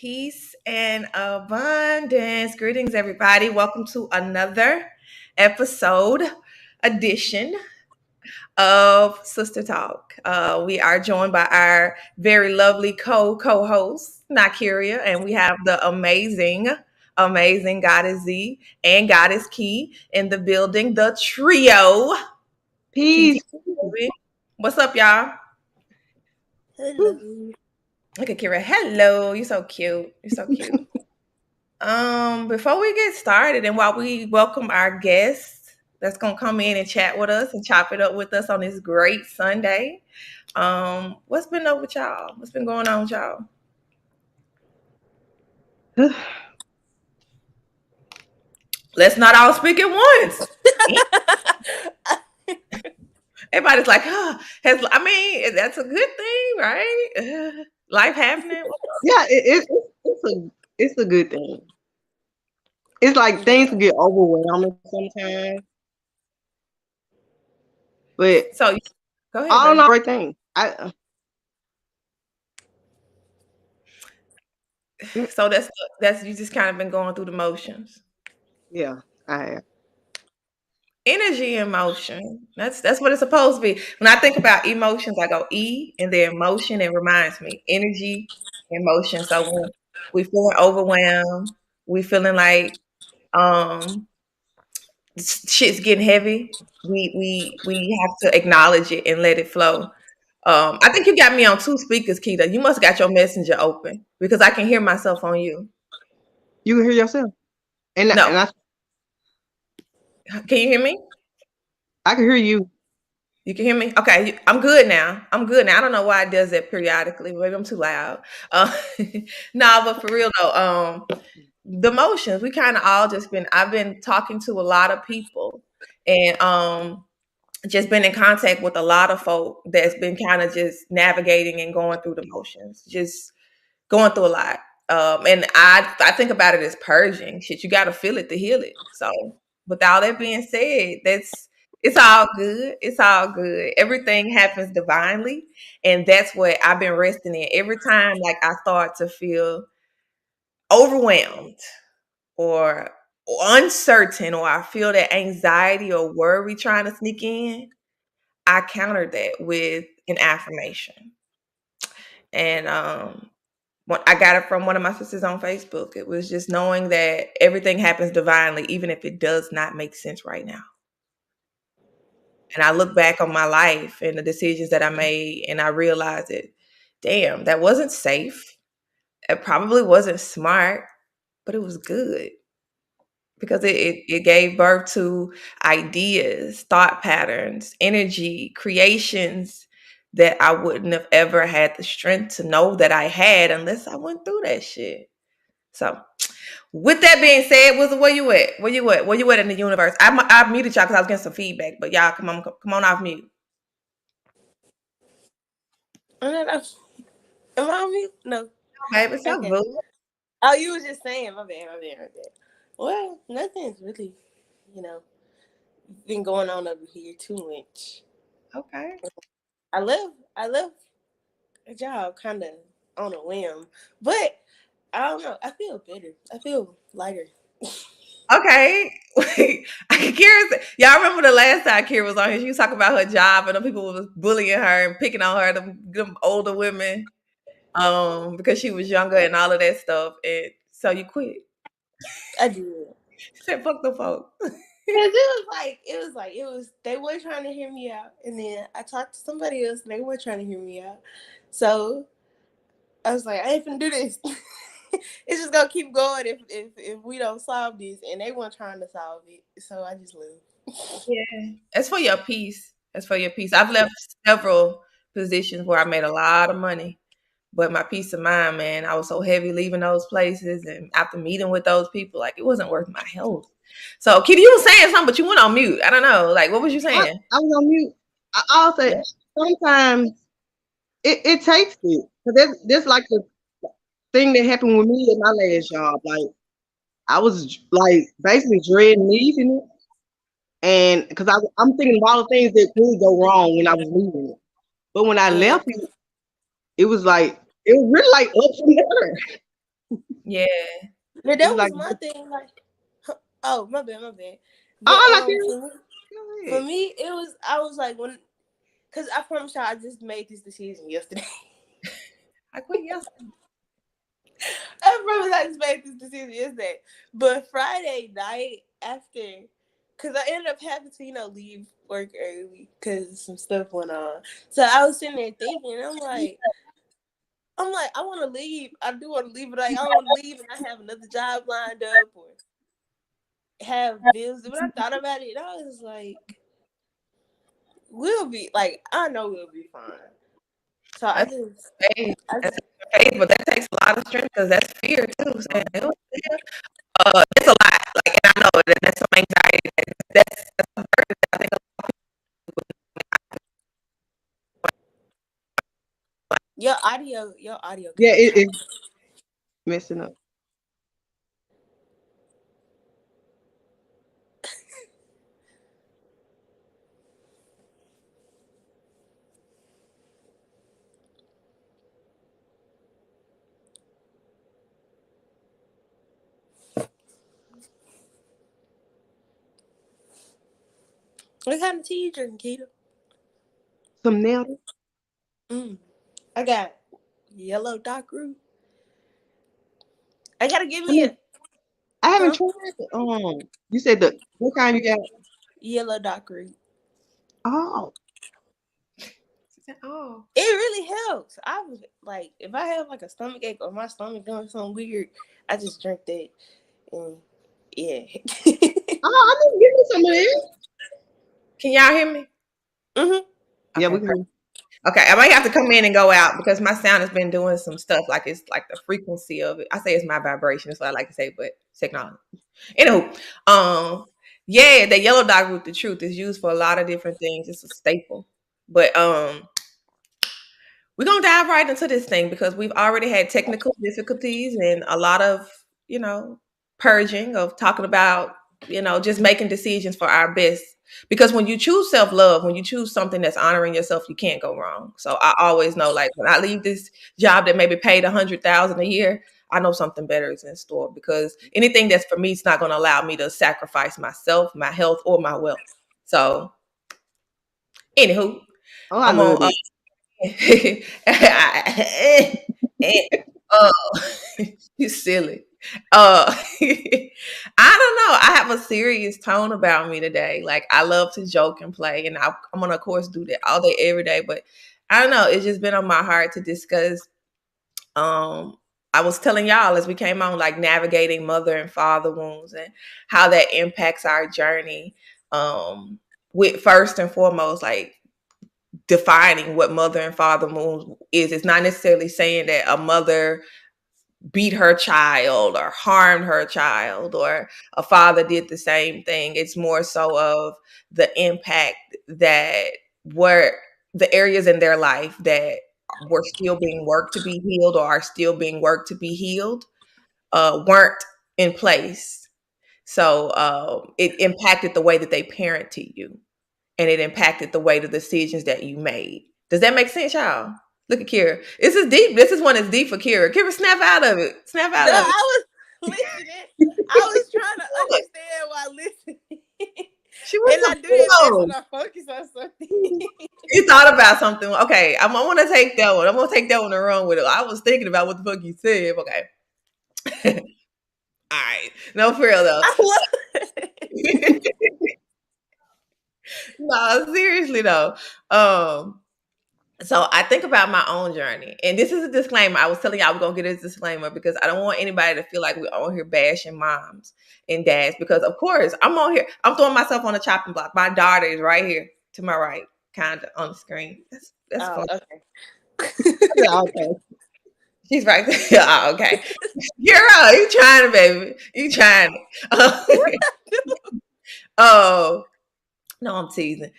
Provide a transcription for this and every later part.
Peace and abundance. Greetings, everybody. Welcome to another episode, edition of SiSter Talk. We are joined by our very lovely co-host, Nakiria, and we have the amazing Goddess Zee and Goddess Kei in the building, the trio. Peace. What's up, y'all? Hello. Look at Kira. Hello. You're so cute. You're so cute. Before we get started, and while we welcome our guests that's gonna come in and chat with us and chop it up with us on this great Sunday, what's been up with y'all? What's been going on with y'all? Let's not all speak at once. Everybody's like, that's a good thing, right? Life happening. Yeah, it's a good thing. It's like things get overwhelming sometimes, but So go ahead. I don't know. Great thing. So that's you just kind of been going through the motions. Yeah, I have. Energy and motion. That's what it's supposed to be. When I think about emotions, I go E and then motion. It reminds me energy and motion. So when we feeling overwhelmed, we feeling like shit's getting heavy. We have to acknowledge it and let it flow. I think you got me on two speakers, Keita. You must have got your messenger open because I can hear myself on you. You can hear yourself. No. Can you hear me? I can hear you. You can hear me? Okay, I'm good now. I don't know why it does that periodically. Maybe I'm too loud. No, but for real though, the emotions, we kind of all I've been talking to a lot of people and just been in contact with a lot of folk that's been kind of just navigating and going through the motions, just going through a lot. And I think about it as purging. Shit, you got to feel it to heal it. So with all that being said, it's all good. It's all good. Everything happens divinely. And that's what I've been resting in. Every time like I start to feel overwhelmed or uncertain, or I feel that anxiety or worry trying to sneak in, I counter that with an affirmation. And I got it from one of my sisters on Facebook. It was just knowing that everything happens divinely, even if it does not make sense right now. And I look back on my life and the decisions that I made, and I realized it. Damn, that wasn't safe. It probably wasn't smart, but it was good because it gave birth to ideas, thought patterns, energy, creations that I wouldn't have ever had the strength to know that I had unless I went through that shit. So, with that being said, where you at? Where you at in the universe? I muted y'all because I was getting some feedback, but y'all come on off mute. Am I on mute? No. Baby, it's okay. Oh, you was just saying, my bad. Well, nothing's really, been going on over here too much. Okay. I left a job kind of on a whim, but I don't know. I feel better. I feel lighter. Okay. Kira, y'all remember the last time Kira was on here? She was talking about her job and the people was bullying her and picking on her, them older women, because she was younger and all of that stuff. And so you quit. I did. She said, "Fuck the folk." It was they were trying to hear me out, and then I talked to somebody else and they were trying to hear me out. So I was like, I ain't finna do this. It's just gonna keep going if we don't solve this, and they weren't trying to solve it. So I just left. Yeah. It's for your peace. I've left several positions where I made a lot of money. But my peace of mind, man, I was so heavy leaving those places and after meeting with those people, like it wasn't worth my health. So, Kitty, you were saying something, but you went on mute. I don't know. Like, what was you saying? I was on mute. I'll say sometimes it takes it. Because that's like the thing that happened with me at my last job. Like, I was like basically dreading leaving it. And because I'm thinking of all the things that could go wrong when I was leaving it. But when I left it, it was really like up from there. Yeah. Now It that was was like, my thing. Like, oh my bad, my bad. But oh, like, for go me, it was I was like when, cause I promise y'all, I just made this decision yesterday. I quit yesterday. I promise I just made this decision yesterday. But Friday night after, cause I ended up having to leave work early because some stuff went on. So I was sitting there thinking, I want to leave. I do want to leave, but I don't want to leave and I have another job lined up or have bills. But I thought about it, and I was like, we'll be like, I know we'll be fine. So That's faith. That's faith, but that takes a lot of strength because that's fear too. Saying, "Oh, yeah." It's a lot. Like, and I know that that's some anxiety. That's a burden that I think. your audio yeah, kind of choppy. it's messing up. What kind of tea you drinking, Keto? Some nail. I got yellow dark root. I gotta give I me mean, a I haven't huh tried it. You said the what kind you got? yellow dark root. Oh, Oh, It really helps. I was like, if I have like a stomach ache or my stomach doing something weird, I just drink that. And yeah. I need to give me some of that. can y'all hear me? hmm Yeah, Okay. we can. Okay, I might have to come in and go out because my sound has been doing some stuff. Like it's like the frequency of it. I say it's my vibration. That's what I like to say, but technology. Anywho, yeah, the yellow dog root, the truth, is used for a lot of different things. It's a staple. But we're gonna dive right into this thing because we've already had technical difficulties and a lot of, you know, purging of talking about, just making decisions for our best. Because when you choose self-love, when you choose something that's honoring yourself, you can't go wrong. So I always know, like, when I leave this job that maybe paid 100,000 a year, I know something better is in store because anything that's for me is not going to allow me to sacrifice myself, my health, or my wealth. So, anywho, Oh, I I'm love on. it. Oh, you silly. I don't know. I have a serious tone about me today. Like I love to joke and play, and I'm gonna, of course, do that all day, every day. But I don't know. It's just been on my heart to discuss. Um, I was telling y'all as we came on, like navigating mother and father wounds and how that impacts our journey. With first and foremost, like defining what mother and father wounds is. It's not necessarily saying that a mother beat her child or harmed her child or a father did the same thing. It's more so of the impact that were the areas in their life that were still being worked to be healed or are still being worked to be healed weren't in place. So it impacted the way that they parented you and it impacted the way the decisions that you made. Does that make sense, y'all? Look at Kira. This is deep. This is one that's deep for Kira. Kira, snap out of it. Snap No, out of it. I was listening. I was trying to understand while listening. She was And I do that best when the I focus on something. You thought about something. Okay, I want to take that one. I'm gonna take that one and run with it. I was thinking about what the fuck you said. Okay. All right. No, for real though. I love it. No, seriously though. Um, So I think about my own journey, and this is a disclaimer. I was telling y'all we're gonna get a disclaimer because I don't want anybody to feel like we're on here bashing moms and dads. Because of course I'm on here. I'm throwing myself on the chopping block. My daughter is right here to my right, kind of on the screen. That's Oh, fun. okay. Yeah, okay. She's right there. Oh, okay, you're right. You trying, baby? You trying? Oh, no, I'm teasing.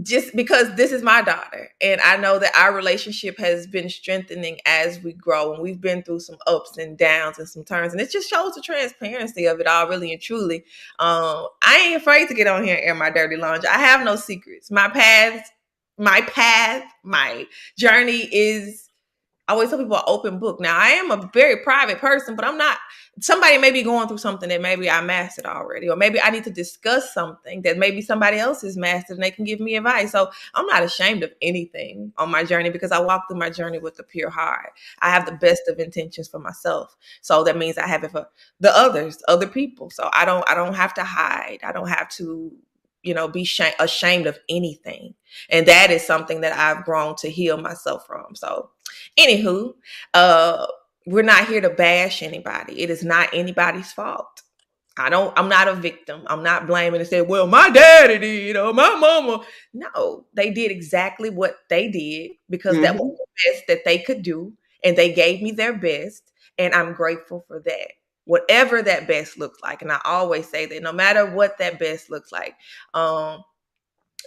Just because this is my daughter and I know that our relationship has been strengthening as we grow and we've been through some ups and downs and some turns and it just shows the transparency of it all really and truly. I ain't afraid to get on here and air my dirty laundry. I have no secrets. My path, my journey is I always tell people an open book. Now, I am a very private person, but I'm not. Somebody may be going through something that maybe I mastered already, or maybe I need to discuss something that maybe somebody else has mastered and they can give me advice. So I'm not ashamed of anything on my journey because I walk through my journey with a pure heart. I have the best of intentions for myself. So that means I have it for the others, other people. So I don't have to hide. I don't have to, be ashamed of anything. And that is something that I've grown to heal myself from. So, anywho, uh, we're not here to bash anybody. It is not anybody's fault. I'm not a victim. I'm not blaming and saying, well, my daddy did or my mama. No, they did exactly what they did because that was the best that they could do. And they gave me their best. And I'm grateful for that. Whatever that best looks like. And I always say that no matter what that best looks like, um,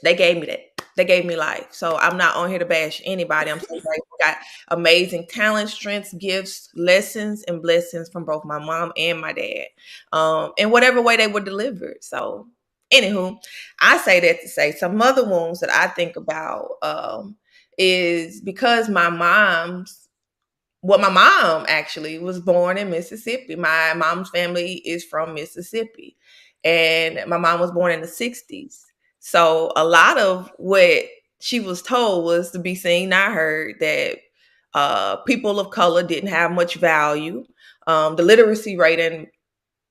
they gave me that. They gave me life. So I'm not on here to bash anybody. I'm so grateful. Got amazing talent, strengths, gifts, lessons, and blessings from both my mom and my dad. In whatever way they were delivered. So, anywho, I say that to say some other wounds that I think about is because my mom actually was born in Mississippi. My mom's family is from Mississippi. And my mom was born in the 60s. So a lot of what she was told was to be seen, not heard, that people of color didn't have much value. The literacy rate in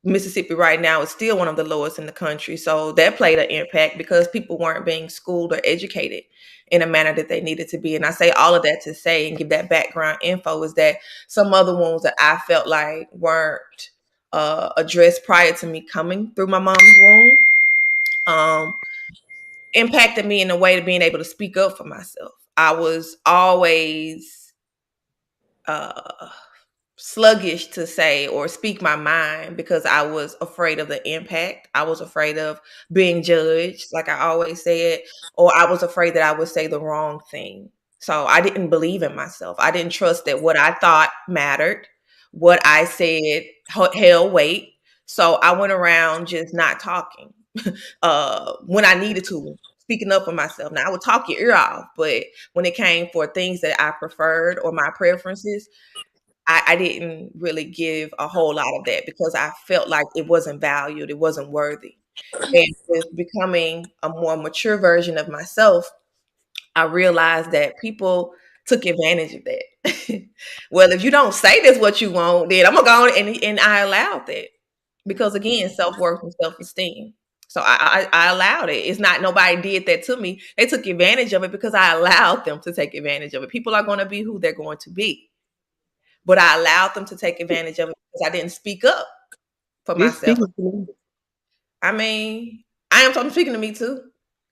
Mississippi right now is still one of the lowest in the country. So that played an impact because people weren't being schooled or educated in a manner that they needed to be. And I say all of that to say and give that background info is that some other wounds that I felt like weren't addressed prior to me coming through my mom's womb um, impacted me in a way to being able to speak up for myself. I was always uh, sluggish to say or speak my mind because I was afraid of the impact. I was afraid of being judged, like I always said, or I was afraid that I would say the wrong thing. So I didn't believe in myself. I didn't trust that what I thought mattered, what I said held weight. So I went around just not talking when I needed to, speaking up for myself. Now I would talk your ear off, but when it came for things that I preferred or my preferences, I didn't really give a whole lot of that because I felt like it wasn't valued, it wasn't worthy. And with becoming a more mature version of myself, I realized that people took advantage of that. Well, if you don't say this what you want, then I'm gonna go on and I allowed that because again, self worth and self esteem. So I allowed it. It's not nobody did that to me. They took advantage of it because I allowed them to take advantage of it. People are going to be who they're going to be, but I allowed them to take advantage of it because I didn't speak up for It's myself. speaking to me. I mean, I'm speaking to me too.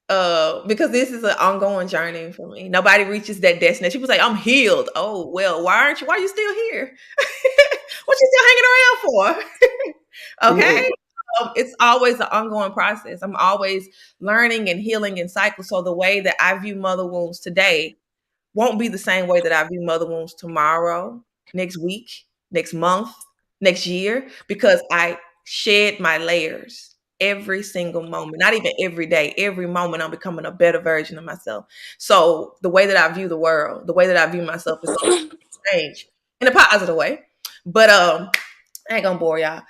Because this is an ongoing journey for me. Nobody reaches that destination. People say, I'm healed. Oh, well, why are you still here? What you still hanging around for? Okay. It's always an ongoing process. I'm always learning and healing in cycles. So the way that I view mother wounds today won't be the same way that I view mother wounds tomorrow, next week, next month, next year, because I shed my layers every single moment, not even every day, every moment I'm becoming a better version of myself. So the way that I view the world, the way that I view myself is going to change in a positive way. But I ain't gonna bore y'all.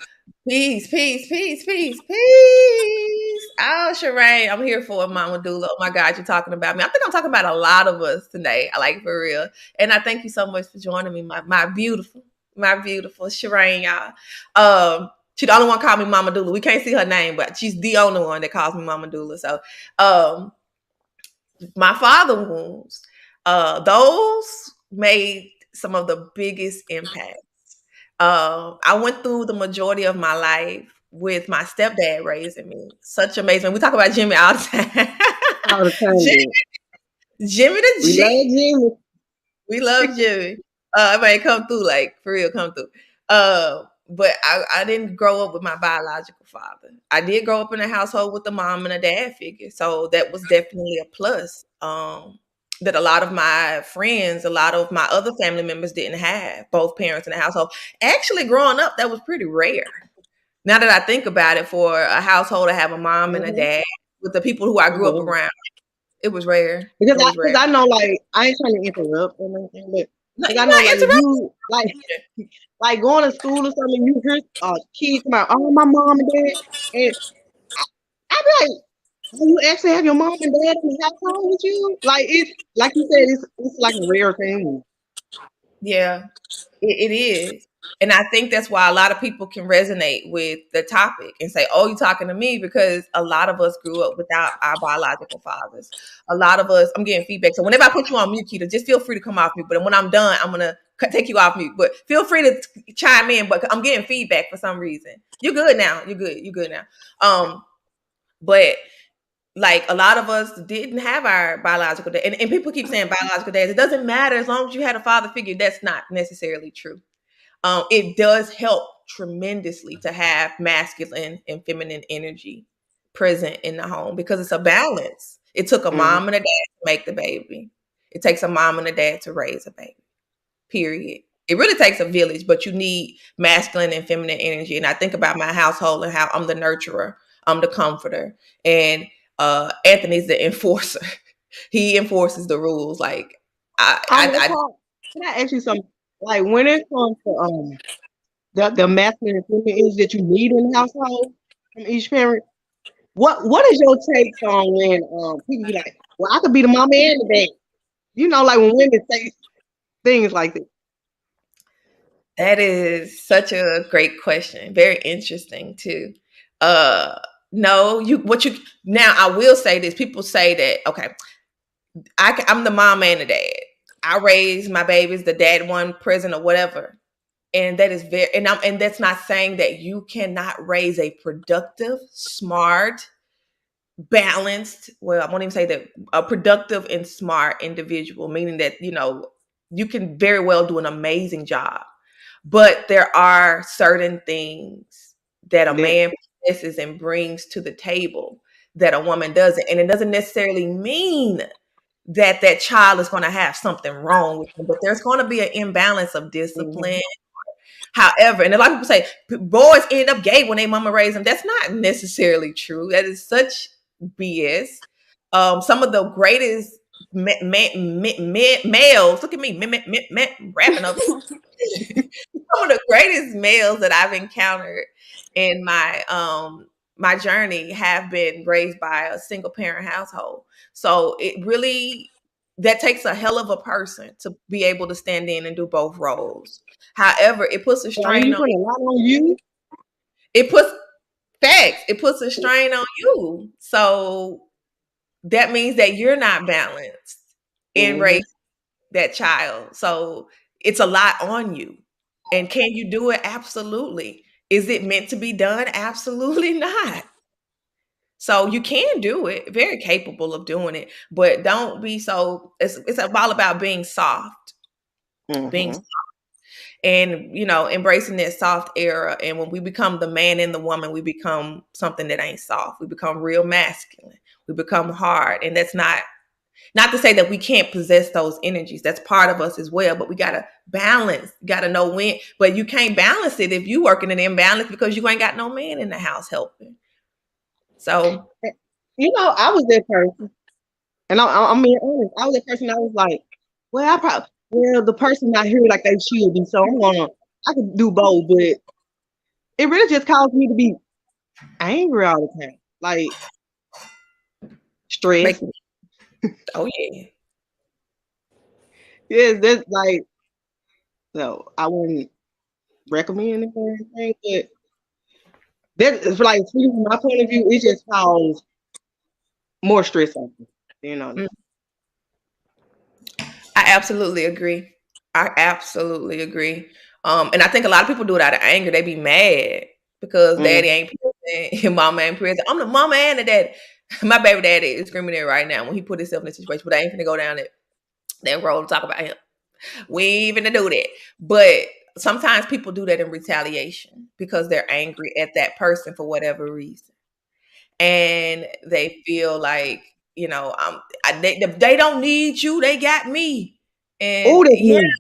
Peace, peace, peace, peace, peace. Oh, Sheree, I'm here for it, Mama Dula. Oh my God, you're talking about me. I think I'm talking about a lot of us today. I like for real. And I thank you so much for joining me, my beautiful Sheree, y'all. She the only one called me Mama Dula. We can't see her name, but she's the only one that calls me Mama Dula. So um my father wounds, those made some of the biggest impact. I went through the majority of my life with my stepdad raising me. Such amazing. We talk about Jimmy all the time. All the time, Jimmy, dude. Jimmy the We love G. Jimmy. We love Jimmy. I mean, come through, like for real, come through. But I didn't grow up with my biological father. I did grow up in a household with a mom and a dad figure, so that was definitely a plus. That a lot of my friends, a lot of my other family members didn't have both parents in the household. Actually, growing up, that was pretty rare. Now that I think about it, for a household to have a mom and a Mm-hmm. dad with the people who I grew up Mm-hmm. around, it was rare. Because It was I rare. know, like, I ain't trying to interrupt or anything, but No, Because I you're know, not like, if interrupting. you like going to school or something, you hear kids about, oh, my mom and dad, and I be like, oh, you actually have your mom and dad in the household with you? Like it's like you said, it's like a rare thing. Yeah, it is. And I think that's why a lot of people can resonate with the topic and say, oh, you're talking to me, because a lot of us grew up without our biological fathers. A lot of us, I'm getting feedback. So whenever I put you on mute, Keita, just feel free to come off mute. But when I'm done, I'm going to take you off mute. But feel free to chime in. But I'm getting feedback for some reason. You're good now. You're good. You're good now. But like a lot of us didn't have our biological dad. And people keep saying biological dads. It doesn't matter as long as you had a father figure. That's not necessarily true. It does help tremendously to have masculine and feminine energy present in the home because it's a balance. It took a Mm-hmm. mom and a dad to make the baby. It takes a mom and a dad to raise a baby. Period. It really takes a village, but you need masculine and feminine energy. And I think about my household and how I'm the nurturer, I'm the comforter, and Anthony's the enforcer. He enforces the rules. Like I Can I ask you something? Like when it comes to the masculine and feminine energy that you need in the household from each parent, what is your takes on when people be like, well, I could be the mama and the dad? You know, like when women say things like that. That is such a great question. Very interesting too. Uh no, you now I will say this. People say that, okay, I'm the mom and the dad. I raise my babies, the dad one prison or whatever. And that is very and that's not saying that you cannot raise a productive, smart, balanced, well, I won't even say that, a productive and smart individual, meaning that, you can very well do an amazing job. But there are certain things that a That man possesses and brings to the table that a woman doesn't. And it doesn't necessarily mean that that child is going to have something wrong with them, but there's going to be an imbalance of discipline. mm-hmm. However, and a lot of people say boys end up gay when they mama raised them. That's not necessarily true. That is such BS. Some of the greatest males, look at me, rapping up. Some of the greatest males that I've encountered in my journey have been raised by a single parent household. So it really, that takes a hell of a person to be able to stand in and do both roles. However, it puts a So are you strain on putting a lot on you? it puts facts, it puts a strain on you. So that means that you're not balanced in Mm-hmm. raising that child. So it's a lot on you. And can you do it? Absolutely. Is it meant to be done? Absolutely not. So you can do it, very capable of doing it, but don't be so, it's all about being soft, being, Mm-hmm. and embracing that soft era. And when we become the man and the woman, we become something that ain't soft. We become real masculine. We become hard. And that's not to say that we can't possess those energies. That's part of us as well. But we gotta balance. You gotta know when. But you can't balance it if you working an imbalance because you ain't got no man in the house helping. So You know, I was that person, and I'm being honest. I was that person. I was like, well, the person not here like they should be. So I could do both, but it really just caused me to be angry all the time, like make stressed. oh yeah. Yes, that's like no, I wouldn't recommend it or anything, but that like speaking from my point of view, it just caused more stress on me. You know. Mm, I absolutely agree. I absolutely agree. And I think a lot of people do it out of anger. They be mad because daddy Mm-hmm. ain't present and mama ain't present. I'm the mama and the daddy. My baby daddy is screaming it right now when he put himself in this situation, but I ain't gonna go down that road to talk about him. We ain't even to do that. But sometimes people do that in retaliation because they're angry at that person for whatever reason. And they feel like, they don't need you, they got me. And Oh, that's yeah, me.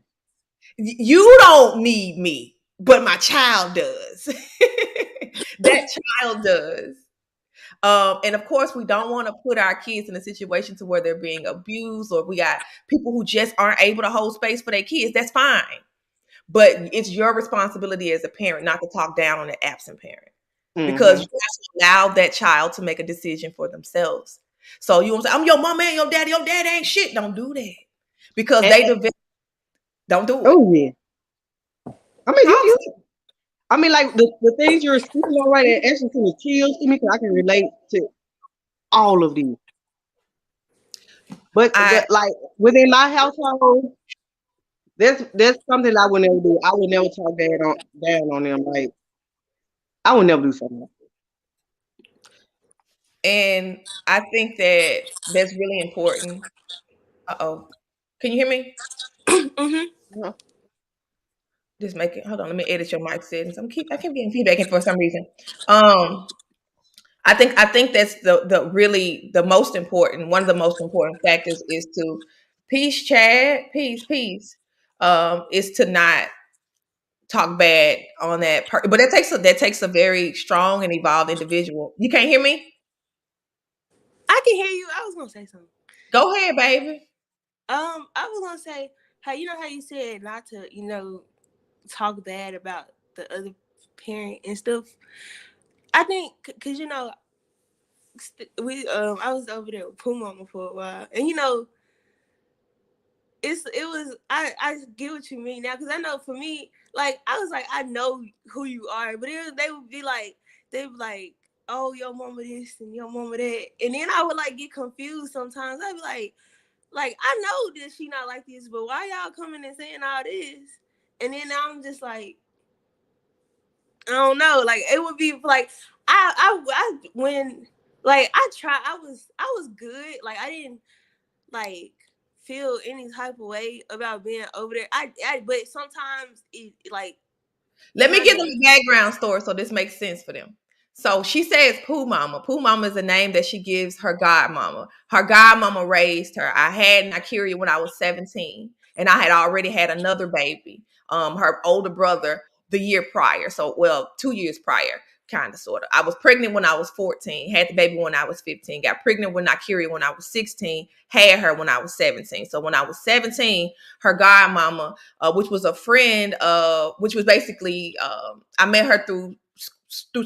you don't need me, but my child does. That child does. And of course, we don't want to put our kids in a situation to where they're being abused, or we got people who just aren't able to hold space for their kids. That's fine. But it's your responsibility as a parent not to talk down on an absent parent, because Mm-hmm. you have to allow that child to make a decision for themselves. So you want to say, I'm your mama and your daddy. Your daddy ain't shit. Don't do that, because And, they develop. Don't do it. oh yeah. I mean, Talk. I mean, like the things you're speaking on right there actually kind of chills to me because I can relate to all of these. But I like within my household, there's something I would never do. I would never talk down on them. Like I would never do something like and I think that that's really important. Uh-oh. Can you hear me? Mm-hmm. that. Just make it. Hold on. Let me edit your mic settings. I keep getting feedback for some reason. Um, I think that's the really the most important, one of the most important factors is to peace, Chad, peace. Is to not talk bad on but that takes a very strong and evolved individual. You can't hear me? I can hear you. I was gonna say something. Go ahead, baby. I was gonna say how how you said not to talk bad about the other parent and stuff. I think because we I was over there with Pooh Mama for a while, and it was I get what you mean now, because I know for me, like I was like, I know who you are, but they would be like, oh, your mama this and your mama that, and then I would like get confused sometimes. I'd be like I know that she not like this, but why y'all coming and saying all this? And then now I'm just like, I don't know. Like it would be like I when like I was good. Like I didn't like feel any type of way about being over there. But sometimes it like Let me kind give of. them a background story so this makes sense for them. So she says Pooh Mama. Pooh Mama is a name that she gives her godmama. Her godmama raised her. I had Nakiri when I was 17, and I had already had another baby, her older brother, the year prior. So, well, 2 years prior, kind of, sort of. I was pregnant when I was 14, had the baby when I was 15, got pregnant with Nakiri when I was 16, had her when I was 17. So when I was 17, her godmama, which was a friend of, which was basically, I met her through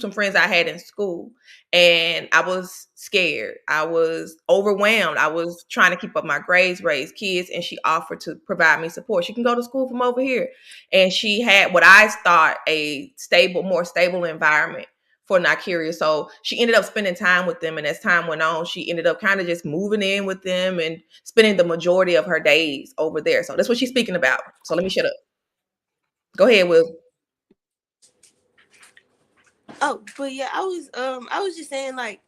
some friends I had in school, and I was scared. I was overwhelmed. I was trying to keep up my grades, raise kids, and she offered to provide me support. She can go to school from over here, and she had what I thought a more stable environment for Nigeria. So she ended up spending time with them, and as time went on, she ended up kind of just moving in with them and spending the majority of her days over there. So that's what she's speaking about. So let me shut up. Go ahead, Will. Oh, but yeah, I was just saying like,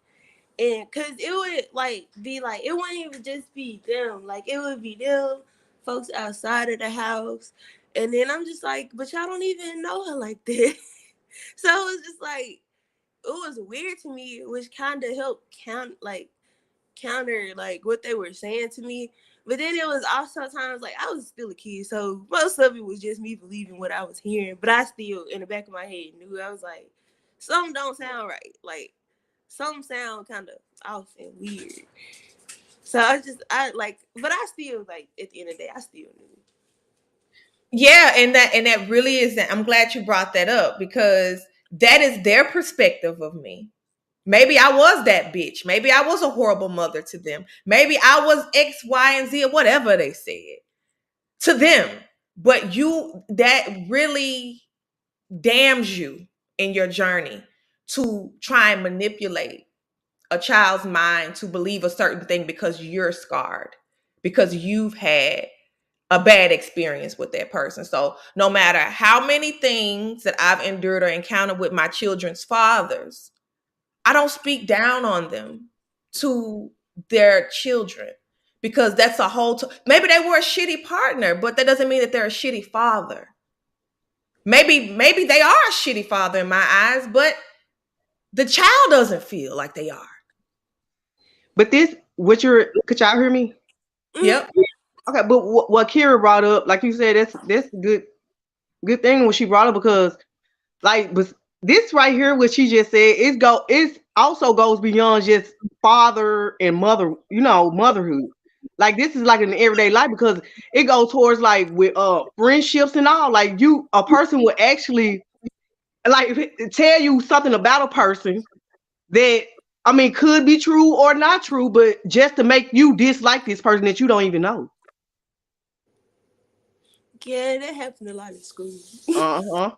and because it would like be like it wouldn't even just be them, like it would be them folks outside of the house, and then I'm just like, but y'all don't even know her like that. So it was just like it was weird to me, which kind of helped counter like what they were saying to me. But then it was also times like I was still a kid, so most of it was just me believing what I was hearing. But I still, in the back of my head, knew I was like, something don't sound right. Like some sound kind of off and weird. So but I still like at the end of the day, I still knew. Yeah, and that really is. I'm glad you brought that up, because that is their perspective of me. Maybe I was that bitch. Maybe I was a horrible mother to them. Maybe I was X, Y, and Z, or whatever they said to them. But that really damns you in your journey to try and manipulate a child's mind to believe a certain thing because you're scarred, because you've had a bad experience with that person. So no matter how many things that I've endured or encountered with my children's fathers, I don't speak down on them to their children, because that's a maybe they were a shitty partner, but that doesn't mean that they're a shitty father. Maybe they are a shitty father in my eyes, but the child doesn't feel like they are. But could y'all hear me? Yep. Okay, but what Kira brought up, like you said, that's good thing when she brought up, because like but this right here, what she just said, also goes beyond just father and mother, motherhood. Like this is like in everyday life because it goes towards like with friendships and all. Like a person will actually like tell you something about a person that could be true or not true, but just to make you dislike this person that you don't even know. Yeah, that happened a lot in school. Uh-huh.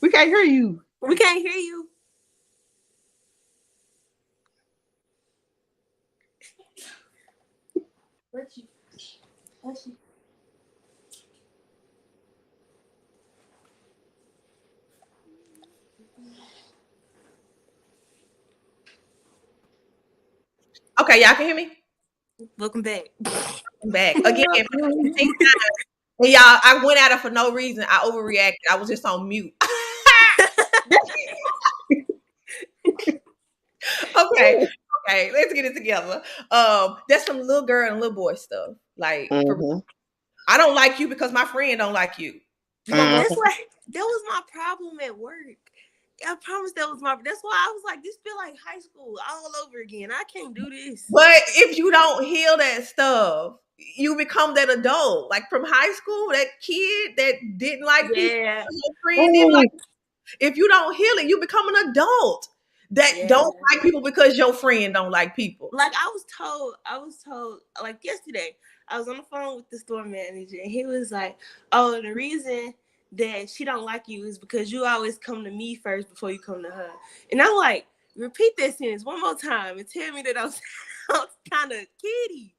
We can't hear you. We can't hear you. What you? What you? Okay, y'all can hear me? Welcome back. I'm back. Again, and y'all, I went at it for no reason. I overreacted. I was just on mute. Okay. Okay, let's get it together. That's some little girl and little boy stuff. Like, I don't like you because my friend don't like you. You gonna go? That's why that was my problem at work. I promise that was my. That's why I was like, this feel like high school all over again. I can't do this. But if you don't heal that stuff, you become that adult. Like from high school, that kid that didn't like people, your friend didn't like. If you don't heal it, you become an adult that don't like people because your friend don't like people. Like I was told like yesterday, I was on the phone with the store manager and he was like, oh, the reason that she don't like you is because you always come to me first before you come to her. And I'm like, repeat that sentence one more time and tell me that I'm kind of kiddie.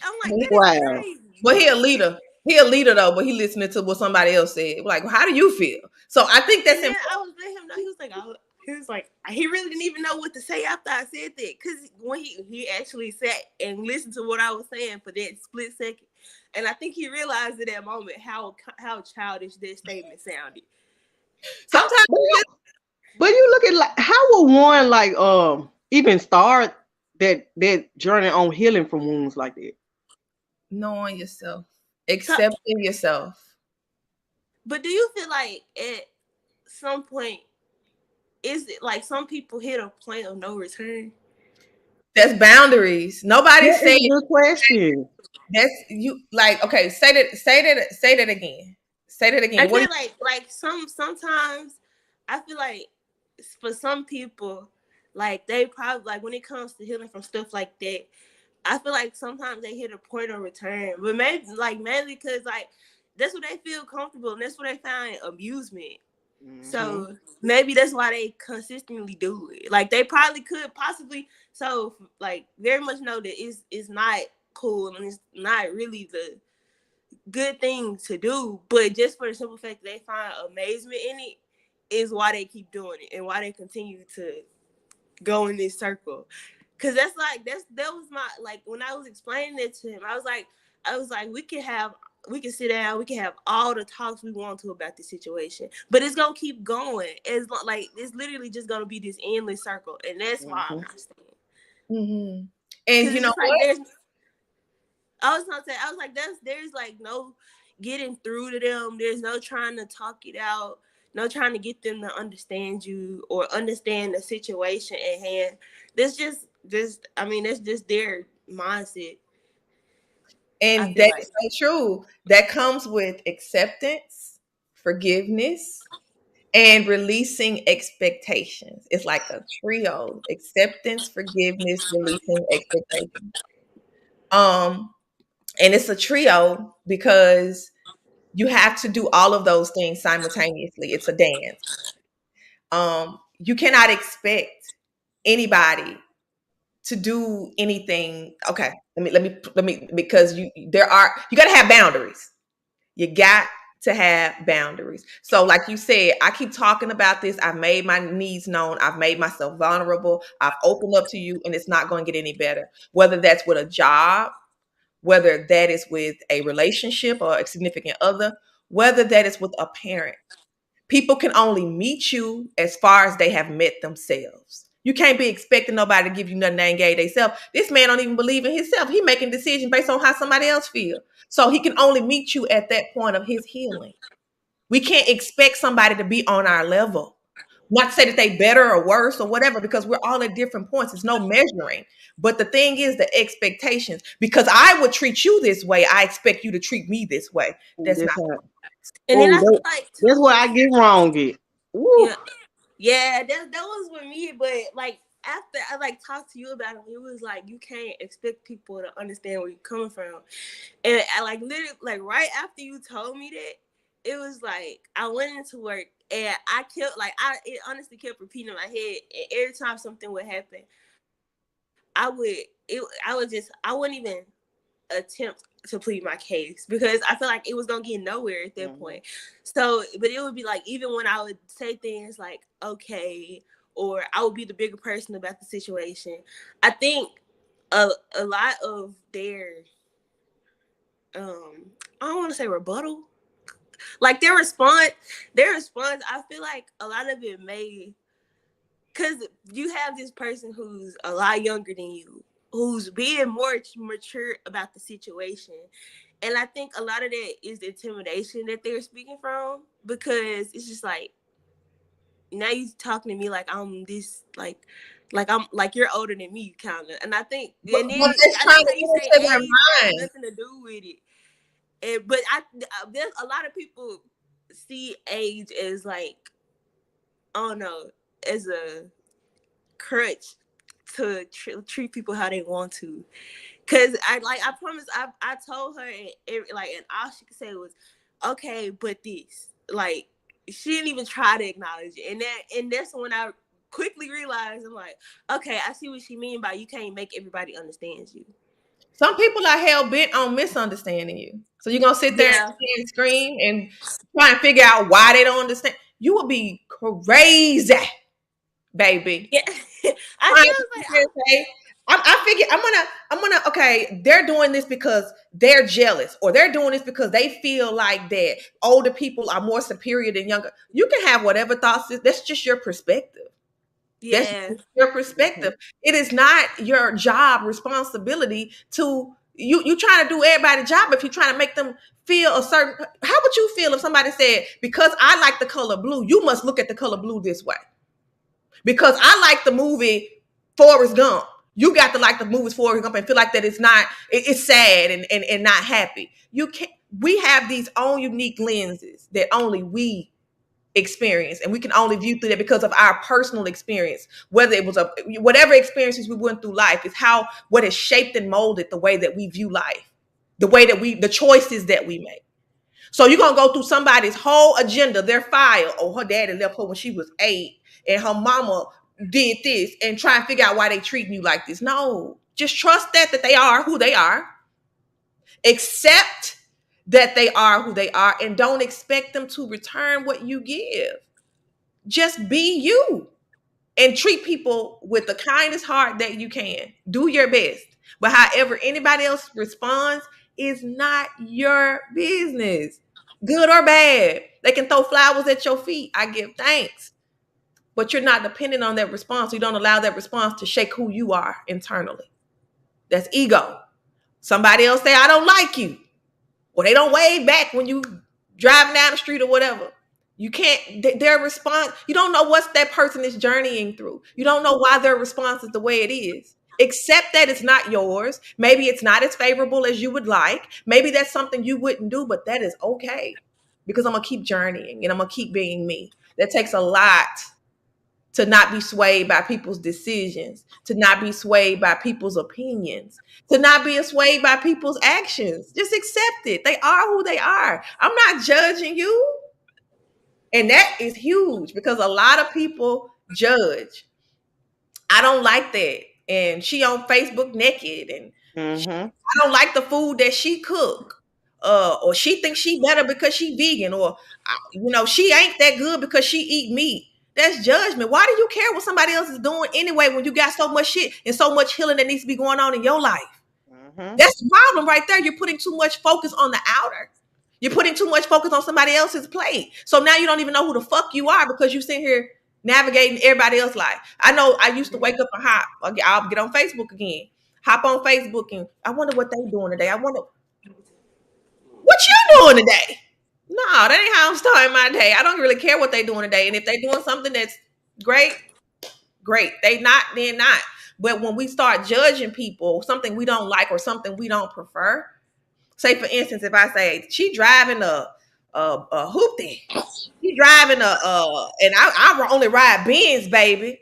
I'm like, that is crazy. Well, he a leader. He a leader though, but he listening to what somebody else said. Like, well, how do you feel? So I think that's important. I was letting him know. He was like, he really didn't even know what to say after I said that. Because when he actually sat and listened to what I was saying for that split second. And I think he realized at that moment how childish that statement sounded. Sometimes, but you look at like how would one like even start that journey on healing from wounds like that? Knowing yourself, accepting yourself. But do you feel like at some point, is it like some people hit a point of no return? That's boundaries. Nobody said. Good question. That's you. Like, okay, say that again. Say that again. I feel like sometimes I feel like for some people, like they probably like when it comes to healing from stuff like that, I feel like sometimes they hit a point of return, but maybe like mainly because like that's what they feel comfortable and that's what they find amusement. So maybe that's why they consistently do it. Like they probably could possibly like very much know that it's not cool and it's not really the good thing to do, but just for the simple fact that they find amazement in it is why they keep doing it and why they continue to go in this circle. Cause that was my like when I was explaining it to him, I was like we can sit down, we can have all the talks we want to about this situation, but it's gonna keep going. It's like it's literally just gonna be this endless circle, and that's why I'm not staying. And you know what? I was like, there's like no getting through to them. There's no trying to talk it out, no trying to get them to understand you or understand the situation at hand. That's just that's just their mindset. And that is so true. That comes with acceptance, forgiveness, and releasing expectations. It's like a trio: acceptance, forgiveness, releasing expectations. And it's a trio because you have to do all of those things simultaneously. It's a dance. You cannot expect anybody to do anything. Okay, let me because you got to have boundaries. You got to have boundaries. So like you said, I keep talking about this. I've made my needs known. I've made myself vulnerable. I've opened up to you and it's not going to get any better. Whether that's with a job, whether that is with a relationship or a significant other, whether that is with a parent. People can only meet you as far as they have met themselves. You can't be expecting nobody to give you nothing they ain't gave themselves. This man don't even believe in himself. He making decisions based on how somebody else feel. So he can only meet you at that point of his healing. We can't expect somebody to be on our level. Not to say that they better or worse or whatever, because we're all at different points. It's no measuring. But the thing is the expectations. Because I would treat you this way, I expect you to treat me this way. That's That's not. how. And then Oh, I feel like that's too, where I get wrong at. Woo. yeah, yeah, that was with me. But like after I like talked to you about it, it was like you can't expect people to understand where you're coming from. And I like literally like right after you told me that, it was like I went into work and I kept like it honestly kept repeating in my head. And every time something would happen, I would I wouldn't even attempt to plead my case because I feel like it was gonna get nowhere at that point. So, but it would be like even when I would say things like okay, or I would be the bigger person about the situation. I think a lot of their I don't want to say rebuttal, like their response. I feel like a lot of it may because you have this person who's a lot younger than you, who's being more mature about the situation. And I think a lot of that is the intimidation that they're speaking from because it's just like now you talking to me like I'm this like I'm like you're older than me kind of. And I think and then But that's I trying think to how you say get into their age has mind. nothing to do with it. And but there's a lot of people see age as like I don't know as a crutch to treat people how they want to. Cause I promise I told her and like and all she could say was, okay, but this like she didn't even try to acknowledge it, and that's when I quickly realized I'm like, okay, I see what she mean by you can't make everybody understand you. Some people are hell bent on misunderstanding you. So you're gonna sit there Yeah, and scream and try and figure out why they don't understand. You will be crazy, baby. yeah. I Trying feel to like sit there and say, I figure I'm gonna okay, they're doing this because they're jealous, or they're doing this because they feel like that older people are more superior than younger. You can have whatever thoughts, that's just your perspective. That's yeah, your perspective. It is not your job responsibility to you trying to do everybody's job if you're trying to make them feel a certain. How would you feel if somebody said, because I like the color blue, you must look at the color blue this way? Because I like the movie Forrest Gump, you got to like the movies Forrest Gump and feel like that it's sad and not happy. You can't. We have these own unique lenses that only we experience, and we can only view through that because of our personal experience, whether it was whatever experiences we went through life is how what has shaped and molded the way that we view life, the way that the choices that we make. So you're gonna go through somebody's whole agenda, their file. Oh, her daddy left her when she was 8, and her mama did this, and try and figure out why they treating you like this. No, just trust that they are who they are. Accept that they are who they are, and don't expect them to return what you give. Just be you and treat people with the kindest heart that you can. Do your best. But however anybody else responds is not your business, good or bad. They can throw flowers at your feet. I give thanks. But you're not dependent on that response. You don't allow that response to shake who you are internally. That's ego. Somebody else say, I don't like you. Or they don't wave back when you driving down the street or whatever. You can't, their response, you don't know what that person is journeying through. You don't know why their response is the way it is. Accept that it's not yours. Maybe it's not as favorable as you would like. Maybe that's something you wouldn't do, but that is okay because I'm going to keep journeying and I'm going to keep being me. That takes a lot to not be swayed by people's decisions, to not be swayed by people's opinions, to not be swayed by people's actions. Just accept it. They are who they are. I'm not judging you. And that is huge because a lot of people judge. I don't like that. And she on Facebook naked, and Mm-hmm. I don't like the food that she cook. Or she thinks she better because she vegan, or she ain't that good because she eat meat. That's judgment. Why do you care what somebody else is doing anyway when you got so much shit and so much healing that needs to be going on in your life? Mm-hmm. That's the problem right there. You're putting too much focus on the outer. You're putting too much focus on somebody else's plate. So now you don't even know who the fuck you are because you sit here navigating everybody else's life. I know I used to wake up and hop. I'll get on Facebook again. Hop on Facebook and I wonder what they doing today. I wonder what you doing today. No, that ain't how I'm starting my day. I don't really care what they doing today. And if they doing something that's Great, great. They're not. But when we start judging people, something we don't like or something we don't prefer, say for instance, if I say she driving a hoopty, she driving and I only ride Benz, baby.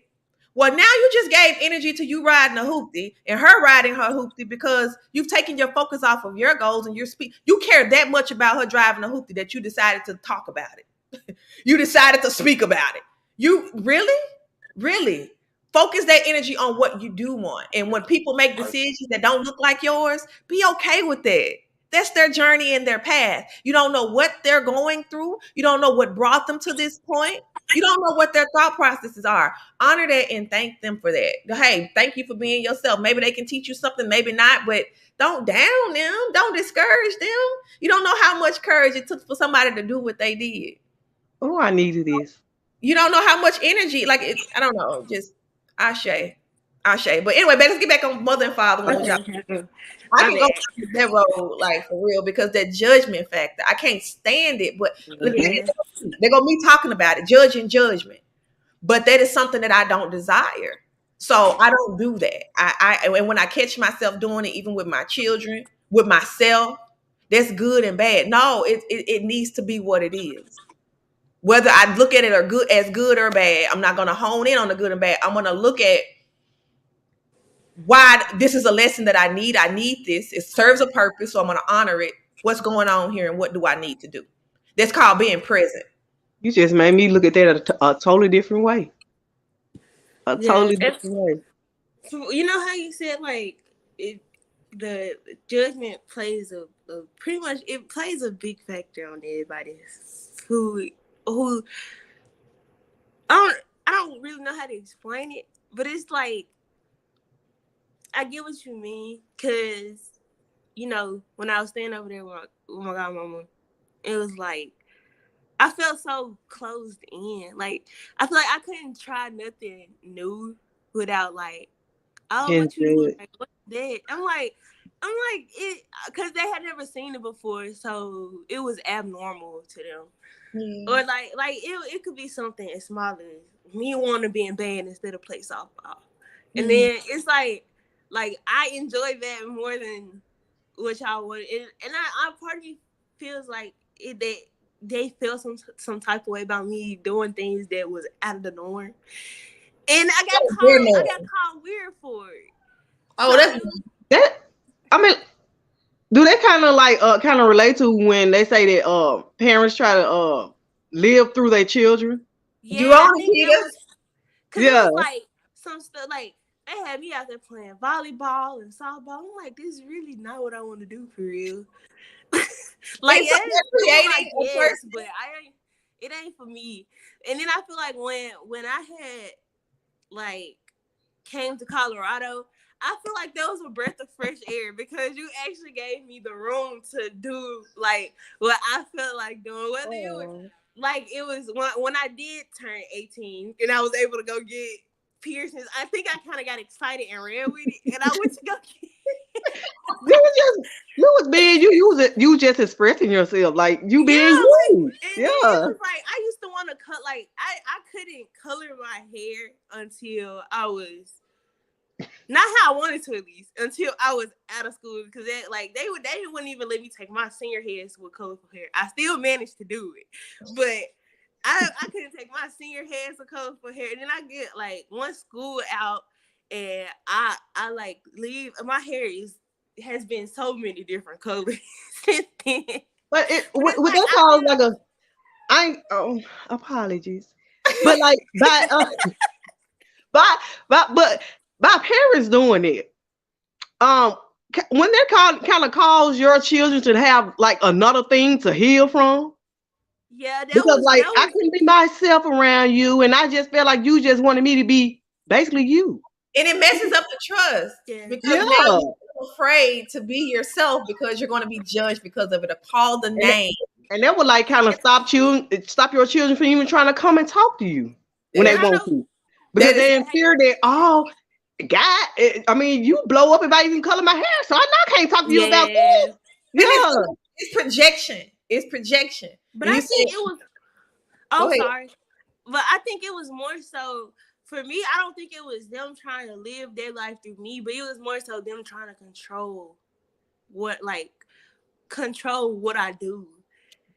Well, now you just gave energy to you riding a hoopty and her riding her hoopty because you've taken your focus off of your goals and you care that much about her driving a hoopty that you decided to talk about it. You decided to speak about it. You really focus that energy on what you do want. And when people make decisions that don't look like yours, be okay with that. That's their journey and their path. You don't know what they're going through. You don't know what brought them to this point. You don't know what their thought processes are. Honor that and thank them for that. Hey, thank you for being yourself. Maybe they can teach you something, maybe not, but don't down them. Don't discourage them. You don't know how much courage it took for somebody to do what they did. Oh, I needed this. You don't know how much energy, like it, I don't know, just Ashe. But anyway, let's get back on mother and father. Okay. I can go that road, like for real, because that judgment factor, I can't stand it. But look, they're gonna be talking about it, judging judgment. But that is something that I don't desire. So I don't do that. And when I catch myself doing it, even with my children, with myself, that's good and bad. No, it needs to be what it is. Whether I look at it or good or bad, I'm not gonna hone in on the good and bad. I'm gonna look at why this is a lesson that I need. I need this. It serves a purpose, so I'm gonna honor it. What's going on here, and what do I need to do? That's called being present. You just made me look at that a totally different way. Totally different way. So, you know how you said like the judgment plays a pretty much it plays a big factor on everybody who I don't really know how to explain it, but it's like I get what you mean, because you know when I was staying over there with my godmama, it was like I felt so closed in. Like I feel like I couldn't try nothing new without like, oh, what you doing? Like, what's that? I'm like it, because they had never seen it before, so it was abnormal to them. Or like it could be something as small as me wanting to be in band instead of play softball, and then it's like I enjoy that more than what y'all would, and I part of me feels like they feel some type of way about me doing things that was out of the norm, and I got called weird for it. Oh, so, that. I mean, do they kind of relate to when they say that parents try to live through their children? Yeah, because it was like some stuff like they had me out there playing volleyball and softball. I'm like, this is really not what I want to do for real. Like creating, but it ain't for me. And then I feel like when I had like came to Colorado, I feel like that was a breath of fresh air because you actually gave me the room to do like what I felt like doing. Whether it was like it was when I did turn 18 and I was able to go get piercings, I think I kind of got excited and ran with it, and I went to go get you was being you just expressing yourself like you being you. It was like I used to want to cut, like I couldn't color my hair until I was not how I wanted to, at least until I was out of school, because they wouldn't even let me take my senior hairs with colorful hair. I still managed to do it, but I couldn't take my senior hairs with colorful hair. And then I get like one school out and I like leave. My hair has been so many different colors since then. But with that cause like apologies, but like by parents doing it, when that kind of cause your children to have like another thing to heal from. Yeah, because I couldn't be myself around you, and I just felt like you just wanted me to be basically you. And it messes up the trust because now you're afraid to be yourself because you're going to be judged because of it, or called the name. And that would like kind of stop your children from even trying to come and talk to you when they want to, because they're in fear that God, I mean, you blow up if I even color my hair, so I know I can't talk to you about this. Yeah, it's projection. It's projection. But I think it was. Oh, sorry. But I think it was more so for me. I don't think it was them trying to live their life through me, but it was more so them trying to control what I do.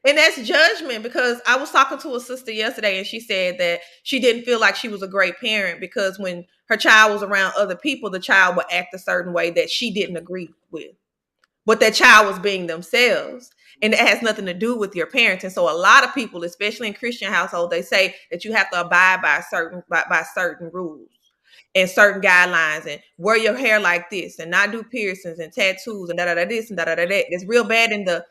And that's judgment, because I was talking to a sister yesterday and she said that she didn't feel like she was a great parent because when her child was around other people, the child would act a certain way that she didn't agree with. But that child was being themselves. And it has nothing to do with your parents. And so a lot of people, especially in Christian households, they say that you have to abide by certain rules and certain guidelines, and wear your hair like this and not do piercings and tattoos and da da da this and da da da that. It's real bad in the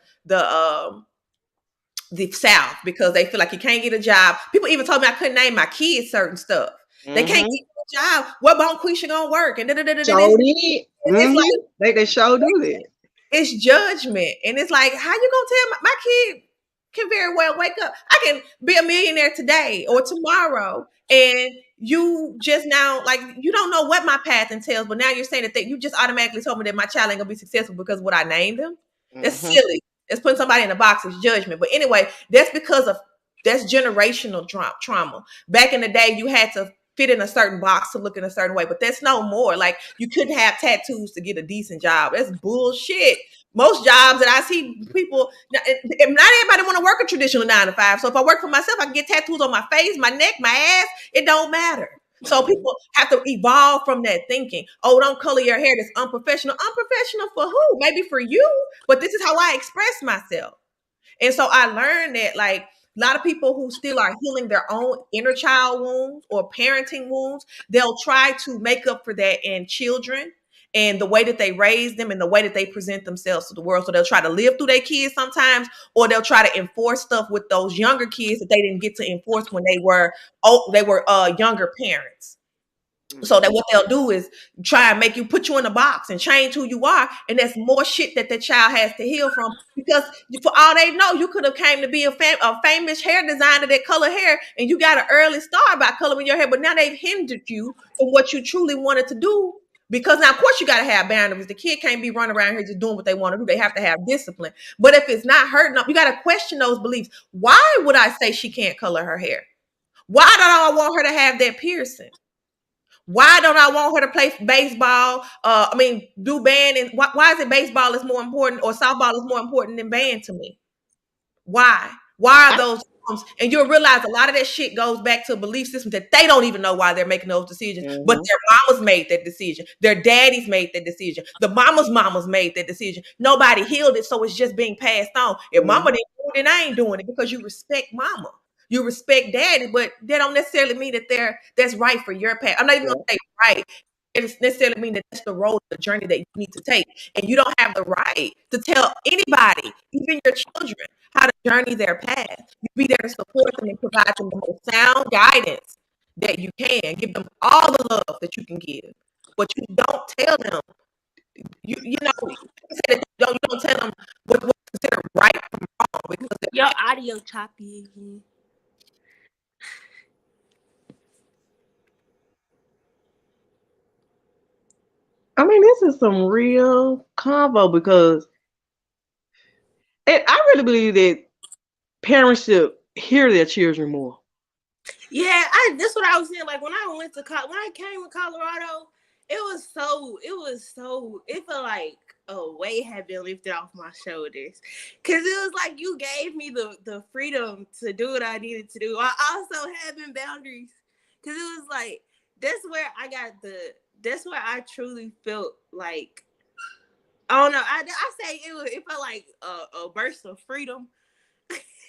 South because they feel like you can't get a job. People even told me I couldn't name my kids certain stuff. They can't get a job. What about Quisha gonna work? And it's like they sure do that. It's judgment, and it's like, how you gonna tell my kid can very well wake up? I can be a millionaire today or tomorrow, and you just now like you don't know what my path entails, but now you're saying that you just automatically told me that my child ain't gonna be successful because of what I named them. That's silly. It's putting somebody in a box is judgment. But anyway, that's generational trauma. Back in the day, you had to fit in a certain box to look in a certain way, but that's no more. Like you couldn't have tattoos to get a decent job. That's bullshit. Most jobs that I see people, not everybody want to work a traditional 9 to 5. So if I work for myself, I can get tattoos on my face, my neck, my ass. It don't matter. So people have to evolve from that thinking. Oh, don't color your hair. That's unprofessional. Unprofessional for who? Maybe for you, but this is how I express myself. And so I learned that like a lot of people who still are healing their own inner child wounds or parenting wounds, they'll try to make up for that in children and the way that they raise them and the way that they present themselves to the world. So they'll try to live through their kids sometimes, or they'll try to enforce stuff with those younger kids that they didn't get to enforce when they were younger parents. So that what they'll do is try and make you put you in a box and change who you are, and that's more shit that the child has to heal from. Because for all they know, you could have came to be a famous hair designer that color hair, and you got an early start by coloring your hair. But now they've hindered you from what you truly wanted to do. Because now, of course, you got to have boundaries. The kid can't be running around here just doing what they want to do. They have to have discipline. But if it's not hurting them, you got to question those beliefs. Why would I say she can't color her hair? Why don't I want her to have that piercing? Why don't I want her to play baseball? Do band, and why is it baseball is more important or softball is more important than band to me? Why? Why are those forms? And you'll realize a lot of that shit goes back to a belief system that they don't even know why they're making those decisions. But their mamas made that decision. Their daddies made that decision. The mamas made that decision. Nobody healed it, so it's just being passed on. If mama didn't do it, then I ain't doing it, because you respect mama. You respect daddy, but that don't necessarily mean that that's right for your path. I'm not even gonna say right. It doesn't necessarily mean that that's the road, the journey that you need to take. And you don't have the right to tell anybody, even your children, how to journey their path. You be there to support them and provide them the most sound guidance that you can. Give them all the love that you can give. But you don't tell them, you don't tell them what's considered right from wrong. Because your audio choppy again. I mean, this is some real convo because I really believe that parents should hear their children more. Yeah, that's what I was saying. Like when I came to Colorado, it felt like a weight had been lifted off my shoulders. Cause it was like you gave me the freedom to do what I needed to do. I also having boundaries. Cause it was like that's where I truly felt like, I don't know. I say it felt like a burst of freedom.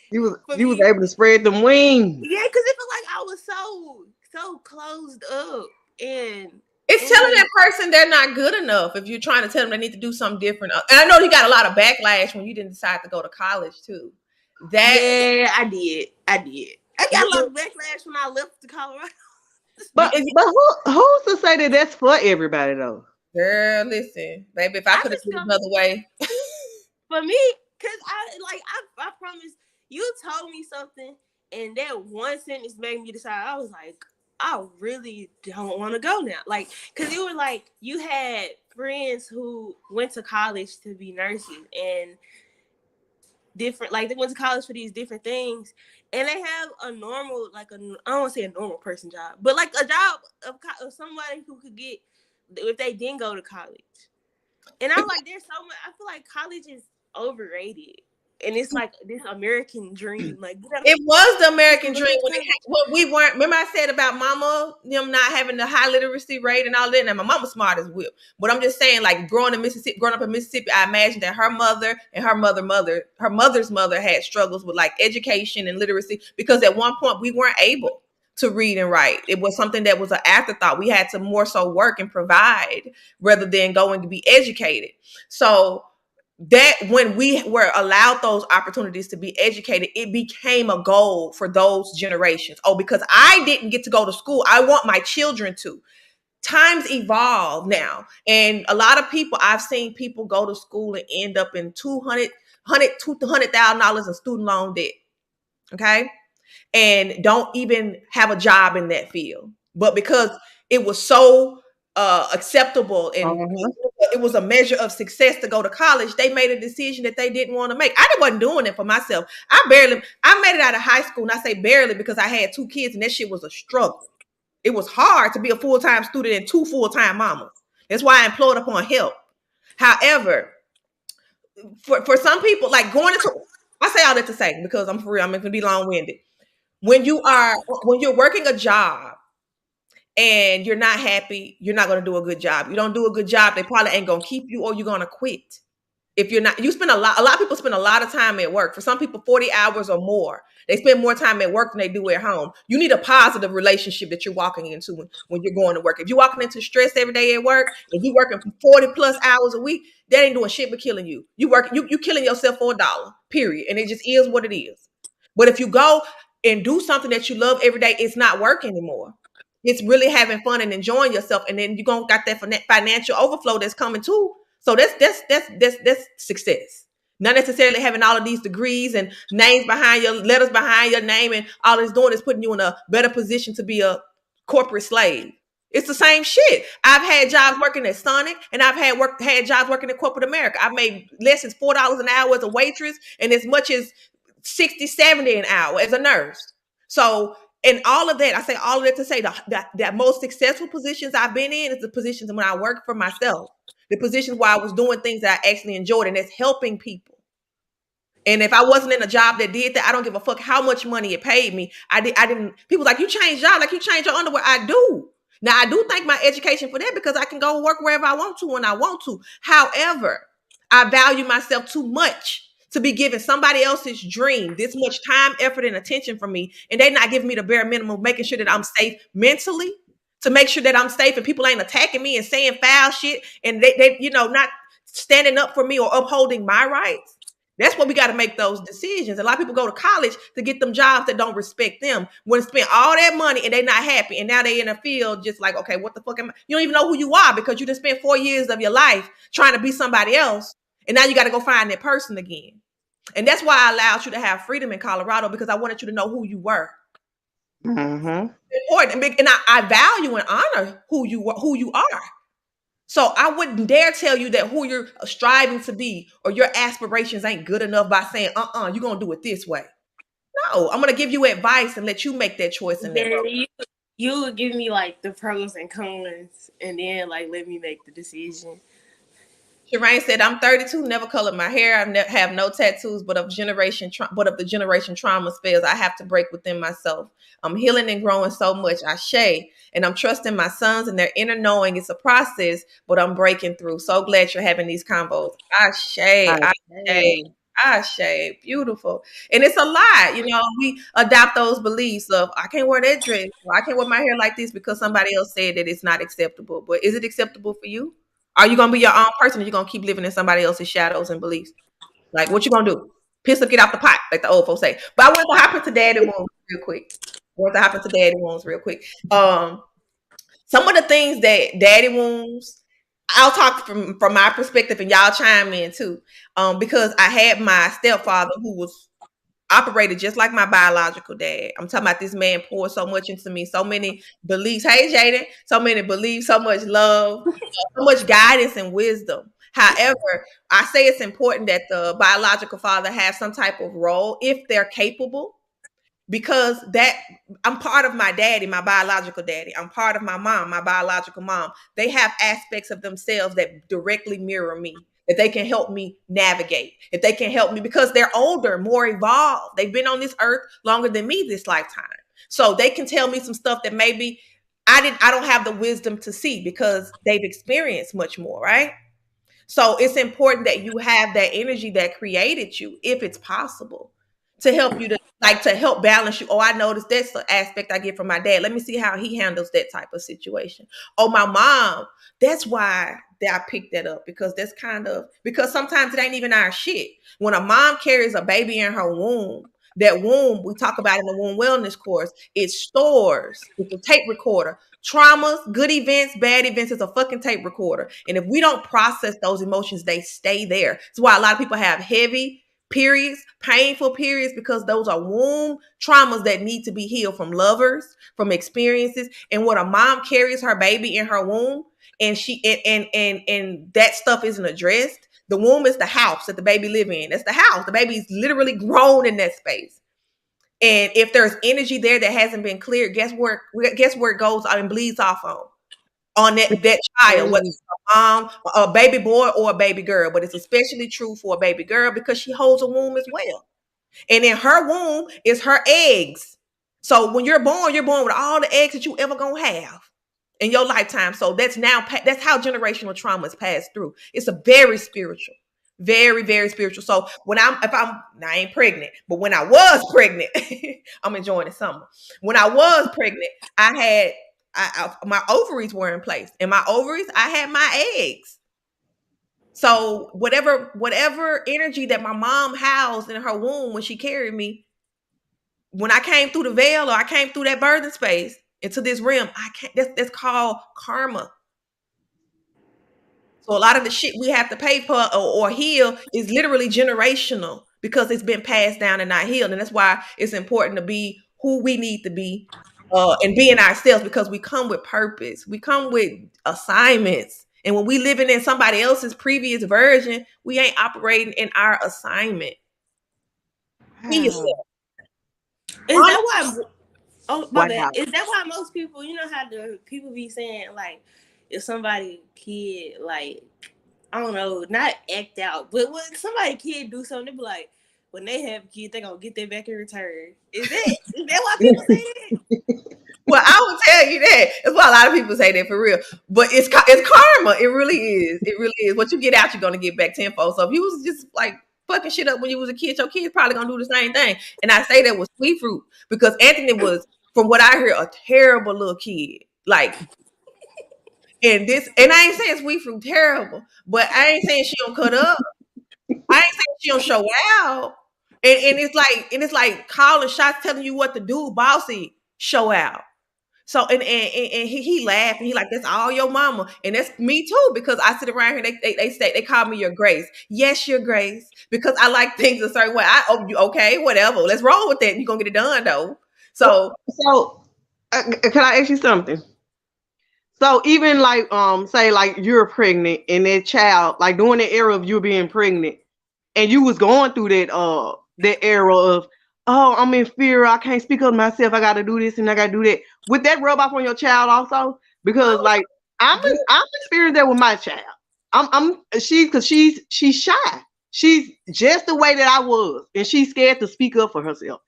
You was able to spread them wings. Yeah, because it felt like I was so closed up, and it's telling that person they're not good enough if you're trying to tell them they need to do something different. And I know you got a lot of backlash when you didn't decide to go to college too. Yeah, I did. I got a lot of backlash when I left to Colorado. But who's to say that that's for everybody though? Girl, listen, baby, if I could have done another way. For me, because I promise, you told me something, and that one sentence made me decide. I was like, I really don't want to go now. Like, because you were like, you had friends who went to college to be nurses, and different, like they went to college for these different things, and they have a normal, like I don't want to say a normal person job, but like a job of somebody who could get if they didn't go to college. And I'm like, there's so much. I feel like college is overrated, and it's like this American dream. Like, it was the American dream when we weren't. Remember, I said about mama them not having the high literacy rate and all that. And my mama's smart as well, but I'm just saying, like growing up in Mississippi, I imagine that her mother and her mother's mother had struggles with like education and literacy because at one point we weren't able to read and write. It was something that was an afterthought. We had to more so work and provide rather than going to be educated. So that when we were allowed those opportunities to be educated, it became a goal for those generations. Oh, because I didn't get to go to school, I want my children to. Times evolve now, and a lot of people, I've seen people go to school and end up in $200,000 in student loan debt. Okay, and don't even have a job in that field. But because it was so acceptable and it was a measure of success to go to college, they made a decision that they didn't want to make. I wasn't doing it for myself. I made it out of high school, and I say barely because I had 2 kids, and that shit was a struggle. It was hard to be a full-time student and 2 full-time mamas. That's why I employed upon help. However, for some people, like going into, I say all that to say, because I'm for real, I'm going to be long-winded. When you're working a job and you're not happy, you're not going to do a good job. You don't do a good job, they probably ain't going to keep you, or you're going to quit. If you're not, you spend a lot of people spend a lot of time at work. For some people, 40 hours or more. They spend more time at work than they do at home. You need a positive relationship that you're walking into when you're going to work. If you're walking into stress every day at work, and you're working for 40 plus hours a week, that ain't doing shit but killing you. You killing yourself for $1, period. And it just is what it is. But if you go and do something that you love every day, it's not work anymore. It's really having fun and enjoying yourself, and then you're gonna got that financial overflow that's coming too. So that's success. Not necessarily having all of these degrees and names behind your letters behind your name, and all it's doing is putting you in a better position to be a corporate slave. It's the same shit. I've had jobs working at Sonic, and I've had jobs working in corporate America. I've made less than $4 an hour as a waitress, and as much as 60, 70 an hour as a nurse. So, and all of that, I say all of that to say that most successful positions I've been in is the positions when I work for myself. The positions where I was doing things that I actually enjoyed, and that's helping people. And if I wasn't in a job that did that, I don't give a fuck how much money it paid me. I didn't. People like, you change job, like you change your underwear. I do. Now I do thank my education for that, because I can go work wherever I want to when I want to. However, I value myself too much to be giving somebody else's dream this much time, effort, and attention from me, and they're not giving me the bare minimum, making sure that I'm safe mentally, to make sure that I'm safe and people ain't attacking me and saying foul shit, and they not standing up for me or upholding my rights. That's what we got to make those decisions. A lot of people go to college to get them jobs that don't respect them. When they spend all that money and they're not happy, and now they in a field just like, okay, what the fuck am I? You don't even know who you are, because you just spent 4 years of your life trying to be somebody else, and now you got to go find that person again. And that's why I allowed you to have freedom in Colorado, because I wanted you to know who you were. Mm-hmm. Important, and I value and honor who you are. So I wouldn't dare tell you that who you're striving to be or your aspirations ain't good enough by saying, you're going to do it this way. No, I'm going to give you advice and let you make that choice. In that you would give me like the pros and cons, and then like let me make the decision. Shireen said, I'm 32, never colored my hair. I have no tattoos, but of the generation trauma spells I have to break within myself. I'm healing and growing so much. And I'm trusting my sons and their inner knowing. It's a process, but I'm breaking through. So glad you're having these combos. Beautiful. And it's a lot. We adopt those beliefs of, I can't wear that dress, or I can't wear my hair like this because somebody else said that it's not acceptable. But is it acceptable for you? Are you going to be your own person, or you going to keep living in somebody else's shadows and beliefs? Like, what you going to do? Piss up, get off the pot, like the old folks say. But I want to hop into daddy wounds real quick. Some of the things that daddy wounds, I'll talk from my perspective, and y'all chime in too. Because I had my stepfather who was operated just like my biological dad. I'm talking about this man poured so much into me, so many beliefs. Hey, Jaden, so many beliefs, so much love, so much guidance and wisdom. However, I say it's important that the biological father has some type of role if they're capable, because that I'm part of my daddy, my biological daddy. I'm part of my mom, my biological mom. They have aspects of themselves that directly mirror me, that they can help me navigate, that they can help me because they're older, more evolved. They've been on this earth longer than me this lifetime. So they can tell me some stuff that maybe I don't have the wisdom to see because they've experienced much more, right? So it's important that you have that energy that created you, if it's possible, to help you to help balance you. Oh, I noticed that's the aspect I get from my dad. Let me see how he handles that type of situation. Oh, my mom, that's why that I picked that up, because that's kind of because sometimes it ain't even our shit. When a mom carries a baby in her womb, that womb we talk about in the womb wellness course, it stores. It's a tape recorder. Traumas, good events, bad events is a fucking tape recorder. And if we don't process those emotions, they stay there. That's why a lot of people have heavy periods, painful periods, because those are womb traumas that need to be healed from lovers, from experiences. And when a mom carries her baby in her womb and and that stuff isn't addressed, the womb is the house that the baby live in. That's the house. The baby's literally grown in that space. And if there's energy there that hasn't been cleared, guess where it goes and bleeds off on that child, whether it's a mom, a baby boy, or a baby girl. But it's especially true for a baby girl because she holds a womb as well. And in her womb is her eggs. So when you're born with all the eggs that you ever gonna have in your lifetime. So that's how generational trauma is passed through. It's a very spiritual, very, very spiritual. So I ain't pregnant, but when I was pregnant, I'm enjoying the summer. When I was pregnant, my ovaries were in place. And my ovaries, I had my eggs. So whatever energy that my mom housed in her womb when she carried me, when I came through the veil or I came through that birthing space into this realm, I can't. That's called karma. So a lot of the shit we have to pay for or heal is literally generational because it's been passed down and not healed, and that's why it's important to be who we need to be and being ourselves because we come with purpose. We come with assignments. And when we living in somebody else's previous version, we ain't operating in our assignment. Be Wow. yourself. Is that why? Oh my bad. Wow. Is that why most people, how the people be saying like, if somebody kid like, I don't know, not act out, but when somebody kid do something, they be like, when they have a kid, they gonna get that back in return. Is that why people say that? Well, I will tell you that. That's why a lot of people say that for real. But it's karma. It really is. It really is. What you get out, you're gonna get back tenfold. So if you was just like fucking shit up when you was a kid, your kid's probably gonna do the same thing. And I say that with Sweet Fruit because Anthony was, from what I hear, a terrible little kid. Like, and I ain't saying Sweet Fruit terrible, but I ain't saying she don't cut up. I ain't saying she don't show out. And it's like calling shots, telling you what to do, bossy, show out. So and he laughed and he like, that's all your mama. And that's me too, because I sit around here, they say they call me your grace. Yes, your grace. Because I like things a certain way. Okay, whatever. Let's roll with that. You're gonna get it done though. So So, can I ask you something? So even like say like you're pregnant and that child like during the era of you being pregnant and you was going through that era of, oh, I'm in fear, I can't speak up myself, I gotta do this and I gotta do that. Would that rub off on your child also? Because like I'm experiencing that with my child. She's shy. She's just the way that I was, and she's scared to speak up for herself.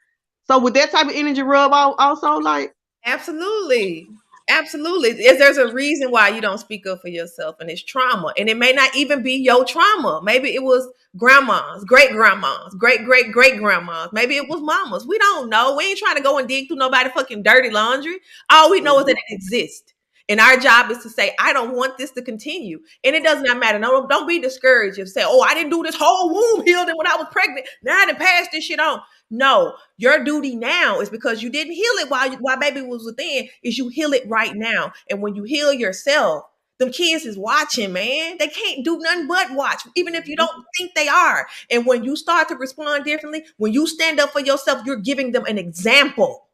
So with that type of energy rub off also like, absolutely. Absolutely. There's a reason why you don't speak up for yourself, and it's trauma. And it may not even be your trauma. Maybe it was grandmas, great grandmas, great grandmas. Maybe it was mamas. We don't know. We ain't trying to go and dig through nobody fucking dirty laundry. All we know is that it exists. And our job is to say, I don't want this to continue. And it does not matter. No, don't be discouraged if say, oh, I didn't do this whole womb healing when I was pregnant. Now I done passed this shit on. No, your duty now is because you didn't heal it while baby was within, is you heal it right now. And when you heal yourself, them kids is watching, man. They can't do nothing but watch, even if you don't think they are. And when you start to respond differently, when you stand up for yourself, you're giving them an example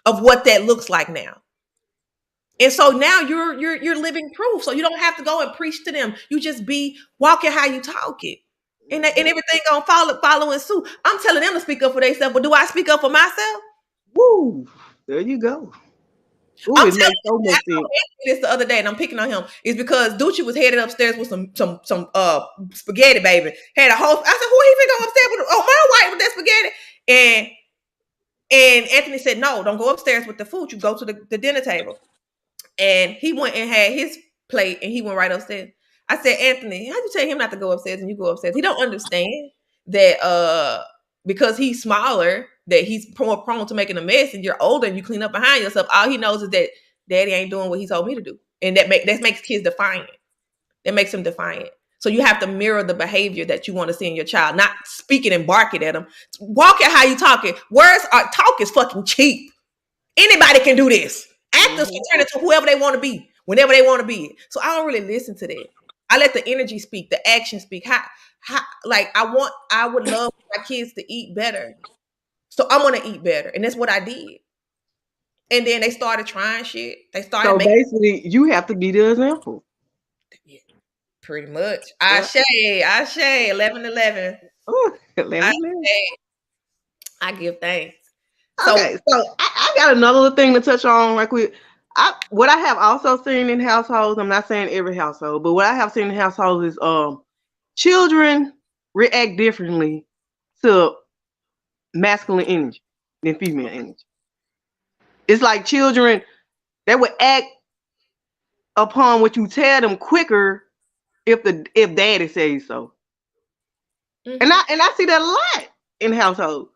of what that looks like now. And so now you're living proof. So you don't have to go and preach to them. You just be walking how you talk it. And everything gonna follow in suit. I'm telling them to speak up for themselves, but do I speak up for myself? Woo! There you go. Ooh, I'm it telling makes so you, I much sense. told Anthony this the other day, and I'm picking on him. Is because Ducci was headed upstairs with some spaghetti, baby. Had a whole. I said, who even go upstairs with? Oh, my wife with that spaghetti. And Anthony said, no, don't go upstairs with the food. You go to the dinner table. And he went and had his plate, and he went right upstairs. I said, Anthony, how'd you tell him not to go upstairs and you go upstairs? He don't understand that because he's smaller, that he's more prone to making a mess, and you're older and you clean up behind yourself. All he knows is that daddy ain't doing what he told me to do. And that makes kids defiant. That makes them defiant. So you have to mirror the behavior that you want to see in your child, not speaking and barking at them. Walk it how you talking. Talk is fucking cheap. Anybody can do this. Actors can turn into whoever they want to be, whenever they want to be. So I don't really listen to that. I let the energy speak, the action speak. Like I would love my kids to eat better. So I'm gonna eat better. And that's what I did. And then they started trying shit. They started So making basically, you have to be the example. yeah, pretty much. Yeah. Ashe, 11 Ooh, I let me. I give thanks. So Okay, so I got another little thing to touch on right quick. What I have also seen in households, I'm not saying every household, but what I have seen in households is children react differently to masculine energy than female energy. It's like children, they would act upon what you tell them quicker if daddy says so. mhm. And I see that a lot in households.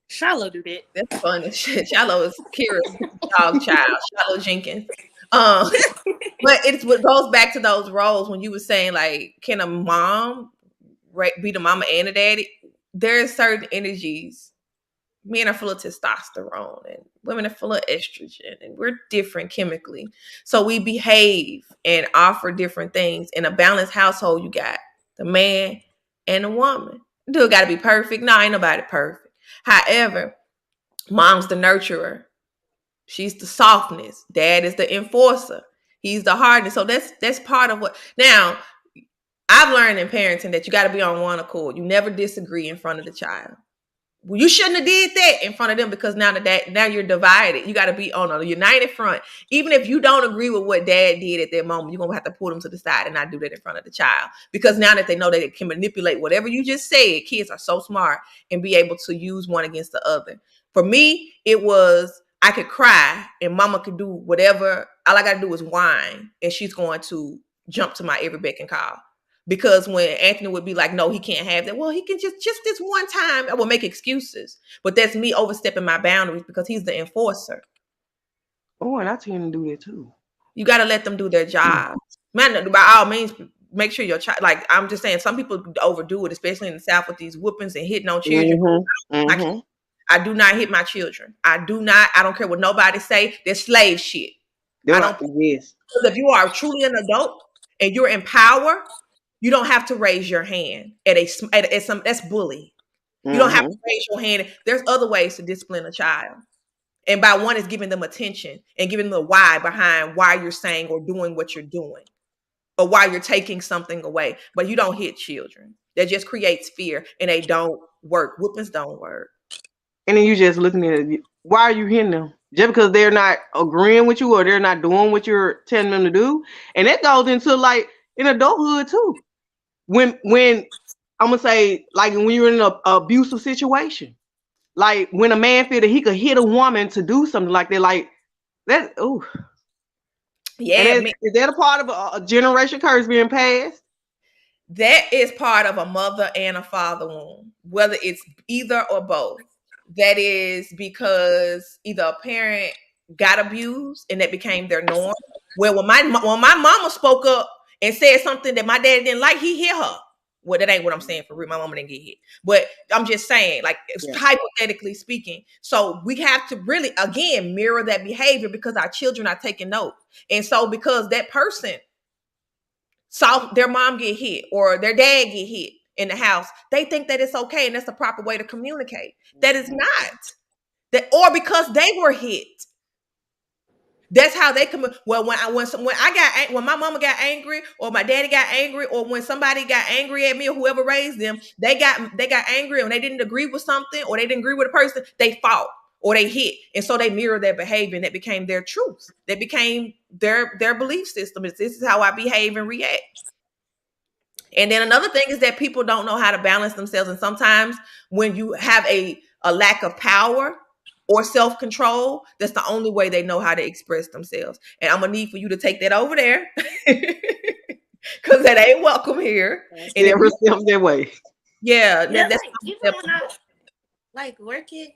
Shiloh do that. That's funny. Shallow is Kira's dog child, Shallow Jenkins. Um, but it's what goes back to those roles when you were saying like, can a mom be the mama and the daddy? There's certain energies. Men are full of testosterone, and women are full of estrogen, and we're different chemically. So we behave and offer different things. In a balanced household, you got the man and the woman. Do it got to be perfect? No, ain't nobody perfect. However, mom's the nurturer. She's the softness. Dad is the enforcer. He's the hardness. So that's part of what. Now, I've learned in parenting that you got to be on one accord. You never disagree in front of the child. Well, you shouldn't have did that in front of them because now you're divided. You got to be on a united front. Even if you don't agree with what dad did at that moment, you're going to have to pull them to the side and not do that in front of the child. Because now that they know they can manipulate whatever you just said, kids are so smart and be able to use one against the other. For me, it was I could cry and mama could do whatever. All I got to do is whine and she's going to jump to my every beck and call. Because when Anthony would be like, no, he can't have that. Well, he can just this one time. I will make excuses. But that's me overstepping my boundaries because he's the enforcer. Oh, and I tend to do that too. You got to let them do their job. Man, by all means, make sure your child, like I'm just saying, some people overdo it, especially in the South with these whoopings and hitting on children. I do not hit my children. I don't care what nobody say. They're slave shit. I don't. Yes. Because if you are truly an adult and you're in power, you don't have to raise your hand at some that's bullying. You don't have to raise your hand. There's other ways to discipline a child. And by one is giving them attention and giving them the why behind why you're saying or doing what you're doing or why you're taking something away. But you don't hit children. That just creates fear and they don't work. Whoopings don't work. And then you just looking at it. Why are you hitting them? Just because they're not agreeing with you or they're not doing what you're telling them to do. And that goes into like in adulthood too. When I'm gonna say like when you're in an abusive situation, like when a man feel that he could hit a woman to do something like that, like that. Oh, yeah. Is that a part of a generation curse being passed? That is part of a mother and a father wound, whether it's either or both. That is because either a parent got abused and that became their norm. Well, when my mama spoke up and said something that my daddy didn't like, he hit her. Well, that ain't what I'm saying for real. My mama didn't get hit. But I'm just saying, like, hypothetically speaking. So we have to really, again, mirror that behavior because our children are taking note. And so because that person saw their mom get hit or their dad get hit in the house, they think that it's okay and that's the proper way to communicate. That is not. That or because they were hit. That's how they come. Well, when my mama got angry, or my daddy got angry, or when somebody got angry at me, or whoever raised them, they got angry, and they didn't agree with something, or they didn't agree with a person, they fought or they hit, and so they mirror their behavior, and that became their truth. That became their belief system. This is how I behave and react. And then another thing is that people don't know how to balance themselves, and sometimes when you have a lack of power or self-control, that's the only way they know how to express themselves. And I'm gonna need for you to take that over there because that ain't welcome here. And if Never steps their way. yeah, Yeah, that's like even when I like working,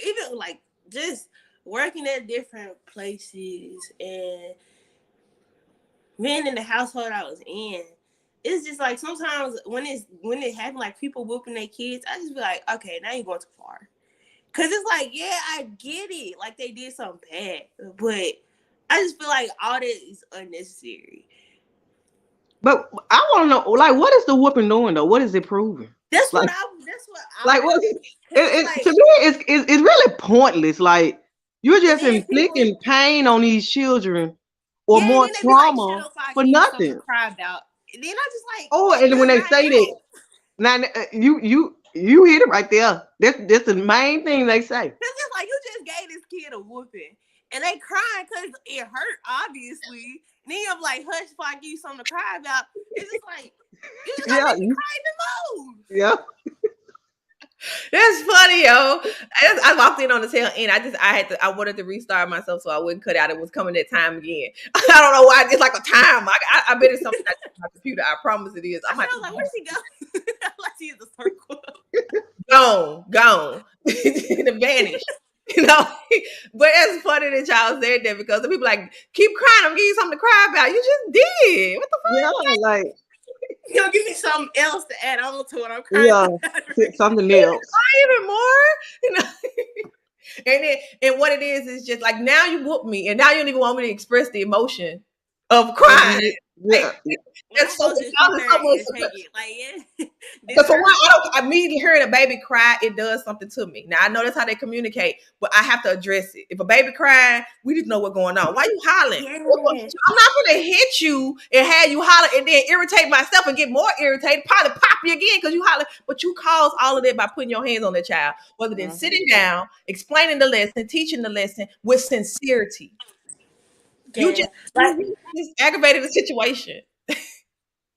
even like just working at different places and being in the household I was in, it's just like sometimes when it happens, like people whooping their kids, I just be like, okay, now you're going too far. Cause it's like, yeah, I get it, like they did something bad, but I just feel like all that is unnecessary. But I want to know, like, what is the whooping doing though? What is it proving? That's Like, what I like want. what? It's like, To me, it's really pointless. Like, you're and just then people, inflicting pain on these children or yeah, and more then they be like, shut trauma up, if I for give you something nothing. to cry about. And then I just like, Oh, and when girl, they not say that, now. now you hit it right there. That's the main thing they say. Cause it's like you just gave this kid a whooping, and they crying because it hurt, obviously. And then I'm like, hush, if I give you something to cry about. It's just like you just gonna Yeah, make me cry even more. yeah. That's funny, yo. I walked in on the tail end. I wanted to restart myself so I wouldn't cut out. It was coming that time again. I don't know why. It's like a time. I bet it's something I do on my computer. I promise it is. I I'm like, was like, where's she go? Like she in the circle. gone, to vanish. You know, but it's funny that y'all said that because the people like keep crying. I'm giving you something to cry about. You just did. What the Yeah, like You know, give me something else to add on to what I'm crying yeah, about. something else. even more? You know. And what it is just like now you whoop me, and now you don't even want me to express the emotion of crying. Like, Yeah, When I'm that's so supposed to just sit it's there and almost take it, like yeah, this because for one, hurt. I don't immediately hearing a baby cry, it does something to me. Now I know that's how they communicate, but I have to address it. If a baby crying, we need to know what's going on. Why you hollering? Yes. I'm not gonna hit you and have you holler and then irritate myself and get more irritated, probably pop you again because you holler. But you cause all of that by putting your hands on the child, rather than sitting down, explaining the lesson, teaching the lesson with sincerity. You Yeah, just like you just aggravated the situation.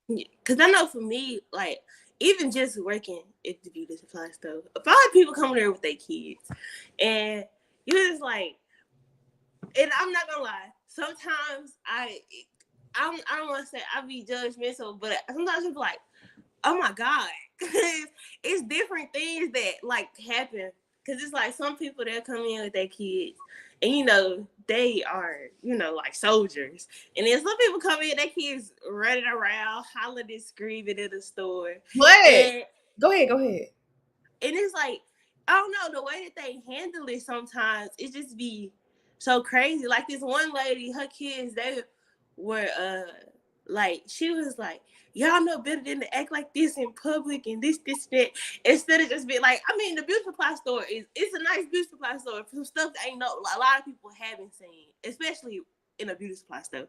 because I know for me, like even just working at the beauty supply store, a lot of people come there with their kids, and you just like, and I'm not gonna lie, sometimes I don't want to say I be judgmental, but sometimes it's like, oh my god, it's different things that like happen. Cause it's like some people that come in with their kids, and they are like soldiers, and then some people come in, their kids running around, hollering and screaming in the store, What? and Go ahead. Go ahead. it's like I don't know the way that they handle it. Sometimes it just be so crazy. Like this one lady, her kids, they were like she was like, y'all know better than to act like this in public and this that, instead of just being like, I mean, the beauty supply store it's a nice beauty supply store for some stuff that ain't a lot of people haven't seen, especially in a beauty supply store.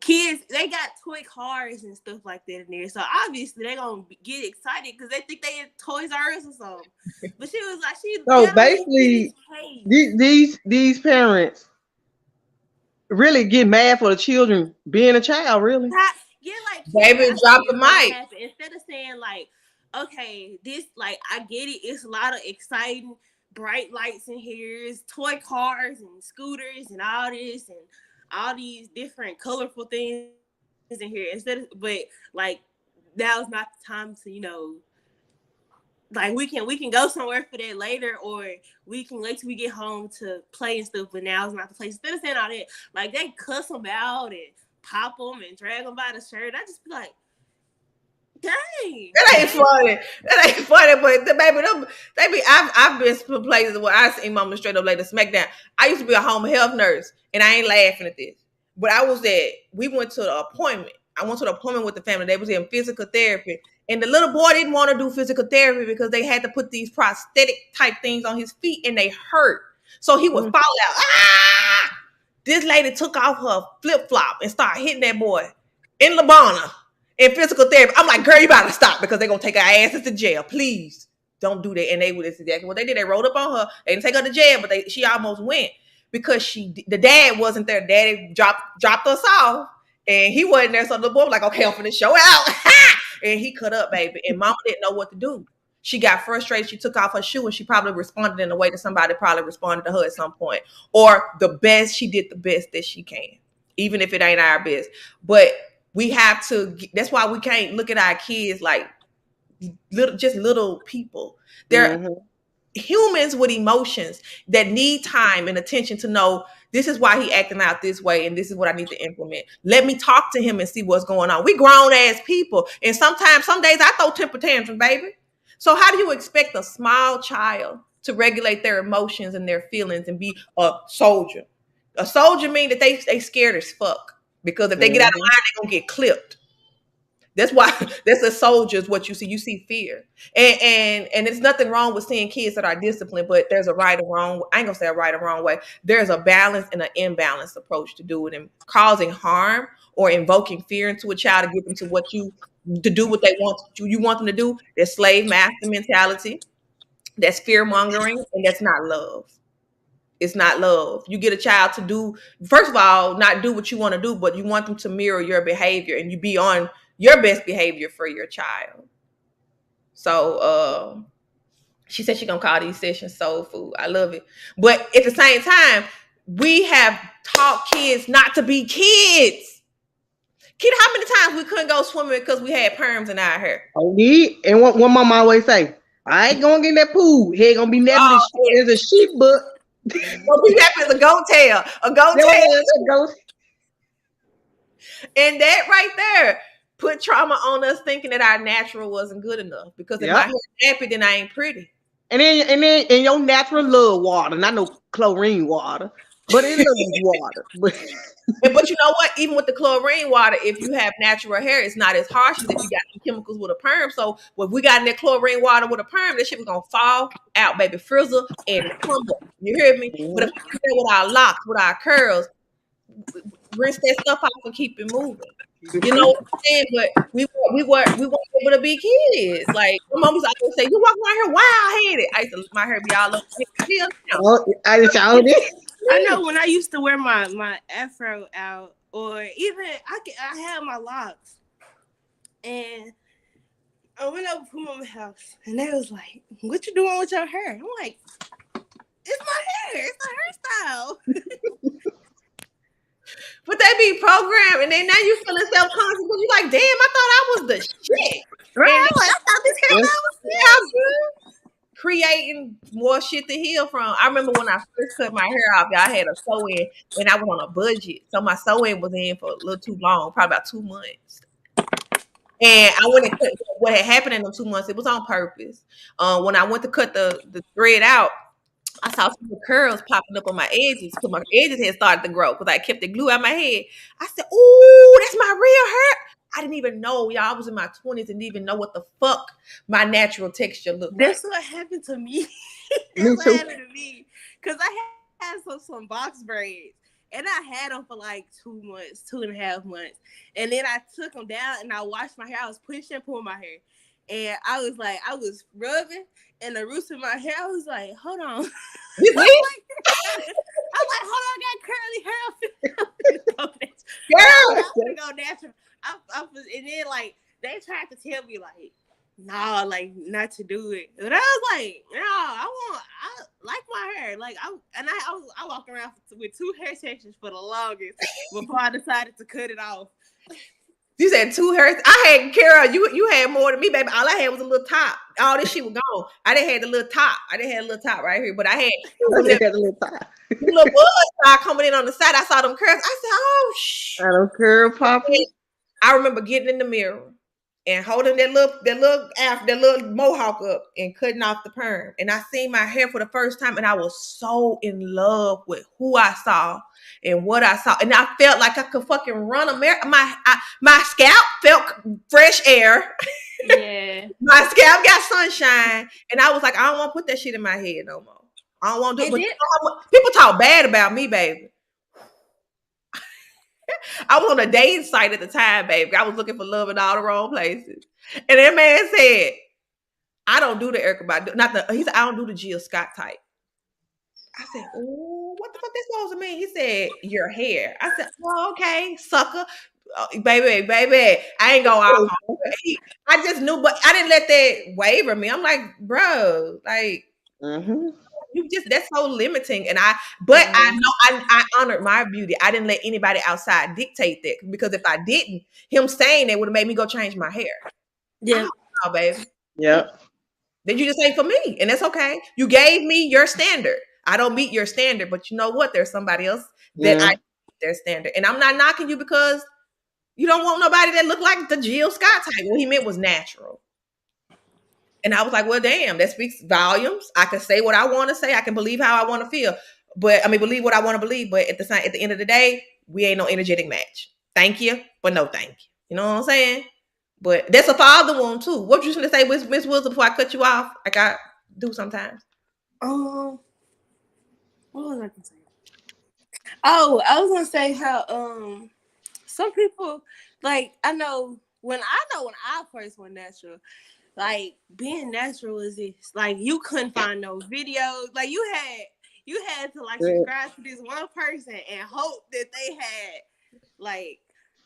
Kids, they got toy cars and stuff like that in there, so obviously they gonna get excited because they think they in Toys R Us or something. But she was like, she so got on these basically, kids' page. these parents really get mad for the children being a child. Really, Yeah, like kids Baby, got drop scared the of what mic. happened. Instead of saying like, okay, this like I get it. It's a lot of exciting, bright lights in here. It's toy cars and scooters and all this and all these different colorful things in here. But like now's not the time to like we can go somewhere for that later, or we can wait till we get home to play and stuff. But now's not the place. Instead of saying all that, like they cuss them out and pop them and drag them by the shirt. I just be like, dang, That ain't man. funny. That ain't funny. But the baby, they be. I've been to places where I seen mama straight up like the smackdown. I used to be a home health nurse, and I ain't laughing at this. But I was at. We went to the appointment. I went to the appointment with the family. They was in physical therapy, and the little boy didn't want to do physical therapy because they had to put these prosthetic type things on his feet, and they hurt. So he would fall out. Ah! This lady took off her flip flop and started hitting that boy in Labana in physical therapy. I'm like, girl, you gotta stop because they're gonna take our asses to jail. Please don't do that. And they that's exactly what they did. They rolled up on her. They didn't take her to jail, but she almost went because the dad wasn't there. Daddy dropped us off, and he wasn't there. So the boy was like, okay, I'm finna show out, and he cut up, baby. And mama didn't know what to do. She got frustrated. She took off her shoe and she probably responded in a way that somebody probably responded to her at some point. Or she did the best that she can, even if it ain't our best. But we have to, that's why we can't look at our kids like little people. They're humans with emotions that need time and attention to know this is why he acting out this way and this is what I need to implement. Let me talk to him and see what's going on. We grown ass people. And sometimes, some days I throw temper tantrums, baby. So how do you expect a small child to regulate their emotions and their feelings and be a soldier? A soldier means that they scared as fuck. Because if they get out of line, they're going to get clipped. That's why that's a soldier is what you see. You see fear. And there's nothing wrong with seeing kids that are disciplined, but there's a right or wrong. I ain't gonna say a right or wrong way. There's a balance and an imbalanced approach to do it. And causing harm or invoking fear into a child to get them to do what they want you want them to do. That's slave master mentality. That's fear mongering, and that's not love. It's not love. You get a child to do, first of all, not do what you want to do, but you want them to mirror your behavior and you be on your best behavior for your child. So she said she's gonna call these sessions soul food. I love it. But at the same time, we have taught kids not to be kids. Kid, how many times we couldn't go swimming because we had perms in our hair? Oh, yeah. And what mama always say, I ain't gonna get in that pool. Head gonna be napping as a sheep butt. Well, be napping as a goat tail. A goat tail. And that right there put trauma on us thinking that our natural wasn't good enough. Because if my hair nappy, then I ain't pretty. And then your natural love water, not no chlorine water, but it loves water. But you know what? Even with the chlorine water, if you have natural hair, it's not as harsh as if you got some chemicals with a perm. So if we got in that chlorine water with a perm, that shit was gonna fall out, baby, frizzle and crumble. You hear me? But if we do that with our locks, with our curls, rinse that stuff off and keep it moving. You know what I'm saying? But we weren't able to be kids. Like my mom was always say, "You walk around here wild headed." I used to my hair be all up. I know when I used to wear my afro out, or even I had my locks, and I went over to Mama's house, and they was like, "What you doing with your hair?" I'm like, "It's my hair. It's my hairstyle." But they be programmed, and then now you feeling self-conscious because you like, damn, I thought I was the shit. Right? I'm like, I thought this hairstyle was good. Creating more shit to heal from. I remember when I first cut my hair off, y'all had a sew-in, and I was on a budget, so my sew-in was in for a little too long, probably about 2 months. And I went and cut what had happened in them 2 months. It was on purpose. When I went to cut the thread out, I saw some curls popping up on my edges because my edges had started to grow because I kept the glue out my head. I said, "Ooh, that's my real hair." I didn't even know, y'all. I was in my 20s and didn't even know what the fuck my natural texture looked like. That's what happened to me. That's what happened to me. Because I had some box braids. And I had them for like 2 months, 2.5 months. And then I took them down and I washed my hair. I was putting shampoo in my hair. And I was rubbing and the roots of my hair. I was like, hold on. You see? I'm like, hold on, I got curly hair. I'm gonna go natural. And then like they tried to tell me like, nah, like not to do it. And I was like, no, I like my hair. Like I walked around with 2 hair sections for the longest before I decided to cut it off. You said 2 hairs. I had Kara. You had more than me, baby. All I had was a little top. All this shit was gone. I didn't have the little top. I didn't have a little top right here, but I had the little top. The little buzz started coming in on the side. I saw them curls. I said, "Oh shit!" I don't curl popping. I remember getting in the mirror and holding that little mohawk up and cutting off the perm. And I seen my hair for the first time, and I was so in love with who I saw and what I saw. And I felt like I could fucking run my scalp felt fresh air. Yeah. My scalp got sunshine. And I was like, I don't want to put that shit in my head no more. I don't want to do it. People talk bad about me, baby. I was on a dating site at the time, baby. I was looking for love in all the wrong places. And that man said, I don't do the Erica Badu. Not the he said, I don't do the Jill Scott type. I said, oh, what the fuck this supposed to mean? He said, your hair. I said, oh, okay, sucker. Baby, I ain't go off on I just knew, but I didn't let that waver me. I'm like, bro, like Mm-hmm. you just that's so limiting. And but I know I honored my beauty. I didn't let anybody outside dictate that because if I didn't, him saying that would have made me go change my hair. Yeah. Oh, no, baby. Yep. Then you just ain't for me, and that's okay. You gave me your standard. I don't meet your standard, but you know what? There's somebody else that I Yeah. meet their standard, and I'm not knocking you because you don't want nobody that look like the Jill Scott type. What he meant was natural. And I was like, well, damn, that speaks volumes. I can say what I want to say. I can believe how I want to feel. But I mean, believe what I want to believe. But at the end of the day, we ain't no energetic match. Thank you, but no thank you. You know what I'm saying? But that's a father one too. What you gonna say, Miss Wilson, before I cut you off? Like I do sometimes. What was I gonna say? Oh, I was gonna say how some people like when I first went natural, like being natural is this. Like you couldn't find no videos. Like you had to like Yeah. subscribe to this one person and hope that they had like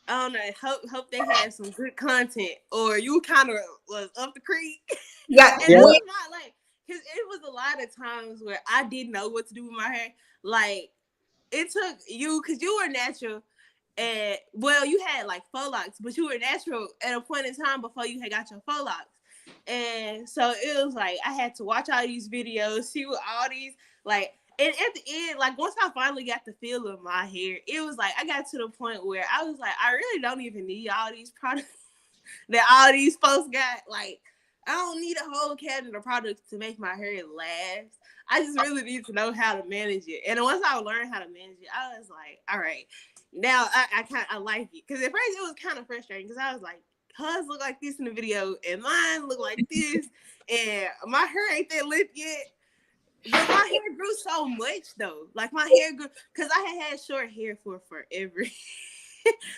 I don't know, hope they had some good content or you kind of was up the creek. You got And Yeah. that's not like because it was a lot of times where I didn't know what to do with my hair. Like it took you because you were natural and well you had like faux locks, but you were natural at a point in time before you had got your faux locks. And so it was like I had to watch all these videos, see what all these like and at the end, like once I finally got the feel of my hair, it was like I got to the point where I was like, I really don't even need all these products that all these folks got. Like, I don't need a whole cabinet of products to make my hair last. I just really need to know how to manage it. And once I learned how to manage it, I was like, all right, now I like it. Because at first it was kind of frustrating because I was like, hers look like this in the video and mine look like this and my hair ain't that lit yet. But my hair grew so much though. Like my hair grew because I had short hair for forever. But it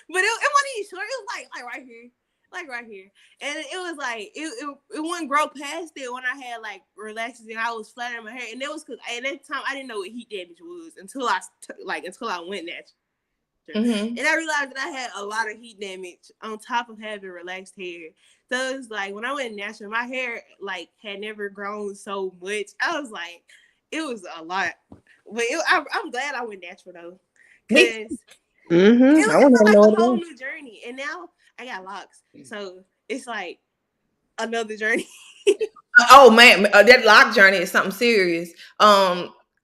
wasn't even short. It was like right here. Like right here. And it was like it wouldn't grow past it when I had like relaxes and I was flattering my hair. And it was because at that time I didn't know what heat damage was until I went natural. mm-hmm. And I realized that I had a lot of heat damage on top of having relaxed hair. So it was like when I went natural, my hair like had never grown so much. I was like, it was a lot. But I'm glad I went natural though. Me Because Mm-hmm. I it want felt to like know a what it whole is. new journey. And now I got locks. So it's like another journey. oh man, that lock journey is something serious.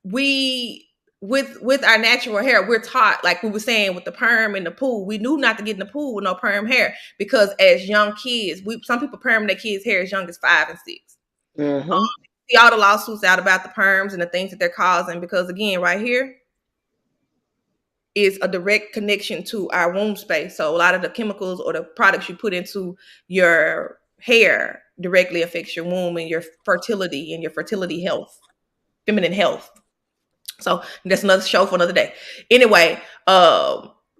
We with our natural hair, we're taught, like we were saying, with the perm in the pool. We knew not to get in the pool with no perm hair because as young kids, some people perm their kids' hair as young as 5 and 6. Mm-hmm. See all the lawsuits out about the perms and the things that they're causing because again, right here is a direct connection to our womb space. So a lot of the chemicals or the products you put into your hair directly affects your womb and your fertility health, feminine health. So that's another show for another day. Anyway, You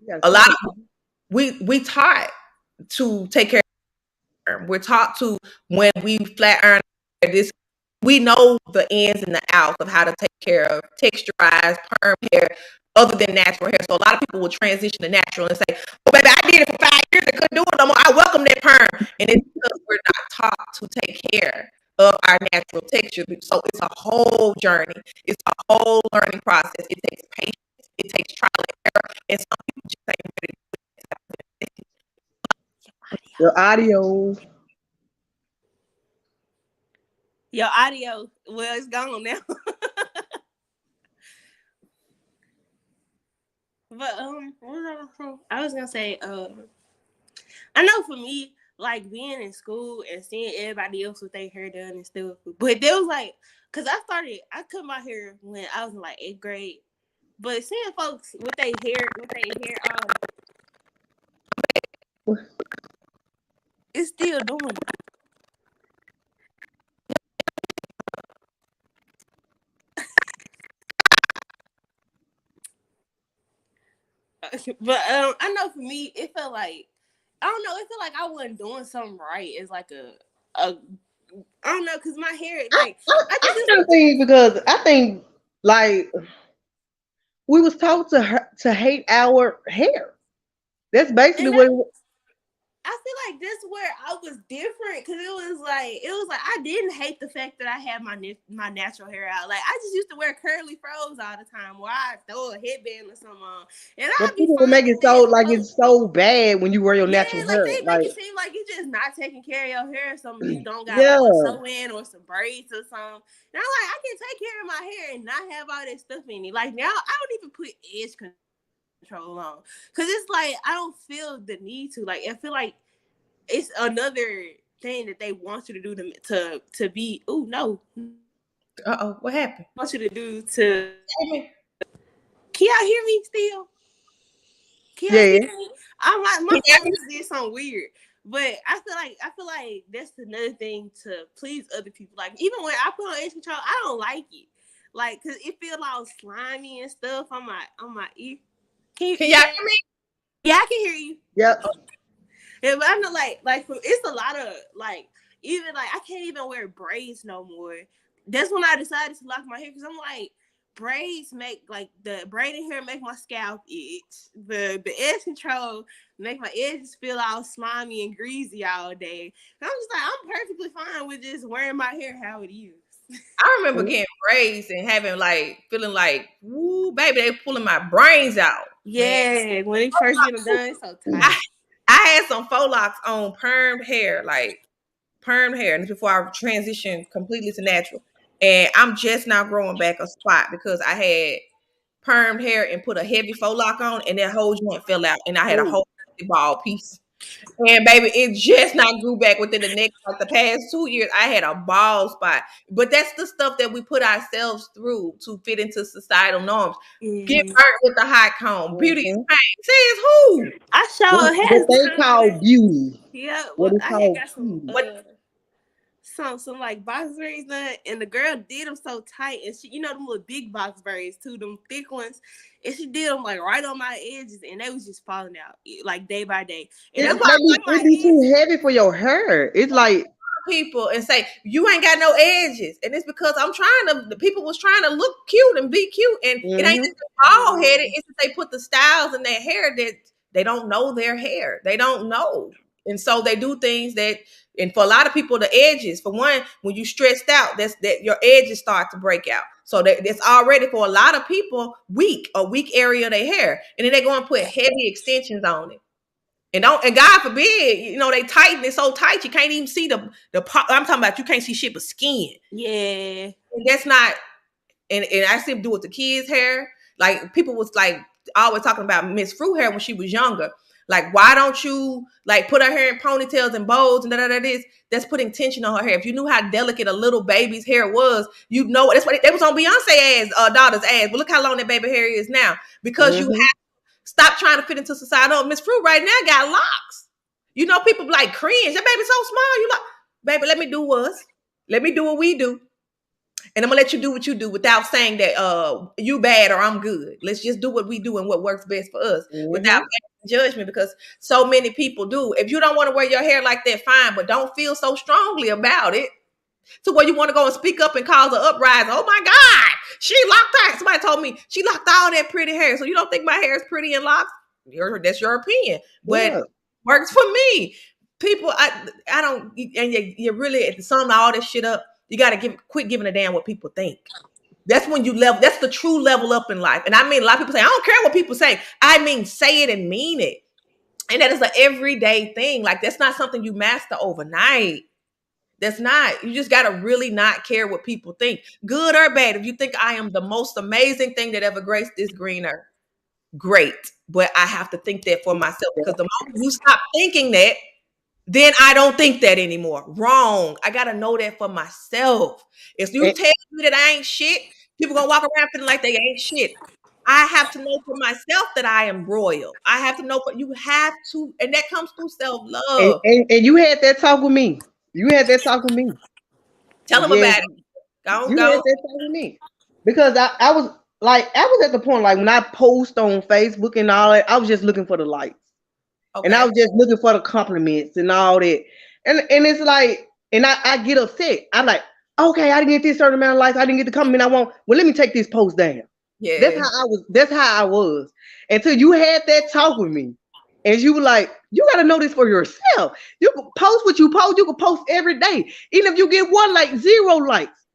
got a lot something. of we taught to take care of we're taught to when we flat iron this we know the ins and the outs of how to take care of texturized perm hair other than natural hair. So a lot of people will transition to natural and say, "Oh, baby, I did it for 5 years. I couldn't do it no more. I welcome that perm." And it's because we're not taught to take care of our natural texture. So it's a whole journey. It's a whole learning process. It takes patience. It takes trial and error. And some people just ain't ready to do Your audio. Your audio, well, it's gone now. But what was I gonna say? I was gonna say, I know for me, like being in school and seeing everybody else with their hair done and stuff. But there was like, cause I cut my hair when I was in like 8th grade. But seeing folks with their hair, it's still doing it. But I know for me, it felt like I don't know. It felt like I wasn't doing something right. It's like a I don't know, cause my hair like I just I used kind of think because I think like we was taught to hate our hair. That's basically and what it was. I feel like that's where I was different because it was like I didn't hate the fact that I had my natural hair out. Like I just used to wear curly froze all the time, or I throw a headband or something on, and But I'd be people will fine make with it so that. like So it's so bad when you wear your yeah, natural like hair. they make Like it seem like you just not taking care of your hair, so you don't got like a yeah, sew in or some braids or something. And I'm like, I can take care of my hair and not have all that stuff in it. Like now, I don't even put edge control on because it's like I don't feel the need to. Like I feel like it's another thing that they want you to do to be. Oh no, What happened? want you to do to. Amy? Can y'all hear me still? Can y'all yeah. still hear me? My Can y'all phone just did something weird. But I feel like that's another thing to please other people. Like even when I put on edge control, I don't like it. Like cause it feels all slimy and stuff on my ear. Can y'all hear me? Yeah, I can hear you. Yep. Yeah, but I know like it's a lot of like even like I can't even wear braids no more. That's when I decided to lock my hair because I'm like braids make like the braided hair make my scalp itch. The edge control make my edges feel all slimy and greasy all day. And I'm just like I'm perfectly fine with just wearing my hair how it is. I remember getting braids and having like feeling like, woo, baby, they pulling my brains out, man. Yeah, when it first get them done, it's so I, tight. I had some faux locks on permed hair, like permed hair, and this before I transitioned completely to natural. And I'm just now growing back a spot because I had permed hair and put a heavy faux lock on, and that whole joint fell out, and I had a Ooh. whole ball piece. And baby, it just not grew back within the next like the past 2 years. I had a bald spot, but that's the stuff that we put ourselves through to fit into societal norms. Get Mm. burnt with the hot comb. Beauty is Mhm. pain. Says who? I sure What has they call done. beauty. Yeah, What well, is I had called got beauty. What? some like box braids done, and the girl did them so tight, and she, you know, them little big box braids too, them thick ones, and she did them like right on my edges, and they was just falling out like day by day, and that's It, why they I be, like it my be edges. too heavy for your hair. It's like People and say you ain't got no edges, and it's because I'm trying to. The people was trying to look cute and be cute, and it ain't mhm. that they're bald headed. It's that they put the styles in their hair that they don't know their hair. They don't know, and so they do things that. And for a lot of people, the edges. For one, when you stressed out, that's that your edges start to break out. So that it's already for a lot of people a weak area of their hair, and then they go and put heavy extensions on it. And don't and God forbid, they tighten it so tight you can't even see the part. I'm talking about you can't see shit but skin. Yeah, And that's not and I see them do with the kids' hair. Like people was like always talking about Miss Fruit hair when she was younger. Like, why don't you like put her hair in ponytails and bows and this? That's putting tension on her hair. If you knew how delicate a little baby's hair was, you'd know that's what it was on Beyonce daughter's ass. But look how long that baby hair is now. Because you Mhm. stop trying to fit into society. Oh, Miss Fruit right now got locks. People like cringe. That baby's so small. You like, baby, let me do us. Let me do what we do. And I'm gonna let you do what you do without saying that you bad or I'm good. Let's just do what we do and what works best for us without Mhm. judgment because so many people do. If you don't want to wear your hair like that, fine, but don't feel so strongly about it to where you want to go and speak up and cause an uprising. Oh my God, she locked out. Somebody told me she locked all that pretty hair. So you don't think my hair is pretty and locked? That's your opinion, but Yeah. works for me. People, I don't, and you really at the sum of all this shit up. You got to quit giving a damn what people think. That's when you level. That's the true level up in life. And I mean, a lot of people say, I don't care what people say. I mean, say it and mean it. And that is an everyday thing. Like that's not something you master overnight. That's not. You just got to really not care what people think, good or bad. If you think I am the most amazing thing that ever graced this green earth, great. But I have to think that for myself because the moment you stop thinking that, then I don't think that anymore. Wrong. I got to know that for myself. If you And, tell me that I ain't shit, people going to walk around feeling like they ain't shit. I have to know for myself that I am royal. I have to know you have to, and that comes through self and, love. and, and you had that talk with me. You had that talk with me. Tell them Yes, about it. Go, you had go. that talk with me. Because I was like I was at the point like when I post on Facebook and all that, I was just looking for the likes. And I Okay. was just looking for the compliments and all that. And it's like, and I get upset. I'm like, okay, I didn't get this certain amount of likes. I didn't get the compliment I want. Well, let me take this post down. That's Yeah. how I was. That's how I was. Until you had that talk with me. And you were like, you gotta know this for yourself. You can post what you post, you can post every day. Even if you get one like 0 likes.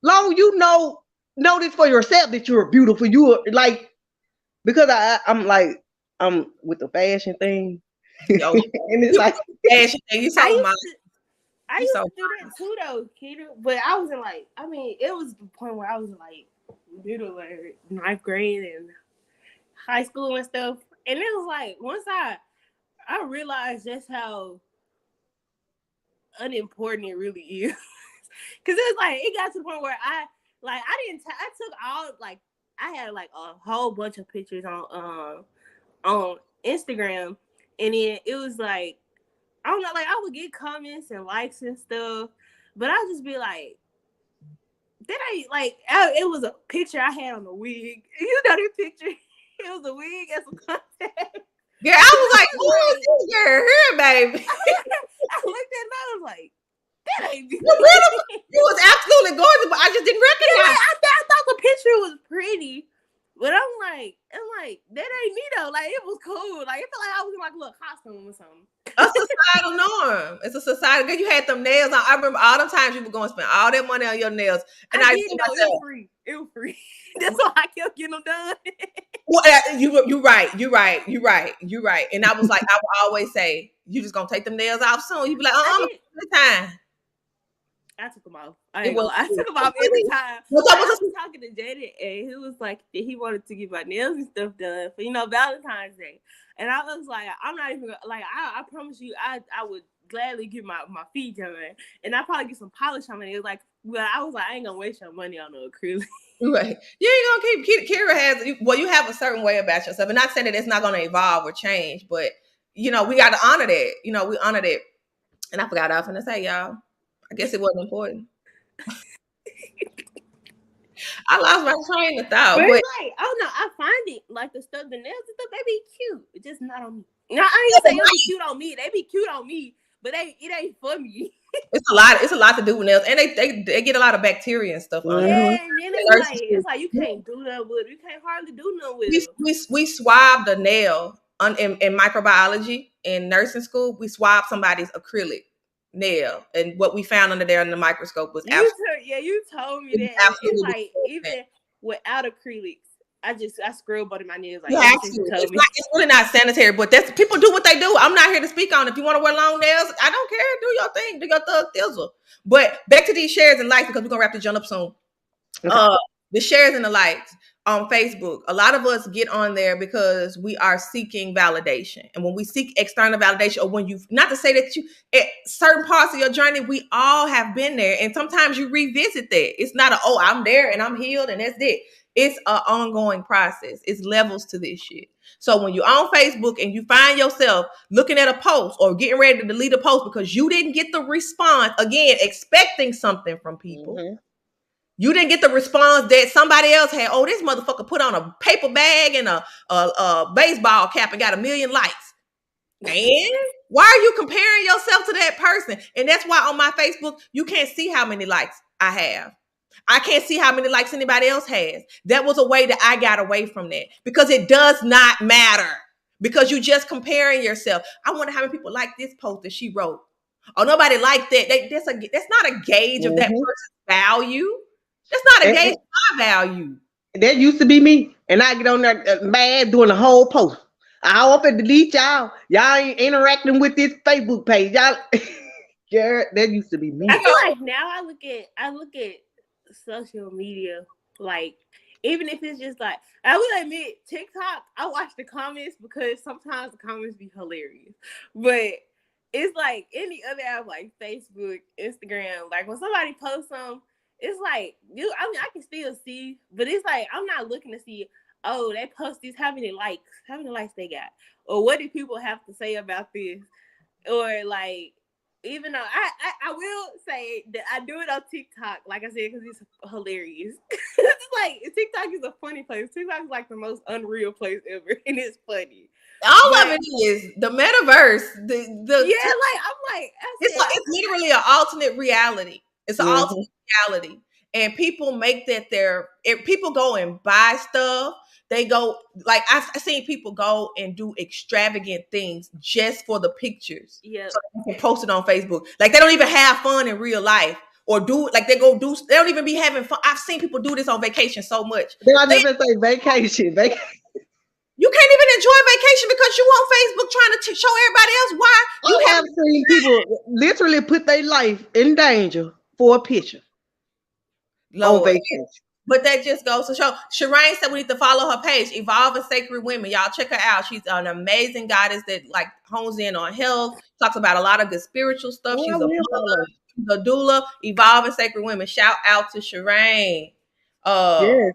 Long you know this for yourself that you're beautiful. You are like because I'm like I'm with the fashion thing. Yo, And it's you like fashion thing. You I so used much. to I You used so to do that too though, Keita. But I wasn't like I mean, it was the point where I was like middle or ninth grade and high school and stuff. And it was like once I realized just how unimportant it really is. Cause it was like it got to the point where I took all like I had like a whole bunch of pictures on Instagram, and then it was like I don't know, like I would get comments and likes and stuff, but I'd just be like, that ain't like it was a picture I had on a wig. You know that picture? It was a wig and some contact. yeah, I And was I like, was oh, like, this girl here, baby. I looked at it and I was like, that ain't me. You beautiful. You was absolutely gorgeous, but I just didn't Yeah, recognize. like I thought the picture was pretty, but I'm like, that ain't me though. Like it was cool. Like it felt like I was in like a little costume or something. A societal norm. It's a societal. Girl, you had them nails on. I remember all the times you were going to spend all that money on your nails, and I I didn't see know it was myself. free. It was free. That's why I kept getting them done. Well, you right. You right. And I was like, I would always say, you just gonna take them nails off soon. You'd be like, I I'm did. the time. I took them off. I It ain't gonna was lie. I took them off every really. time. Well, But that I was was talking to Jaden, and he was like that he wanted to get my nails and stuff done for Valentine's Day, and I was like, I'm not even like I promise you, I would gladly get my feet done, and I probably get some polish on my nails. Like, well, I was like, I ain't gonna waste your money on no acrylic. right. You ain't gonna keep. Kira has. Well, you have a certain way about yourself, and not saying that it's not gonna evolve or change, but we got to honor that. We honored it. And I forgot what I was gonna say, y'all. I guess it wasn't important. I lost my train of thought, But but it's like, oh no, I find it like the stuff, the nails and stuff, they be cute. It's just not on me. Now I ain't gonna say it'll be cute on me. They be cute on me, but it ain't for me. it's a lot. It's a lot to do with nails, and they get a lot of bacteria and stuff on them. mm-hmm. Yeah, and then it's like you can't do that with. You can't hardly do nothing with them. We swabbed a nail in microbiology in nursing school. We swabbed somebody's acrylic nail, and what we found under there in the microscope was You told me it was that, and it's absolutely like disgusting. even without acrylics, I scrub under my nails like You ever have since to. you told It's me. not. It's really not sanitary, but that's people do what they do. I'm not here to speak on. If you want to wear long nails, I don't care. Do your thing. Do your thug thizzle. But back to these shares and likes because we're gonna wrap the joint up soon. Okay. uh the shares and the likes on Facebook. A lot of us get on there because we are seeking validation. And when we seek external validation, or when you not to say that you at certain parts of your journey, we all have been there. And sometimes you revisit that. It's not I'm there and I'm healed and that's it. It's an ongoing process. It's levels to this shit. So when you're on Facebook and you find yourself looking at a post or getting ready to delete a post because you didn't get the response, again, expecting something from people. Mm-hmm. You didn't get the response that somebody else had. Oh, this motherfucker put on a paper bag and a baseball cap and got 1,000,000 likes. And why are you comparing yourself to that person? And that's why on my Facebook, you can't see how many likes I have. I can't see how many likes anybody else has. That was a way that I got away from that because it does not matter because you just comparing yourself. I wonder how many people like this post that she wrote. Oh, nobody liked that. That's not a gauge of that Mm-hmm. person's value. That's not a gauge And of my value. that used to be me. And I get on there mad doing the whole post. I often delete y'all. Y'all ain't interacting with this Facebook page. Y'all Jared, that used to be me. I feel like now I look at social media like even if it's just like I will admit TikTok, I watch the comments because sometimes the comments be hilarious. But it's like any other app like Facebook, Instagram, like when somebody posts something, it's like I can still see, but it's like I'm not looking to see, oh, they post this, how many likes they got, or what do people have to say about this, or like even though I will say that I do it on TikTok, like I said, because it's hilarious. It's like TikTok is a funny place. TikTok is like the most unreal place ever, and it's funny. All of it is the metaverse. Yeah, like I'm like, it's literally an alternate reality. It's an alternate reality, and people make that if people go and buy stuff. They go like I seen people go and do extravagant things just for the pictures. Yeah. So they can post it on Facebook. Like they don't even have fun in real life. Or do like they go do they don't even be having fun. I've seen people do this on vacation so much. Then I just say vacation. You can't even enjoy vacation because you on Facebook trying to show everybody else why you have seen people literally put their life in danger for a picture. Lord. On vacation. But that just goes to show. Shireen said we need to follow her page, Evolving Sacred Women. Y'all check her out. She's an amazing goddess that like hones in on health, talks about a lot of good spiritual stuff. She's a mother, she's a doula, Evolving Sacred Women. Shout out to Shireen. Yes,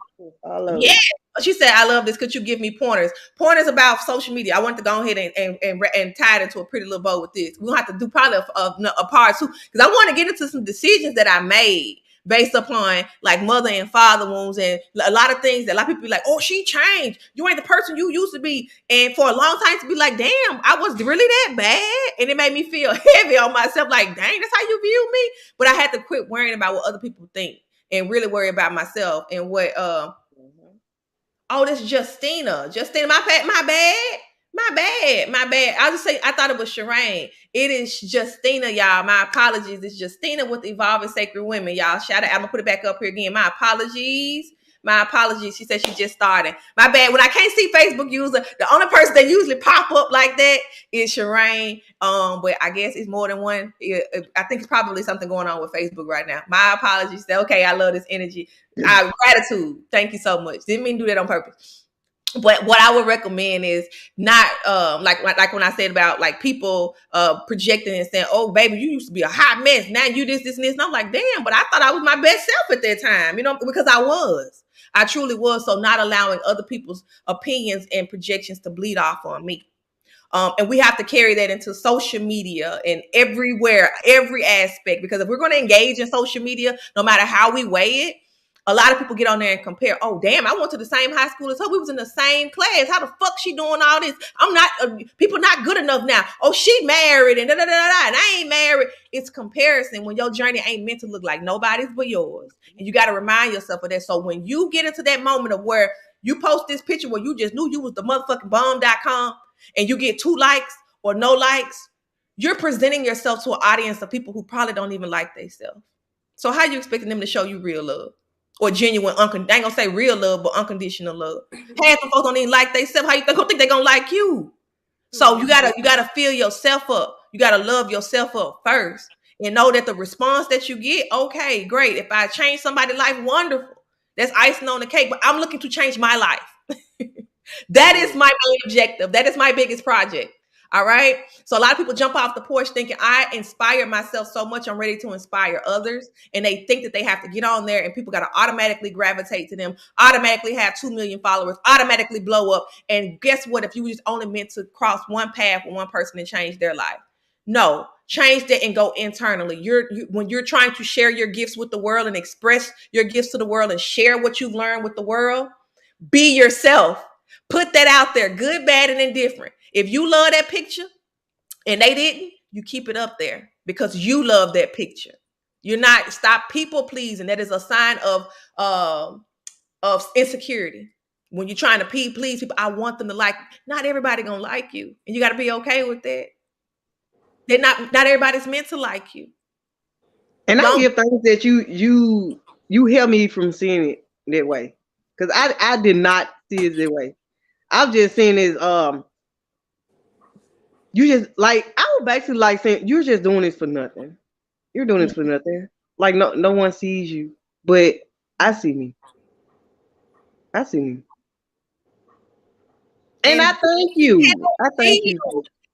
yeah. She said, I love this. Could you give me pointers? Pointers about social media. I want to go ahead and tie it into a pretty little bow with this. We'll have to do probably a part two because I want to get into some decisions that I made based upon like mother and father wounds and a lot of things that a lot of people be like, oh, she changed. You ain't the person you used to be. And for a long time to be like, damn, I was really that bad. And it made me feel heavy on myself. Like, dang, that's how you view me. But I had to quit worrying about what other people think and really worry about myself and what, oh, this Justina, my bad. I'll just say, I thought it was Shireen. It is Justina, y'all. My apologies. It's Justina with Evolving Sacred Women, y'all. Shout out. I'm going to put it back up here again. My apologies. She said she just started. My bad. When I can't see Facebook user, the only person that usually pop up like that is Shireen. But I guess it's more than one. I think it's probably something going on with Facebook right now. My apologies. Okay, I love this energy. Gratitude. Thank you so much. Didn't mean to do that on purpose. But what I would recommend is not like when I said about like people projecting and saying, oh, baby, you used to be a hot mess. Now you this, and this. And I'm like, damn, but I thought I was my best self at that time, because I truly was. So not allowing other people's opinions and projections to bleed off on me. And we have to carry that into social media and everywhere, every aspect, because if we're going to engage in social media, no matter how we weigh it, a lot of people get on there and compare. Oh, damn, I went to the same high school as her. We was in the same class. How the fuck she doing all this? I'm not, people not good enough now. Oh, she married and da-da-da-da-da, and I ain't married. It's comparison when your journey ain't meant to look like nobody's but yours. And you got to remind yourself of that. So when you get into that moment of where you post this picture where you just knew you was the motherfucking bomb.com and you get 2 likes or no likes, you're presenting yourself to an audience of people who probably don't even like themselves. So how you expecting them to show you real love? Or genuine, I ain't gonna say real love, but unconditional love. Half the folks don't even like themselves. How you think they're gonna like you? So you gotta fill yourself up. You gotta love yourself up first. And know that the response that you get, okay, great. If I change somebody's life, wonderful. That's icing on the cake. But I'm looking to change my life. That is my main objective. That is my biggest project. All right. So a lot of people jump off the porch thinking I inspired myself so much. I'm ready to inspire others. And they think that they have to get on there and people got to automatically gravitate to them, automatically have 2 million followers, automatically blow up. And guess what? If you just only meant to cross one path with one person and change their life. No, change that and go internally. When you're trying to share your gifts with the world and express your gifts to the world and share what you've learned with the world, be yourself. Put that out there, good, bad, and indifferent. If you love that picture and they didn't, you keep it up there because you love that picture. You're not stop people pleasing. That is a sign of insecurity. When you're trying to please people, I want them to like. Not everybody gonna like you, and you got to be okay with that. They're not everybody's meant to like you. And I give things that you help me from seeing it that way because I did not see it that way. I've just seen it. You just like I would basically like saying you're just doing this for nothing. You're doing this for nothing. Like no one sees you, but I see me. I see me. And I thank you. I thank you.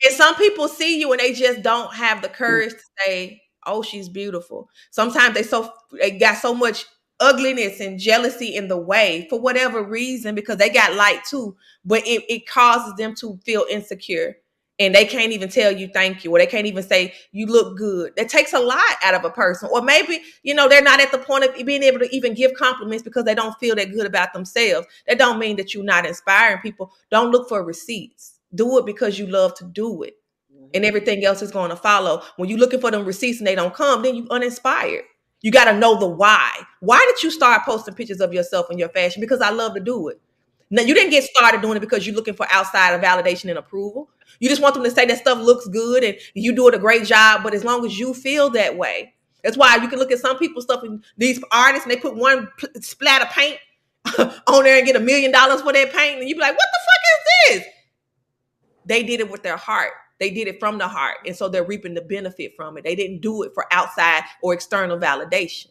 And some people see you and they just don't have the courage to say, "Oh, she's beautiful." Sometimes they got so much ugliness and jealousy in the way for whatever reason because they got light too, but it causes them to feel insecure. and they can't even tell you thank you, or they can't even say you look good. That takes a lot out of a person. Or maybe, they're not at the point of being able to even give compliments because they don't feel that good about themselves. That don't mean that you're not inspiring people. Don't look for receipts. Do it because you love to do it. And everything else is going to follow. When you're looking for them receipts and they don't come, then you're uninspired. You got to know the why. Why did you start posting pictures of yourself and your fashion? Because I love to do it. Now, you didn't get started doing it because you're looking for outside validation and approval. You just want them to say that stuff looks good and you doing a great job. But as long as you feel that way, that's why you can look at some people's stuff and these artists, and they put one splat of paint on there and get $1 million for their paint. And you be like, what the fuck is this? They did it with their heart. They did it from the heart. And so they're reaping the benefit from it. They didn't do it for outside or external validation.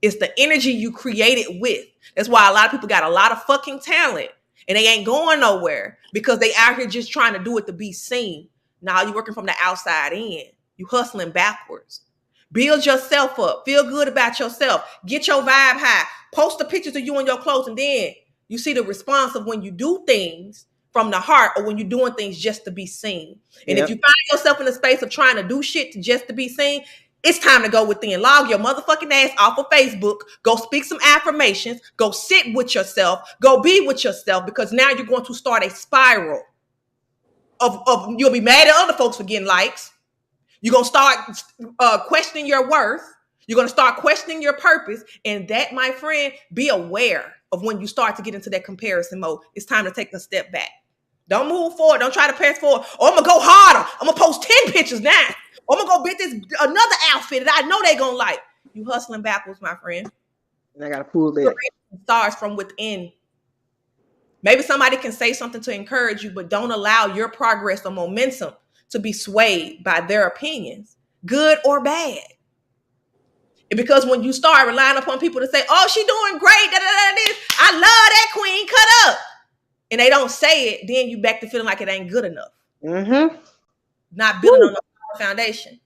It's the energy you create it with. That's why a lot of people got a lot of fucking talent and they ain't going nowhere because they out here just trying to do it to be seen. Now you're working from the outside in. You hustling backwards. Build yourself up. Feel good about yourself. Get your vibe high. Post the pictures of you in your clothes, and then you see the response of when you do things from the heart or when you're doing things just to be seen. And if you find yourself in a space of trying to do shit just to be seen, it's time to go within. Log your motherfucking ass off of Facebook. Go speak some affirmations. Go sit with yourself. Go be with yourself, because now you're going to start a spiral of you'll be mad at other folks for getting likes. You're going to start questioning your worth. You're going to start questioning your purpose. And that, my friend, be aware of when you start to get into that comparison mode. It's time to take a step back. Don't move forward. Don't try to press forward. Oh, I'm going to go harder. I'm going to post 10 pictures now. I'm going to go get this another outfit that I know they're going to like. You hustling backwards, my friend. And I got to pull back. It starts from within. Maybe somebody can say something to encourage you, but don't allow your progress or momentum to be swayed by their opinions, good or bad. And because when you start relying upon people to say, oh, she doing great, I love that queen, cut up, and they don't say it, then you back to feeling like it ain't good enough. Mm-hmm. Not building on a solid foundation.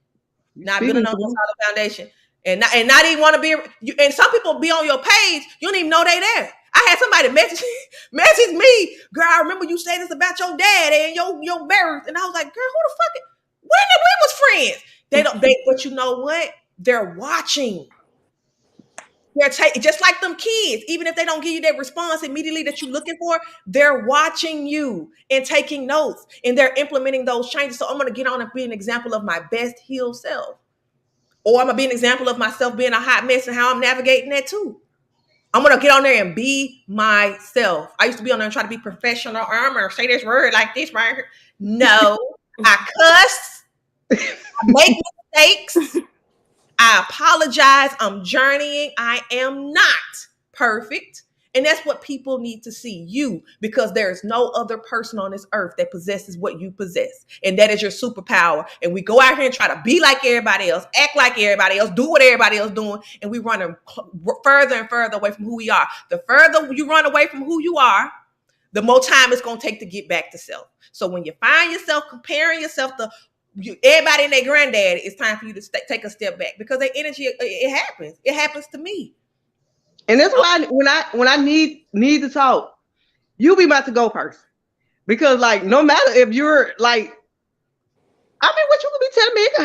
Not building on a solid foundation. And not even want to be, and some people be on your page, you don't even know they there. I had somebody message me, girl, I remember you saying this about your dad and your marriage. And I was like, girl, who the fuck? When we was friends? But you know what? They're watching. They're taking, just like them kids, even if they don't give you that response immediately that you're looking for, they're watching you and taking notes, and they're implementing those changes. So I'm going to get on and be an example of my best healed self. Or I'm going to be an example of myself being a hot mess and how I'm navigating that too. I'm going to get on there and be myself. I used to be on there and try to be professional. I'm going to say this word like this right here. No, I cuss. I make mistakes. I apologize. I'm journeying. I am not perfect. And that's what people need to see you, because there is no other person on this earth that possesses what you possess. And that is your superpower. And we go out here and try to be like everybody else, act like everybody else, do what everybody else doing. And we run further and further away from who we are. The further you run away from who you are, the more time it's going to take to get back to self. So when you find yourself comparing yourself to everybody and their granddad, it's time for you to take a step back, because their energy, it happens. It happens to me. And that's why when I need to talk, you be about to go first. Because like, no matter if you're like, I mean, what you could be telling me, it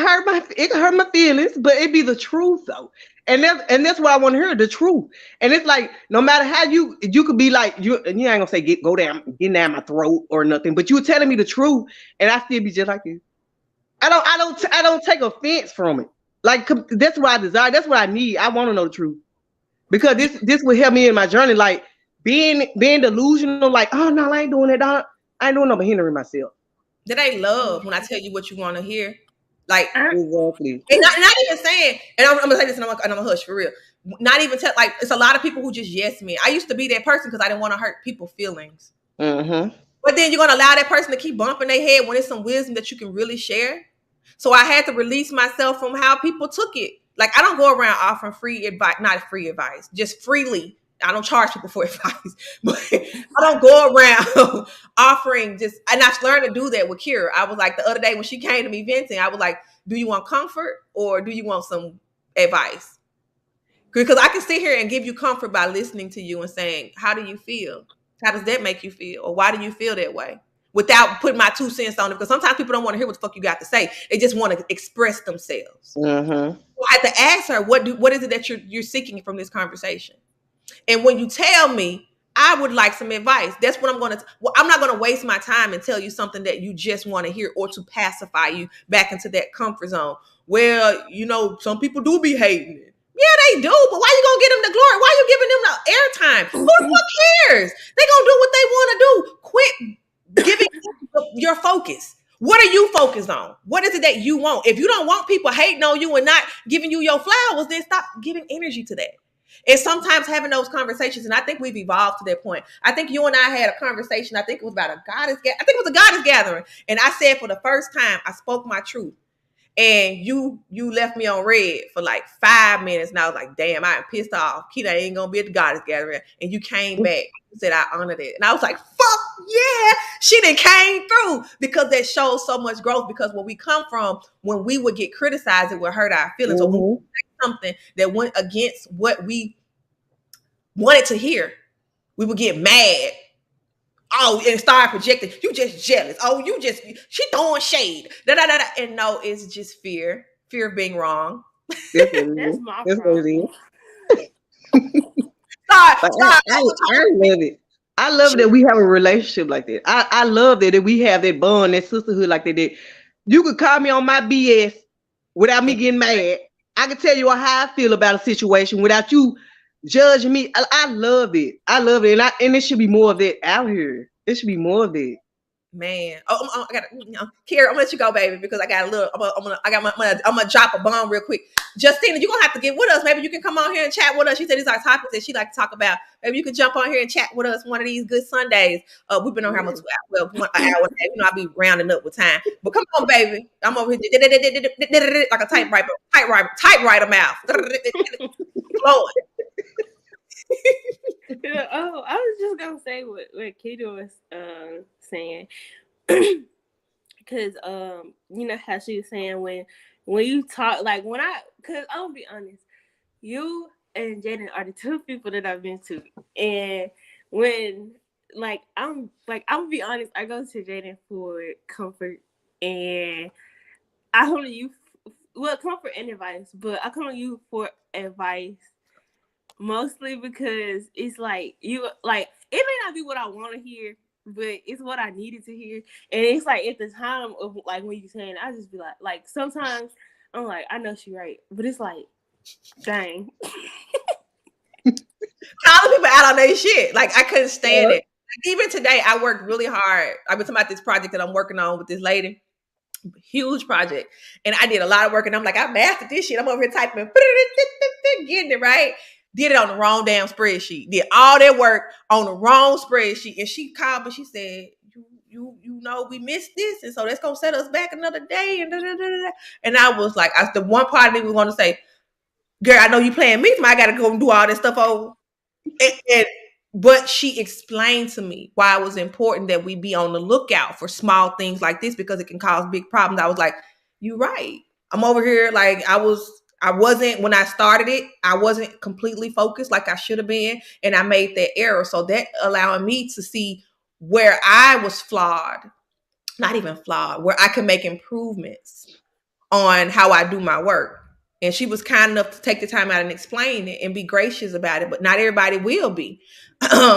can hurt my feelings, but it be the truth though. And that's what I want to hear, the truth. And it's like, no matter how you could be like, you ain't gonna say get down my throat or nothing, but you were telling me the truth, and I still be just like you. I don't take offense from it. Like, that's what I desire. That's what I need. I want to know the truth, because this will help me in my journey. Like being delusional, like, oh no, I ain't doing it. I ain't doing no but hindering myself. That ain't love when I tell you what you want to hear. Like, exactly. And not even saying, and I'm gonna say this, and I'm gonna hush for real. Not even like, it's a lot of people who just yes me. I used to be that person because I didn't want to hurt people's feelings. Mm-hmm. But then you're gonna allow that person to keep bumping their head when it's some wisdom that you can really share. So I had to release myself from how people took it. Like, I don't go around offering free advice, not free advice, just freely. I don't charge people for advice, but I don't go around offering just, and I've learned to do that with Kira. I was like, the other day when she came to me venting, I was like, do you want comfort or do you want some advice? Because I can sit here and give you comfort by listening to you and saying, how do you feel? How does that make you feel? Or why do you feel that way? without putting my 2 cents on it. Because sometimes people don't want to hear what the fuck you got to say. They just want to express themselves. Mm-hmm. So I had to ask her, what is it that you're seeking from this conversation? And when you tell me, I would like some advice. That's what I'm going to. Well, I'm not going to waste my time and tell you something that you just want to hear or to pacify you back into that comfort zone. Well, some people do be hating it. Yeah, they do. But why you gonna give them the glory? Why you giving them the airtime? Who the fuck cares? They gonna do what they want to do. Quit giving your focus. What are you focused on? What is it that you want? If you don't want people hating on you and not giving you your flowers, then stop giving energy to that. And sometimes having those conversations, and I think we've evolved to that point. I think you and I had a conversation. I think it was about I think it was a goddess gathering. And I said for the first time, I spoke my truth. And you left me on red for like 5 minutes. And I was like, damn, I am pissed off. Keita ain't going to be at the goddess gathering. And you came back. You said, I honored it. And I was like, fuck yeah. She done came through, because that shows so much growth. Because where we come from, when we would get criticized, it would hurt our feelings. Mm-hmm. Or when we say something that went against what we wanted to hear, we would get mad. Oh, and start projecting. You just jealous. Oh, she throwing shade. Da, da, da, da. And no, it's just fear. Fear of being wrong. That's my problem. I love it. I love that we have a relationship like that. I love that we have that bond, that sisterhood like that. You could call me on my BS without me getting mad. I can tell you how I feel about a situation without you judging me. I love it. I love it. And there should be more of that out here. There should be more of it. Man, I got Kira, I'm gonna let you go, baby, because I got a little. I'm gonna drop a bomb real quick. Justina, you're gonna have to get with us. Maybe you can come on here and chat with us. She said these are topics that she like to talk about. Maybe you can jump on here and chat with us one of these good Sundays. We've been on here almost 2 hours. Well, an hour. I'll be rounding up with time. But come on, baby. I'm over here like a typewriter mouth. Lord. Oh, I was just gonna say what Keita was saying, because you know how she was saying when you talk, like because I'll be honest, you and Jaden are the two people that I've been to, and when I'm be honest, I go to Jaden for comfort, and I come to you comfort and advice, but I come to you for advice. Mostly because it's like it may not be what I want to hear, but it's what I needed to hear. And it's like at the time of like when you saying, I just be like sometimes I'm like, I know she right, but it's like, dang. Calling people out on their shit. Like I couldn't stand it. Like, even today, I worked really hard. I've been talking about this project that I'm working on with this lady. Huge project. And I did a lot of work, and I'm like, I mastered this shit. I'm over here typing, getting it right. Did it on the wrong damn spreadsheet. Did all that work on the wrong spreadsheet. And she called me. She said, you know, we missed this. And so that's going to set us back another day. And And I was like, the one part of me was going to say, girl, I know you playing me. I got to go and do all this stuff over. But she explained to me why it was important that we be on the lookout for small things like this, because it can cause big problems. I was like, you're right. I'm over here like I wasn't, when I started it, I wasn't completely focused like I should have been. And I made that error. So that allowing me to see where I was flawed, not even flawed, where I can make improvements on how I do my work. And she was kind enough to take the time out and explain it and be gracious about it. But not everybody will be.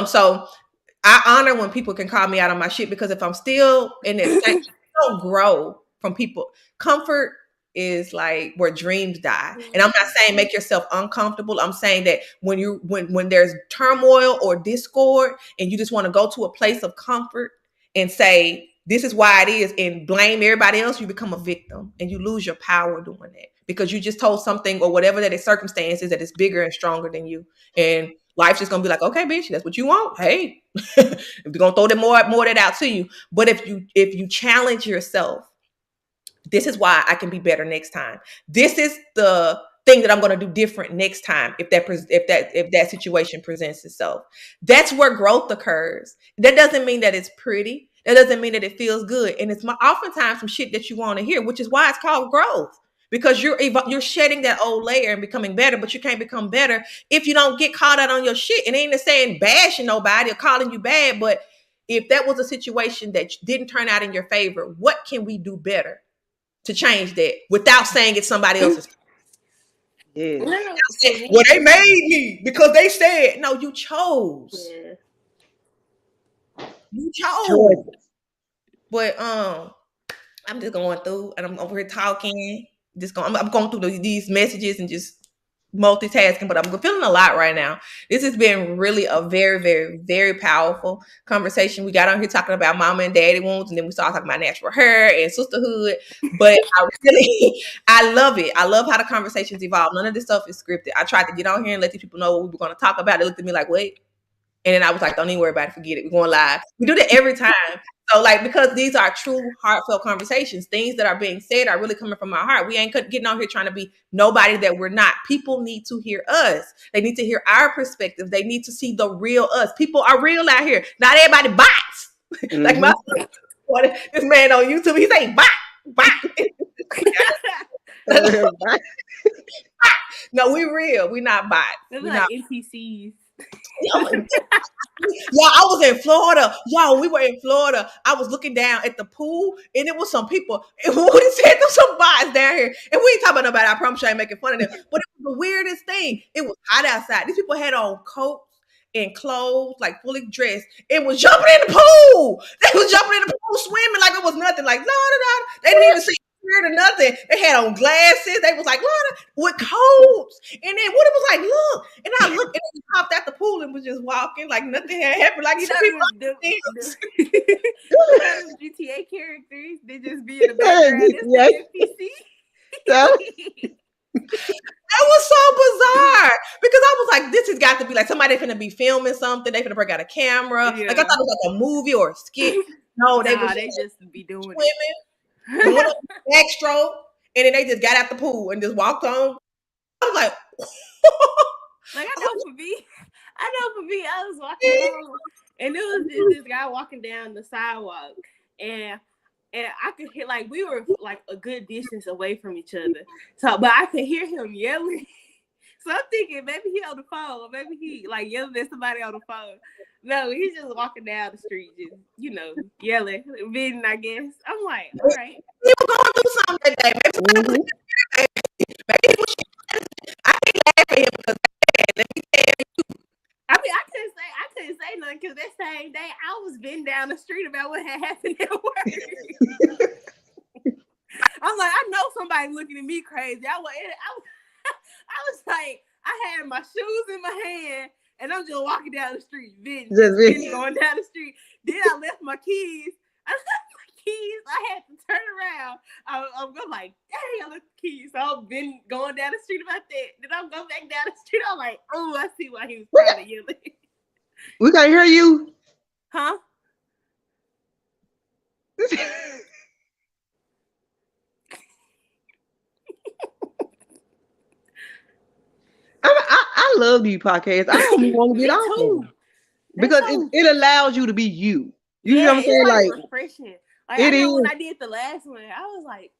So I honor when people can call me out on my shit, because if I'm still in this, I don't grow from people. Comfort is like where dreams die. And I'm not saying make yourself uncomfortable. I'm saying that when there's turmoil or discord and you just want to go to a place of comfort and say, this is why it is, and blame everybody else, you become a victim and you lose your power doing that, because you just told something or whatever that is circumstance is that it's bigger and stronger than you. And life's just gonna be like, okay, bitch, that's what you want. Hey, if you're gonna throw that more of that out to you. But if you challenge yourself, this is why I can be better next time. This is the thing that I'm going to do different next time if that situation presents itself. That's where growth occurs. That doesn't mean that it's pretty. That doesn't mean that it feels good. And it's oftentimes some shit that you want to hear, which is why it's called growth. Because you're shedding that old layer and becoming better, but you can't become better if you don't get caught out on your shit. And it ain't saying bashing nobody or calling you bad, but if that was a situation that didn't turn out in your favor, what can we do better to change that without saying it's somebody else's? Yeah. Well, they made me because they said no. You chose. Yeah. You chose. Choices. But I'm just going through, and I'm over here talking. I'm going through these messages and just multitasking, but I'm feeling a lot right now. This has been really a very, very, very powerful conversation. We got on here talking about mama and daddy wounds, and then we started talking about natural hair and sisterhood. But I love it. I love how the conversations evolve. None of this stuff is scripted. I tried to get on here and let these people know what we were going to talk about. They looked at me like, wait. And then I was like, don't even worry about it. Forget it. We're going live. We do that every time. So, like, because these are true, heartfelt conversations, things that are being said are really coming from my heart. We ain't getting on here trying to be nobody that we're not. People need to hear us. They need to hear our perspective. They need to see the real us. People are real out here. Not everybody bots. Mm-hmm. Like this man on YouTube, he say bot. No, we real. We not bots. They're We like not NPCs. Y'all, I was in Florida. Y'all, we were in Florida. I was looking down at the pool, and it was some people. And we said there's some bots down here, and we ain't talking about nobody. I promise you, I ain't making fun of them. But it was the weirdest thing. It was hot outside. These people had on coats and clothes, like fully dressed, and was jumping in the pool. They was jumping in the pool, swimming like it was nothing. Like no. They didn't even see or nothing. They had on glasses. They was like, with coats. And then Woody was like, look. And I looked and he popped out the pool and was just walking like nothing had happened. Like, you know, the GTA characters, they just be in the background. It's the NPC. That was so bizarre because I was like, this has got to be like somebody finna be filming something. They finna break out a camera. Yeah. Like I thought it was like a movie or a skit. No, they just be doing swimming. Backstroke, and then they just got out the pool and just walked on. I was like, I know for me, I was walking home, and there was this guy walking down the sidewalk, and I could hear, like, we were like a good distance away from each other, but I could hear him yelling. So I'm thinking maybe he on the phone, or maybe he like yelling at somebody on the phone. No, he's just walking down the street, just, yelling, venting, I guess. I'm like, all right. He was going through something that day. Maybe I can't laugh at him because let me tell you. I mean, I couldn't say nothing because that same day I was venting down the street about what had happened at work. I'm like, I know somebody looking at me crazy. I was like, I had my shoes in my hand. And I'm just walking down the street, going down the street. Then I left my keys. I had to turn around. I'm like, dang, I left the keys. So I've been going down the street about that. Then I'm going back down the street. I'm like, oh, I see why he was trying to yell. We can't hear you. Huh? I love these podcasts. I don't even want to get off them because it allows you to be you. You know what I'm saying? Like refreshing. Like, it is. When I did the last one, I was like,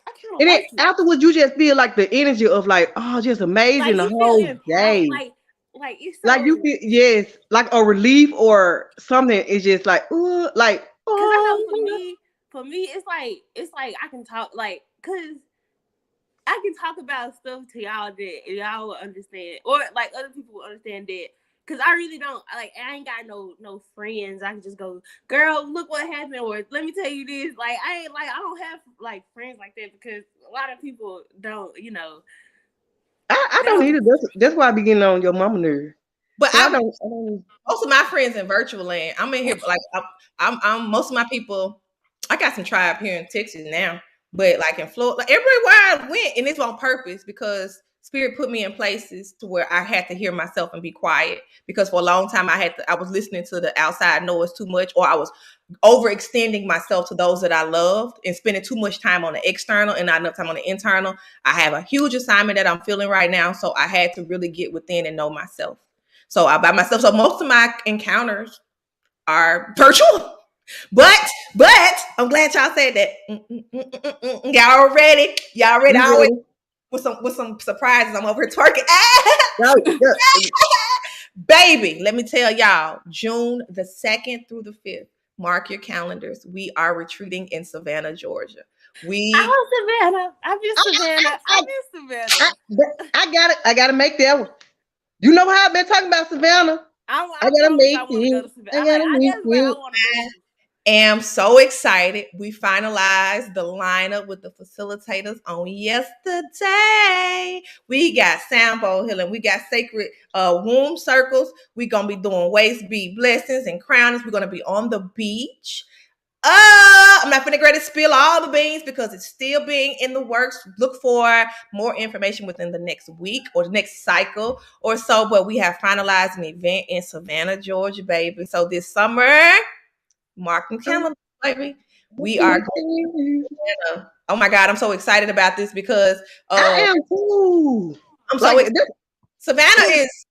I kind of. And then afterwards, you just feel like the energy of like, oh, just amazing like the whole day. Like it's so, like you feel like a relief or something. It's just like, ooh, like. Because I know for me, it's like I can talk because I can talk about stuff to y'all that y'all will understand, or like other people will understand that. Because I really don't I ain't got no friends. I can just go, girl, look what happened, or let me tell you this. Like I don't have like friends like that because a lot of people don't. I don't either. That's why I be getting on your mama nerve. But I don't. Most of my friends in virtual land. I'm in here like I'm most of my people. I got some tribe here in Texas now. But like in Florida, like everywhere I went, and it's on purpose because Spirit put me in places to where I had to hear myself and be quiet. Because for a long time I was listening to the outside noise too much, or I was overextending myself to those that I loved and spending too much time on the external and not enough time on the internal. I have a huge assignment that I'm feeling right now, so I had to really get within and know myself. So I by myself. So most of my encounters are virtual. But I'm glad y'all said that. Y'all ready? Y'all ready? Always with some surprises. I'm over here twerking. Baby, let me tell y'all, June the 2nd through the 5th, mark your calendars. We are retreating in Savannah, Georgia. I love Savannah. I miss Savannah. I miss Savannah. I gotta make that one. You know how I've been talking about Savannah. I gotta promise make I want to go it. to Savannah. I gotta make That's where I it. want to move. am so excited. We finalized the lineup with the facilitators on yesterday. We got Sambo healing. We got sacred womb circles. We're going to be doing waist bead blessings and crownings. We're going to be on the beach. I'm not going to spill all the beans because it's still being in the works. Look for more information within the next week or the next cycle or so. But we have finalized an event in Savannah, Georgia, baby. So this summer, mark them calendars, baby. We are going to, oh my God, I'm so excited about this because I am too. I'm so excited. Savannah is,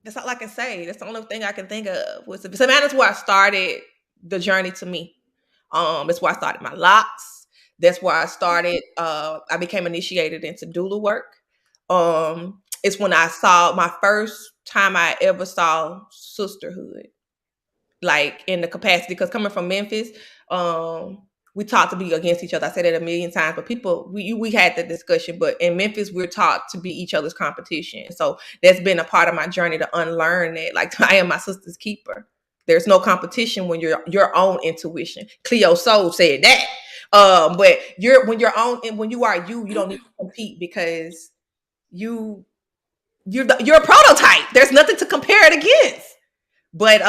that's all I can say. That's the only thing I can think of. Savannah's where I started the journey to me. That's where I started my locks. That's where I started. I became initiated into doula work. It's when I saw my first time I ever saw sisterhood, like in the capacity. Because coming from Memphis, we taught to be against each other. I said it a million times, but people, we had that discussion. But in Memphis, we're taught to be each other's competition. So that's been a part of my journey to unlearn it. Like I am my sister's keeper. There's no competition when you're your own intuition. Cleo Soul said that. But when you are you, you don't need to compete because you're a prototype. There's nothing to compare it against. But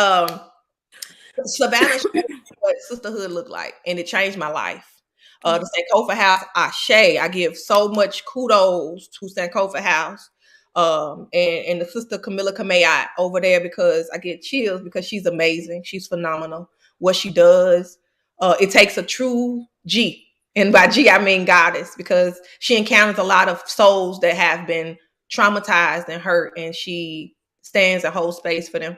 Savannah showed me what sisterhood looked like, and it changed my life. The Sankofa House, Ashe, I give so much kudos to Sankofa House, and the sister Camilla Kamei over there because I get chills because she's amazing. She's phenomenal. What she does, it takes a true G, and by G I mean goddess, because she encounters a lot of souls that have been traumatized and hurt, and she stands and holds space for them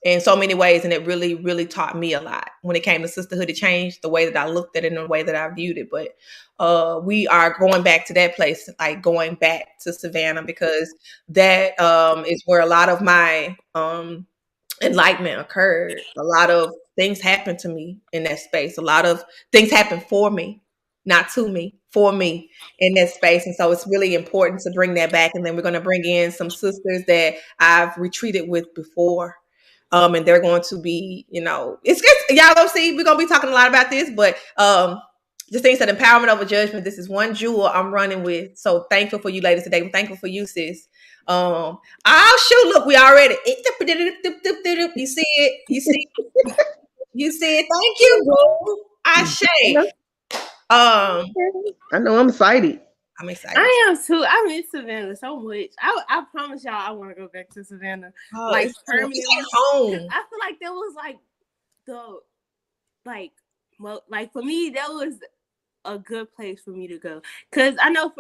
in so many ways. And it really, really taught me a lot when it came to sisterhood. It changed the way that I looked at it and the way that I viewed it. But we are going back to that place, like going back to Savannah, because that is where a lot of my enlightenment occurred. A lot of things happened to me in that space. A lot of things happened for me, not to me, for me in that space. And so it's really important to bring that back. And then we're going to bring in some sisters that I've retreated with before. And they're going to be, it's good. Y'all gonna see, we're gonna be talking a lot about this, but just things that empowerment over judgment. This is one jewel I'm running with. So thankful for you ladies today. I'm thankful for you, sis. Oh shoot, look, we already you see it. You see it. Thank you, boo. Ashe. I know I'm excited. I'm excited. I am too. I miss Savannah so much. I promise y'all I want to go back to Savannah. Like permanently. It's home. I feel like that was like for me, that was a good place for me to go. Cause I know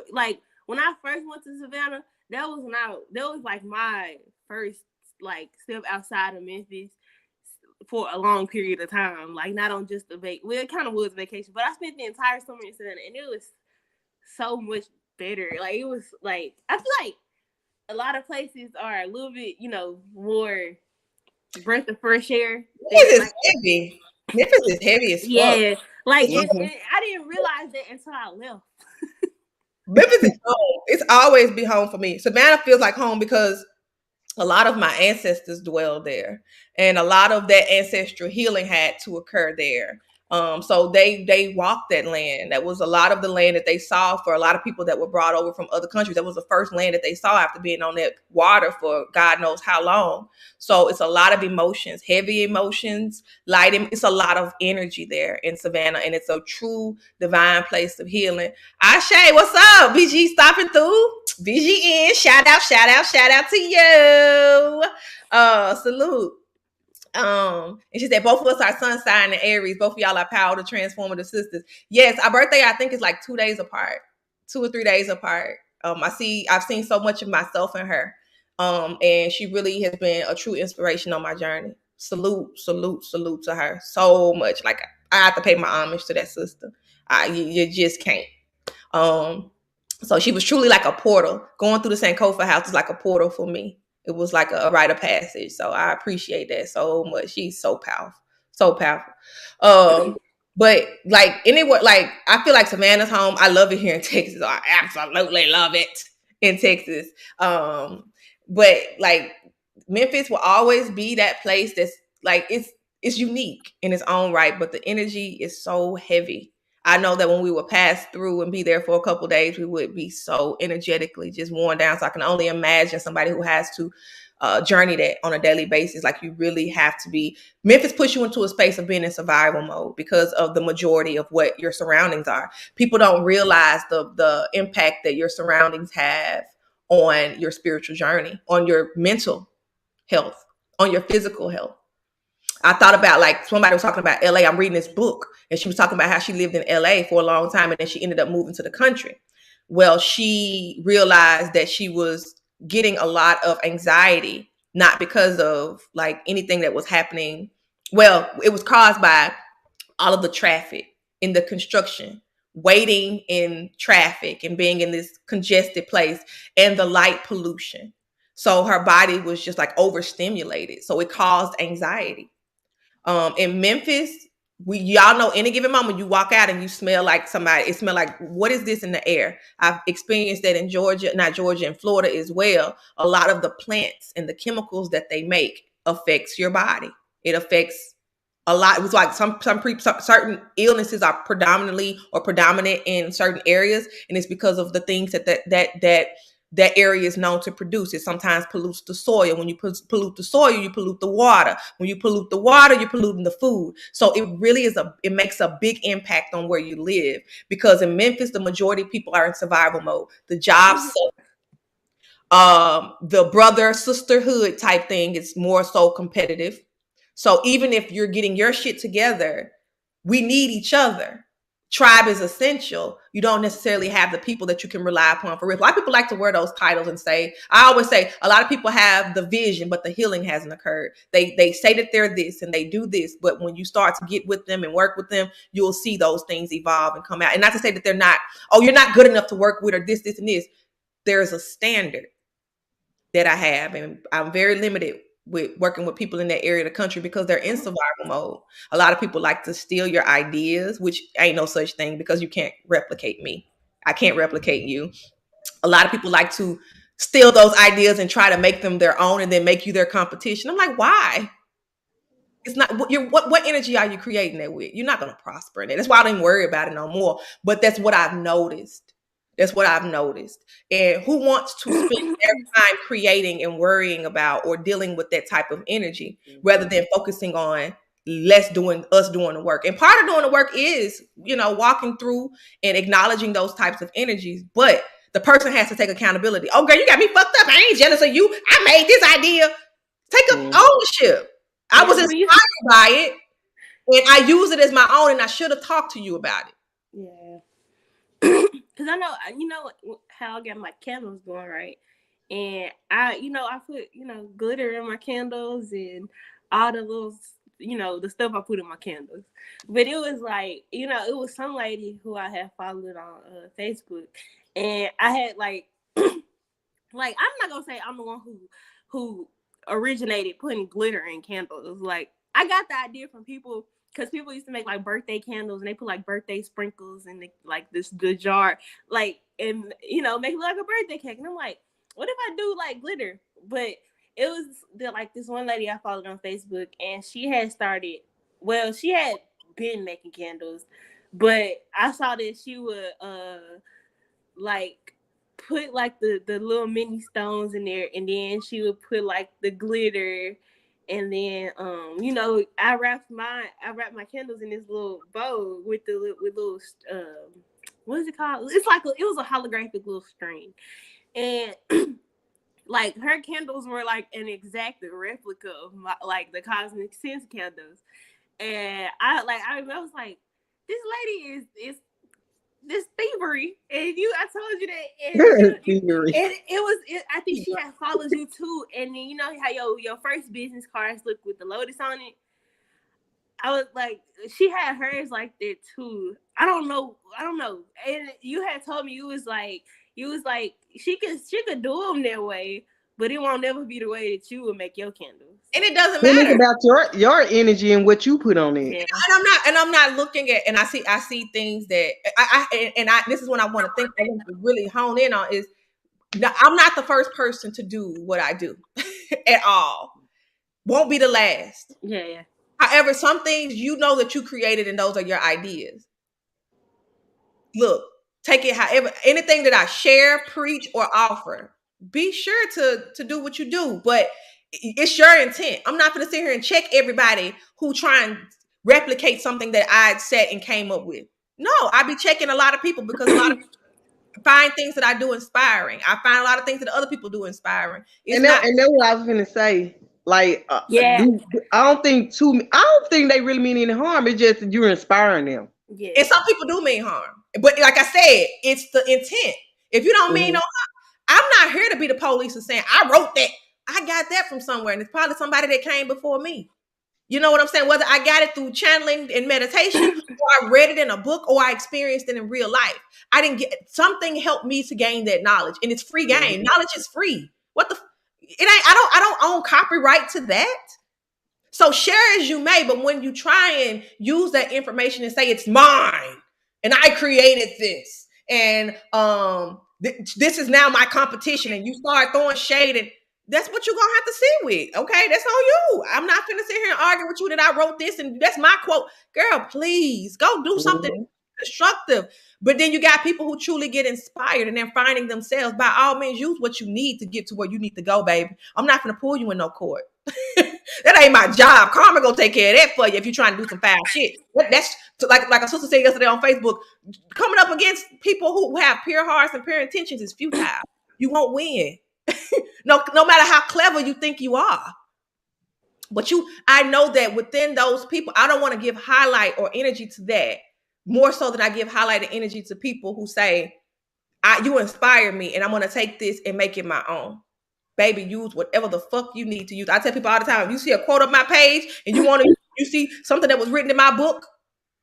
when I first went to Savannah, that was like my first like step outside of Memphis for a long period of time. Like not on just it kind of was vacation, but I spent the entire summer in Savannah, and it was so much better. Like it was like I feel like a lot of places are a little bit, more breath of fresh air. Memphis is heavy. Memphis is heavy as fuck. Yeah, like and I didn't realize that until I left. Memphis is home. It's always be home for me. Savannah feels like home because a lot of my ancestors dwell there, and a lot of that ancestral healing had to occur there. So they walked that land. That was a lot of the land that they saw for a lot of people that were brought over from other countries. That was the first land that they saw after being on that water for God knows how long. So it's a lot of emotions, heavy emotions, light. It's a lot of energy there in Savannah, and it's a true divine place of healing. Ashe, what's up? BG stopping through. BGN, shout out to you. Salute. And she said both of us are sun sign and Aries. Both of y'all are power to transformative sisters. Yes, our birthday I think is like 2 days apart, 2 or 3 days apart. I've seen so much of myself in her, and she really has been a true inspiration on my journey. Salute to her so much. Like I have to pay my homage to that sister. You just can't. So she was truly like a portal. Going through the Sankofa house is like a portal for me. It was like a rite of passage. So I appreciate that so much. She's so powerful. So powerful. But like anywhere, like I feel like Savannah's home. I love it here in Texas. I absolutely love it in Texas. But like Memphis will always be that place that's like it's unique in its own right, but the energy is so heavy. I know that when we would pass through and be there for a couple of days, we would be so energetically just worn down. So I can only imagine somebody who has to journey that on a daily basis. Like you really have to be. Memphis puts you into a space of being in survival mode because of the majority of what your surroundings are. People don't realize the impact that your surroundings have on your spiritual journey, on your mental health, on your physical health. I thought about like somebody was talking about LA. I'm reading this book and she was talking about how she lived in LA for a long time and then she ended up moving to the country. Well, she realized that she was getting a lot of anxiety, not because of like anything that was happening. Well, it was caused by all of the traffic in the construction, waiting in traffic and being in this congested place and the light pollution. So her body was just like overstimulated. So it caused anxiety. In Memphis, we y'all know any given moment you walk out and you smell like somebody, it smell like what is this in the air? I've experienced that in Georgia, not Georgia, in Florida as well. A lot of the plants and the chemicals that they make affects your body. It affects a lot. It was like some certain illnesses are predominantly or predominant in certain areas, and it's because of the things that area is known to produce. It sometimes pollutes the soil. When you pollute the soil, you pollute the water. When you pollute the water, you're polluting the food. So it really it makes a big impact on where you live. Because in Memphis, the majority of people are in survival mode. The jobs suck. The brother sisterhood type thing is more so competitive. So even if you're getting your shit together, we need each other. Tribe is essential. You don't necessarily have the people that you can rely upon for real. A lot of people like to wear those titles and say, I always say a lot of people have the vision, but the healing hasn't occurred. They say that they're this and they do this, but when you start to get with them and work with them, you'll see those things evolve and come out. And not to say that they're not, oh, you're not good enough to work with or this, and this. There's a standard that I have, and I'm very limited with working with people in that area of the country because they're in survival mode. A lot of people like to steal your ideas, which ain't no such thing because you can't replicate me. I can't replicate you. A lot of people like to steal those ideas and try to make them their own and then make you their competition. I'm like, why? It's not what energy are you creating that with? You're not going to prosper in it. That's why I don't even worry about it no more. But that's what I've noticed. That's what I've noticed. And who wants to spend their time creating and worrying about or dealing with that type of energy rather than focusing on us doing the work? And part of doing the work is, walking through and acknowledging those types of energies. But the person has to take accountability. Oh, girl, you got me fucked up. I ain't jealous of you. I made this idea. Take up ownership. I was inspired by it, and I use it as my own, and I should have talked to you about it. Yeah. Because I know how I got my candles going, right? And I put, glitter in my candles and all the little, the stuff I put in my candles. But it was like, it was some lady who I had followed on Facebook. And I had like I'm not going to say I'm the one who originated putting glitter in candles. Like, I got the idea from people because people used to make like birthday candles and they put like birthday sprinkles in the jar, like, and make it like a birthday cake. And I'm like, what if I do like glitter? But it was this one lady I followed on Facebook, and she had been making candles, but I saw that she would like put like the little mini stones in there, and then she would put like the glitter, and then I wrapped my candles in this little bow with little what is it called? It's like it was a holographic little string, and like her candles were like an exact replica of like the Cosmic Sense candles, and I was like, this lady is this thievery, and I told you that, and I think she had followed you too, and then you know how your first business cards look with the lotus on it. I was like, she had hers like that too. I don't know, and you had told me you was like she could do them that way, But it won't never be the way that you would make your candles. And it doesn't Then it's matter. about your energy and what you put on it. Yeah. And I'm not looking at, and I see things that I this is what I want to think, I want to really hone in on is, I'm not the first person to do what I do at all. Won't be the last. Yeah, yeah. However, some things you know that you created and those are your ideas. Look, take it however, anything that I share, preach, or offer, be sure to do what you do. But it's your intent. I'm not going to sit here and check everybody who try and replicate something that I sat and came up with. No, I be checking a lot of people because a lot of find things that I do inspiring. I find a lot of things that other people do inspiring. It's not. And that's what I was gonna say. Like, Yeah. I don't think they really mean any harm. It's just that you're inspiring them. Yeah. And some people do mean harm, but like I said, it's the intent. If you don't mean no harm, I'm not here to be the police and saying I wrote that. I got that from somewhere, and it's probably somebody that came before me. You know what I'm saying? Whether I got it through channeling and meditation, or I read it in a book, or I experienced it in real life. I didn't get something helped me to gain that knowledge, and it's free game. Knowledge is free. What the? It ain't. I don't own copyright to that. So share as you may, but when you try and use that information and say it's mine and I created this and this is now my competition, and you start throwing shade, and that's what you're gonna have to sit with. Okay, that's on you. I'm not gonna sit here and argue with you that I wrote this and that's my quote. Girl, please go do something constructive. But then you got people who truly get inspired and they're finding themselves. By all means, use what you need to get to where you need to go, baby. I'm not gonna pull you in no court. That ain't my job. Karma gonna take care of that for you if you're trying to do some foul shit. That's like a sister said yesterday on Facebook. Coming up against people who have pure hearts and pure intentions is futile. You won't win. No matter how clever you think you are. But I know that within those people, I don't want to give highlight or energy to that more so than I give highlight and energy to people who say, you inspire me and I'm going to take this and make it my own. Baby, use whatever the fuck you need to use. I tell people all the time, if you see a quote on my page and you see something that was written in my book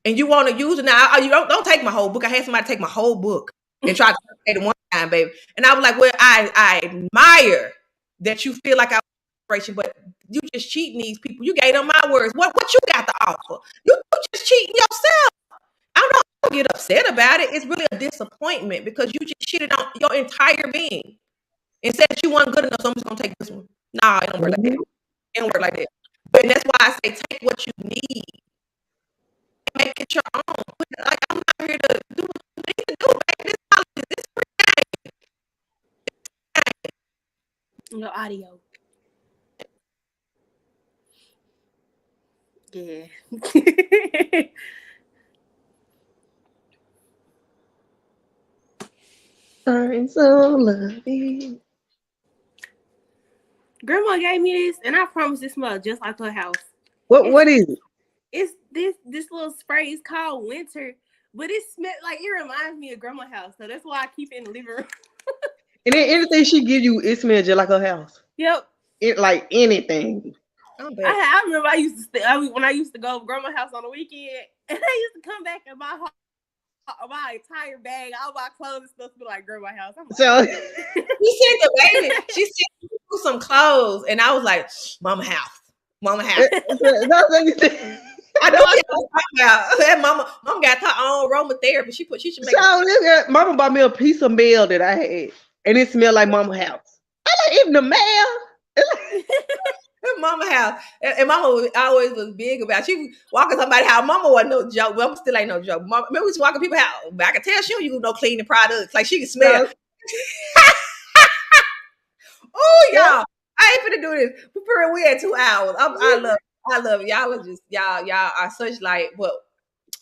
and you want to use it, now you don't take my whole book. I had somebody take my whole book and try to say it one time, baby. And I was like, well, I admire that you feel like I was inspiration, but you just cheating these people. You gave them my words. What you got to offer? You just cheating yourself. I don't get upset about it. It's really a disappointment because you just cheated on your entire being. And said that you weren't good enough, so I'm just gonna take this one. Nah, it don't work like that. It don't work like that. But that's why I say take what you need and make it your own. Like I'm not here to do what you need to do, baby. This knowledge, this free game. Your audio. Yeah. I'm so loving. Grandma gave me this, and I promise it smells just like her house. What is it? It's this little spray. It's called Winter, but it smells like it reminds me of Grandma's house. So that's why I keep it in the living room. And then anything she gives you, it smells just like her house. Yep. It like anything. I remember when I used to go to Grandma's house on the weekend, and I used to come back and my entire bag, all my clothes and stuff, be like Grandma's house. I'm like, So she said the baby. She said some clothes, and I was like, Mama house. I know what you're talking about. Mama got her own aromatherapy. She should make. So Mama bought me a piece of mail that I had, and it smelled like Mama house. I like even the mail. Mama house, and Mama always was big about. She walking somebody's house. Mama wasn't no joke. Mama still ain't no joke. Mama, remember we was walking people's house. But I can tell she don't use no cleaning products. Like she can smell. Oh, y'all! I ain't finna do this. We had 2 hours. I love y'all. Are just y'all are such light. But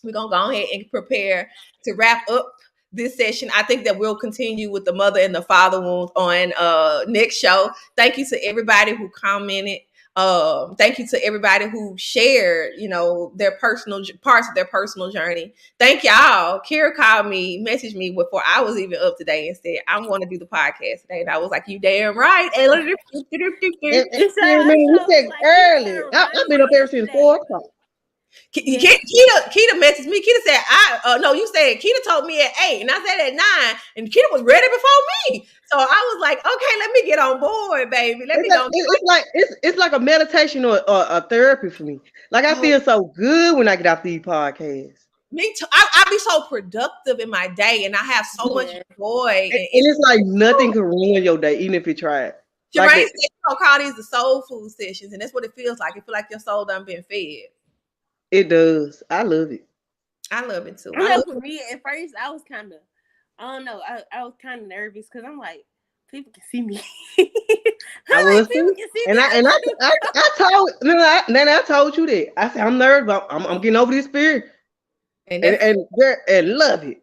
we're gonna go ahead and prepare to wrap up this session. I think that we'll continue with the mother and the father wounds on next show. Thank you to everybody who commented. Thank you to everybody who shared, their personal parts of their personal journey. Thank y'all. Kira called me, messaged me before I was even up today and said, I'm going to do the podcast today. And I was like, you damn right. You said early. I've been up there since 4 o'clock. Keita messaged me. Keita said, no, you said Keita told me at 8, and I said at 9, and Keita was ready before me. So I was like, okay, let me get on board, baby. Let me go. It's like a meditation or a therapy for me. Like I feel so good when I get off these podcasts. Me too. I be so productive in my day, and I have so much joy. And it's like nothing can ruin your day, even if you try it. Like they call these the soul food sessions, and that's what it feels like. It feels like your soul done been fed. It does. I love it. I love it too. I know for me, at first, I was kind of, I don't know, I was kind of nervous because I'm like, people can see me. I was too. And I told you that. I said, I'm nervous, but I'm getting over this spirit. And love it.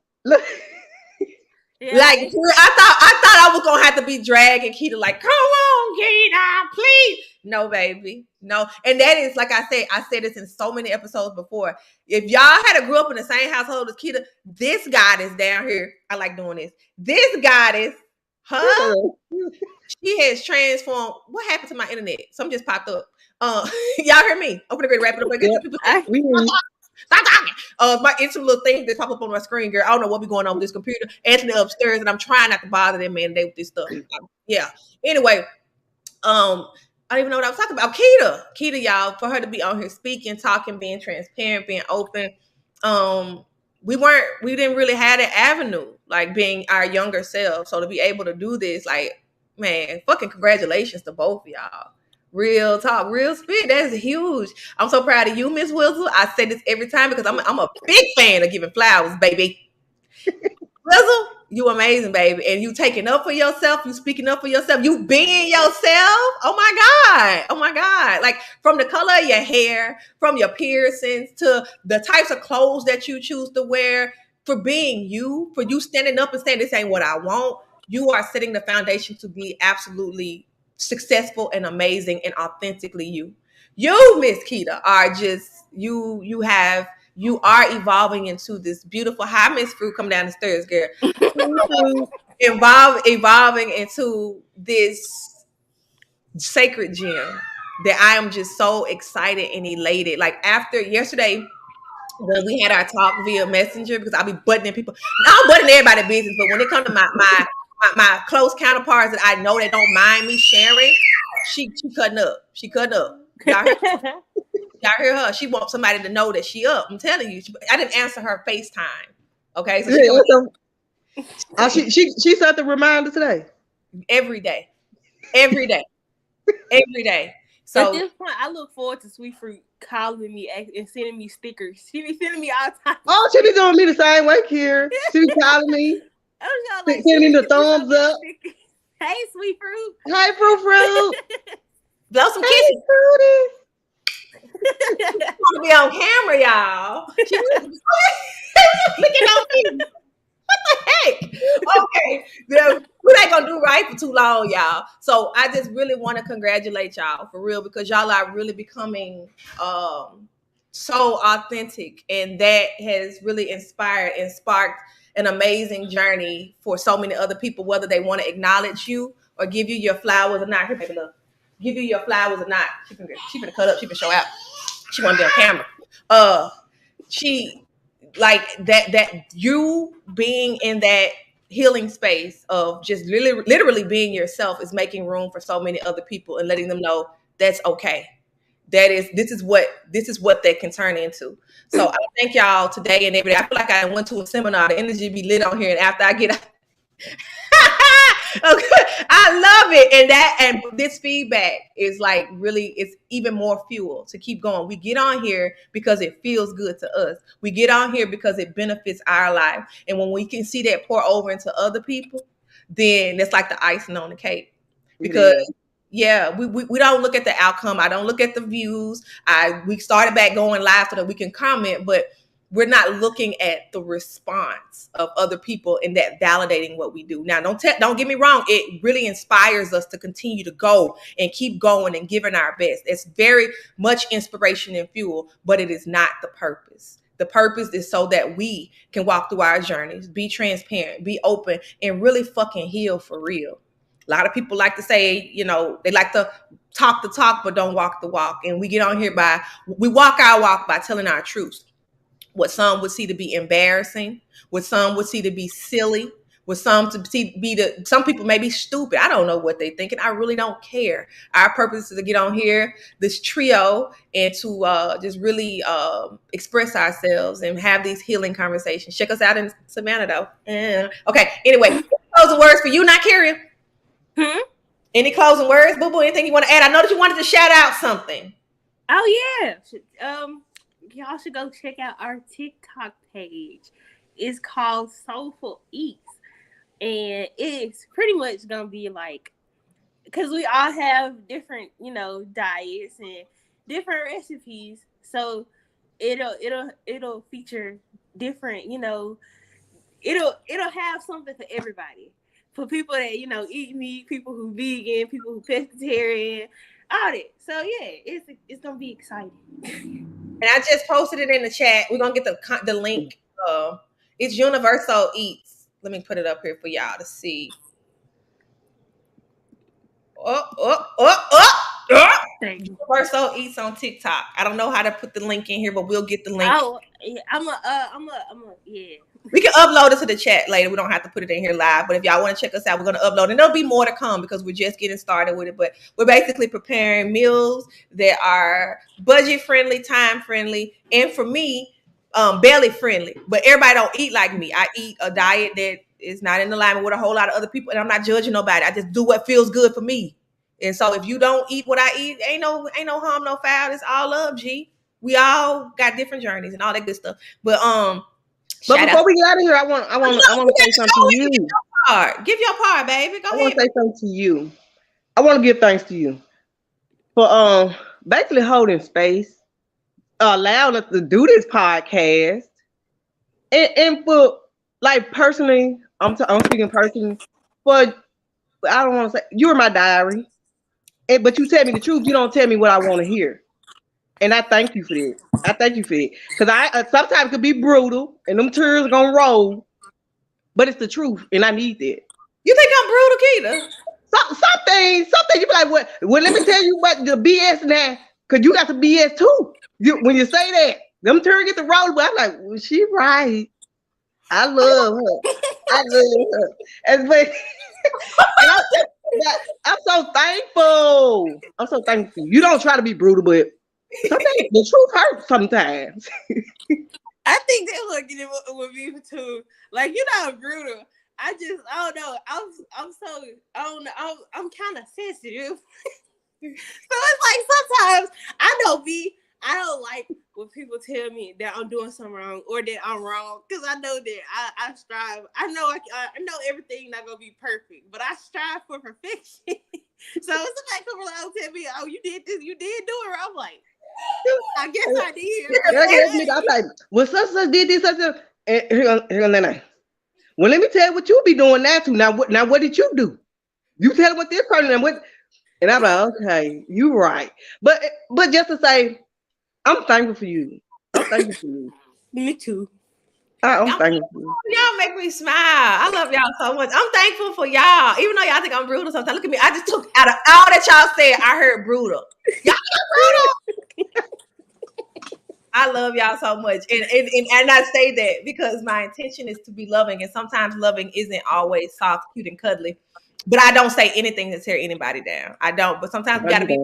Yeah, like I thought I was gonna have to be dragging Keita, like, come on, Keita, please. No, baby, no. And that is, like I said this in so many episodes before. If y'all had grew up in the same household as Keita, this goddess down here, I like doing this. This goddess, she has transformed. What happened to my internet? Something just popped up. Y'all hear me? I'm gonna wrap it up. Stop talking. It's a little thing that pop up on my screen, girl. I don't know what be going on with this computer. Anthony upstairs, and I'm trying not to bother them, man, today with this stuff. Yeah. Anyway, I don't even know what I was talking about. Keita, y'all, for her to be on here speaking, talking, being transparent, being open. We didn't really have that avenue, like being our younger selves. So to be able to do this, like, man, fucking congratulations to both of y'all. Real talk, real spit. That's huge. I'm so proud of you, Miss Wilson. I say this every time because I'm a big fan of giving flowers, baby. Wilson, you amazing, baby. And you taking up for yourself. You speaking up for yourself. You being yourself. Oh my God. Oh my God. Like from the color of your hair, from your piercings to the types of clothes that you choose to wear, for being you, for you standing up and saying this ain't what I want. You are setting the foundation to be absolutely successful and amazing and authentically you. You, Miss Keita, are just you are evolving into this beautiful. Hi, Miss Fruit, come down the stairs, girl. Evolving into this sacred gem that I am just so excited and elated. Like after yesterday, when we had our talk via Messenger, because I'll be buttoning people. Now I'm buttoning everybody's business, but when it comes to my close counterparts that I know that don't mind me sharing, she cutting up. She cutting up. Y'all hear her? She wants somebody to know that she up. I'm telling you. I didn't answer her FaceTime. Okay, so she set the reminder today. Every day. So at this point, I look forward to Sweet Fruit calling me and sending me stickers. She be sending me all the time. Oh, she be doing me the same way here. She be calling me. Like, sending me the thumbs up. Hey, Sweet Fruit. Hey, Fruit. Blow some kisses. Fruity. Want to be on camera, y'all. Looking on me. What the heck? Okay. We ain't gonna do right for too long, y'all. So I just really want to congratulate y'all for real, because y'all are really becoming so authentic, and that has really inspired and sparked an amazing journey for so many other people, whether they want to acknowledge you or give you your flowers or not. Here, baby, look. Give you your flowers or not. She finna cut up. She finna show out. She want to be on camera. She like that you being in that healing space of just literally being yourself is making room for so many other people and letting them know that's okay. This is what that can turn into. So I thank y'all today and every day. I feel like I went to a seminar. The energy be lit on here, and after I get okay, I love it. And this feedback is like really, it's even more fuel to keep going. We get on here because it feels good to us. We get on here because it benefits our life. And when we can see that pour over into other people, then that's like the icing on the cake. Because we don't look at the outcome. I don't look at the views. We started back going live so that we can comment, but we're not looking at the response of other people and that validating what we do. Now, don't get me wrong. It really inspires us to continue to go and keep going and giving our best. It's very much inspiration and fuel, but it is not the purpose. The purpose is so that we can walk through our journeys, be transparent, be open, and really fucking heal for real. A lot of people like to say, they like to talk the talk, but don't walk the walk. And we get on here we walk our walk by telling our truths. What some would see to be embarrassing, what some would see to be silly, what some to see some people may be stupid. I don't know what they thinking. I really don't care. Our purpose is to get on here, this trio, and to just really express ourselves and have these healing conversations. Check us out in Savannah, though. Okay. Anyway, closing words for you, not Carrie. Any closing words, Boo Boo? Anything you want to add? I know that you wanted to shout out something. Oh yeah. Y'all should go check out our TikTok page. It's called Soulful Eats. And it's pretty much gonna be like, because we all have different, diets and different recipes. So it'll feature different, it'll have something for everybody. For people that, eat meat, people who vegan, people who pescatarian, all that. So yeah, it's gonna be exciting. And I just posted it in the chat. We're gonna get the link. It's Universal Eats. Let me put it up here for y'all to see. Universal Eats on TikTok. I don't know how to put the link in here, but we'll get the link. Oh, yeah, yeah. We can upload it to the chat later. We don't have to put it in here live. But if y'all want to check us out, we're going to upload. And there'll be more to come because we're just getting started with it. But we're basically preparing meals that are budget friendly, time friendly, and for me, belly friendly. But everybody don't eat like me. I eat a diet that is not in alignment with a whole lot of other people. And I'm not judging nobody. I just do what feels good for me. And so if you don't eat what I eat, ain't no harm, no foul. It's all love, G. We all got different journeys and all that good stuff. But before we get out of here, I want to say something to you. Give your part, baby. Go ahead. I want to say something to you. I want to give thanks to you for basically holding space, allowing us to do this podcast, and for like personally, I'm speaking personally. For I don't want to say you're my diary, but you tell me the truth. You don't tell me what I want to hear. And I thank you for that. I thank you for it. Because I sometimes could be brutal and them tears are going to roll. But it's the truth. And I need that. You think I'm brutal, Keita? Some things you be like, well, let me tell you what the BS now. Because you got the BS too. When you say that, them tears get the roll. But I'm like, well, she right. I love her. I love her. And I'm so thankful. I'm so thankful. You don't try to be brutal, but sometimes the truth hurts sometimes. I think they look at it with me too. Like, you're not brutal. I don't know. I'm kind of sensitive. So it's like sometimes I don't like when people tell me that I'm doing something wrong or that I'm wrong, because I know that I strive. I know everything not gonna be perfect, but I strive for perfection. So it's like come along tell me, oh, you did this, you did do it. I'm like, I guess I did. I'm like, well, such did this, such. Here, well, let me tell you what you be doing now too. Now what did you do? You tell what this person and what. And I'm like, okay, you right. But just to say, I'm thankful for you. I'm thankful for you. Me too. I'm thankful for you. Y'all make me smile. I love y'all so much. I'm thankful for y'all. Even though y'all think I'm brutal sometimes. Look at me. I just took out of all that y'all said, I heard brutal. Y'all brutal. I love y'all so much. And I say that because my intention is to be loving. And sometimes loving isn't always soft, cute, and cuddly. But I don't say anything to tear anybody down. I don't. But sometimes we got to be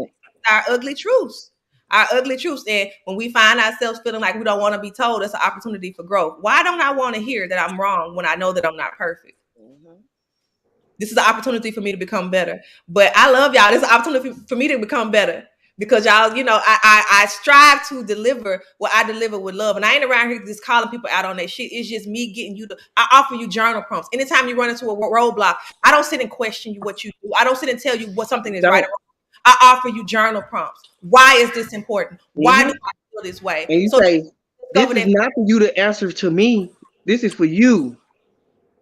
our ugly truths. Our ugly truths. And when we find ourselves feeling like we don't want to be told, it's an opportunity for growth. Why don't I want to hear that I'm wrong when I know that I'm not perfect? Mm-hmm. This is an opportunity for me to become better. But I love y'all. This is an opportunity for me to become better. Because y'all, I strive to deliver what I deliver with love. And I ain't around here just calling people out on that shit. It's just me getting you I offer you journal prompts. Anytime you run into a roadblock, I don't sit and question you what you do. I don't sit and tell you what something is right or wrong. I offer you journal prompts. Why is this important? Why do I feel this way? And you say, this is not for you to answer to me. This is for you.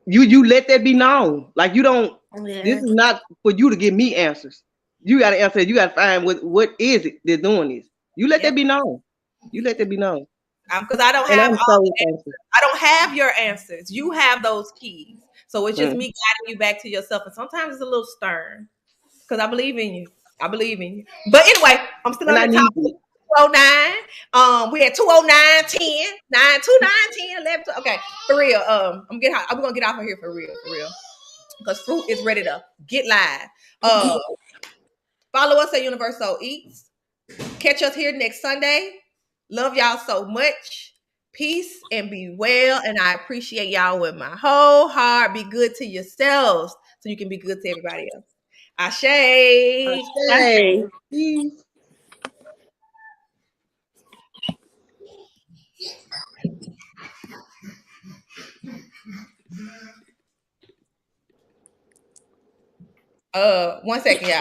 You let that be known. Like you don't, this is not for you to give me answers. You got to answer. You got to find what is it they're doing this. You let that be known. You let that be known. Because I don't have I don't have your answers. You have those keys. So it's just me guiding you back to yourself. And sometimes it's a little stern because I believe in you. I believe in you. But anyway, I'm still And on I the need top. it. 209. We had 209, 10, 9, 2, 9, 10, 11. Okay, for real. I'm gonna get off of here for real, because fruit is ready to get live. Follow us at Universal Eats. Catch us here next Sunday. Love y'all so much. Peace and be well. And I appreciate y'all with my whole heart. Be good to yourselves so you can be good to everybody else. Ashe. Ashe. Peace. One second, y'all.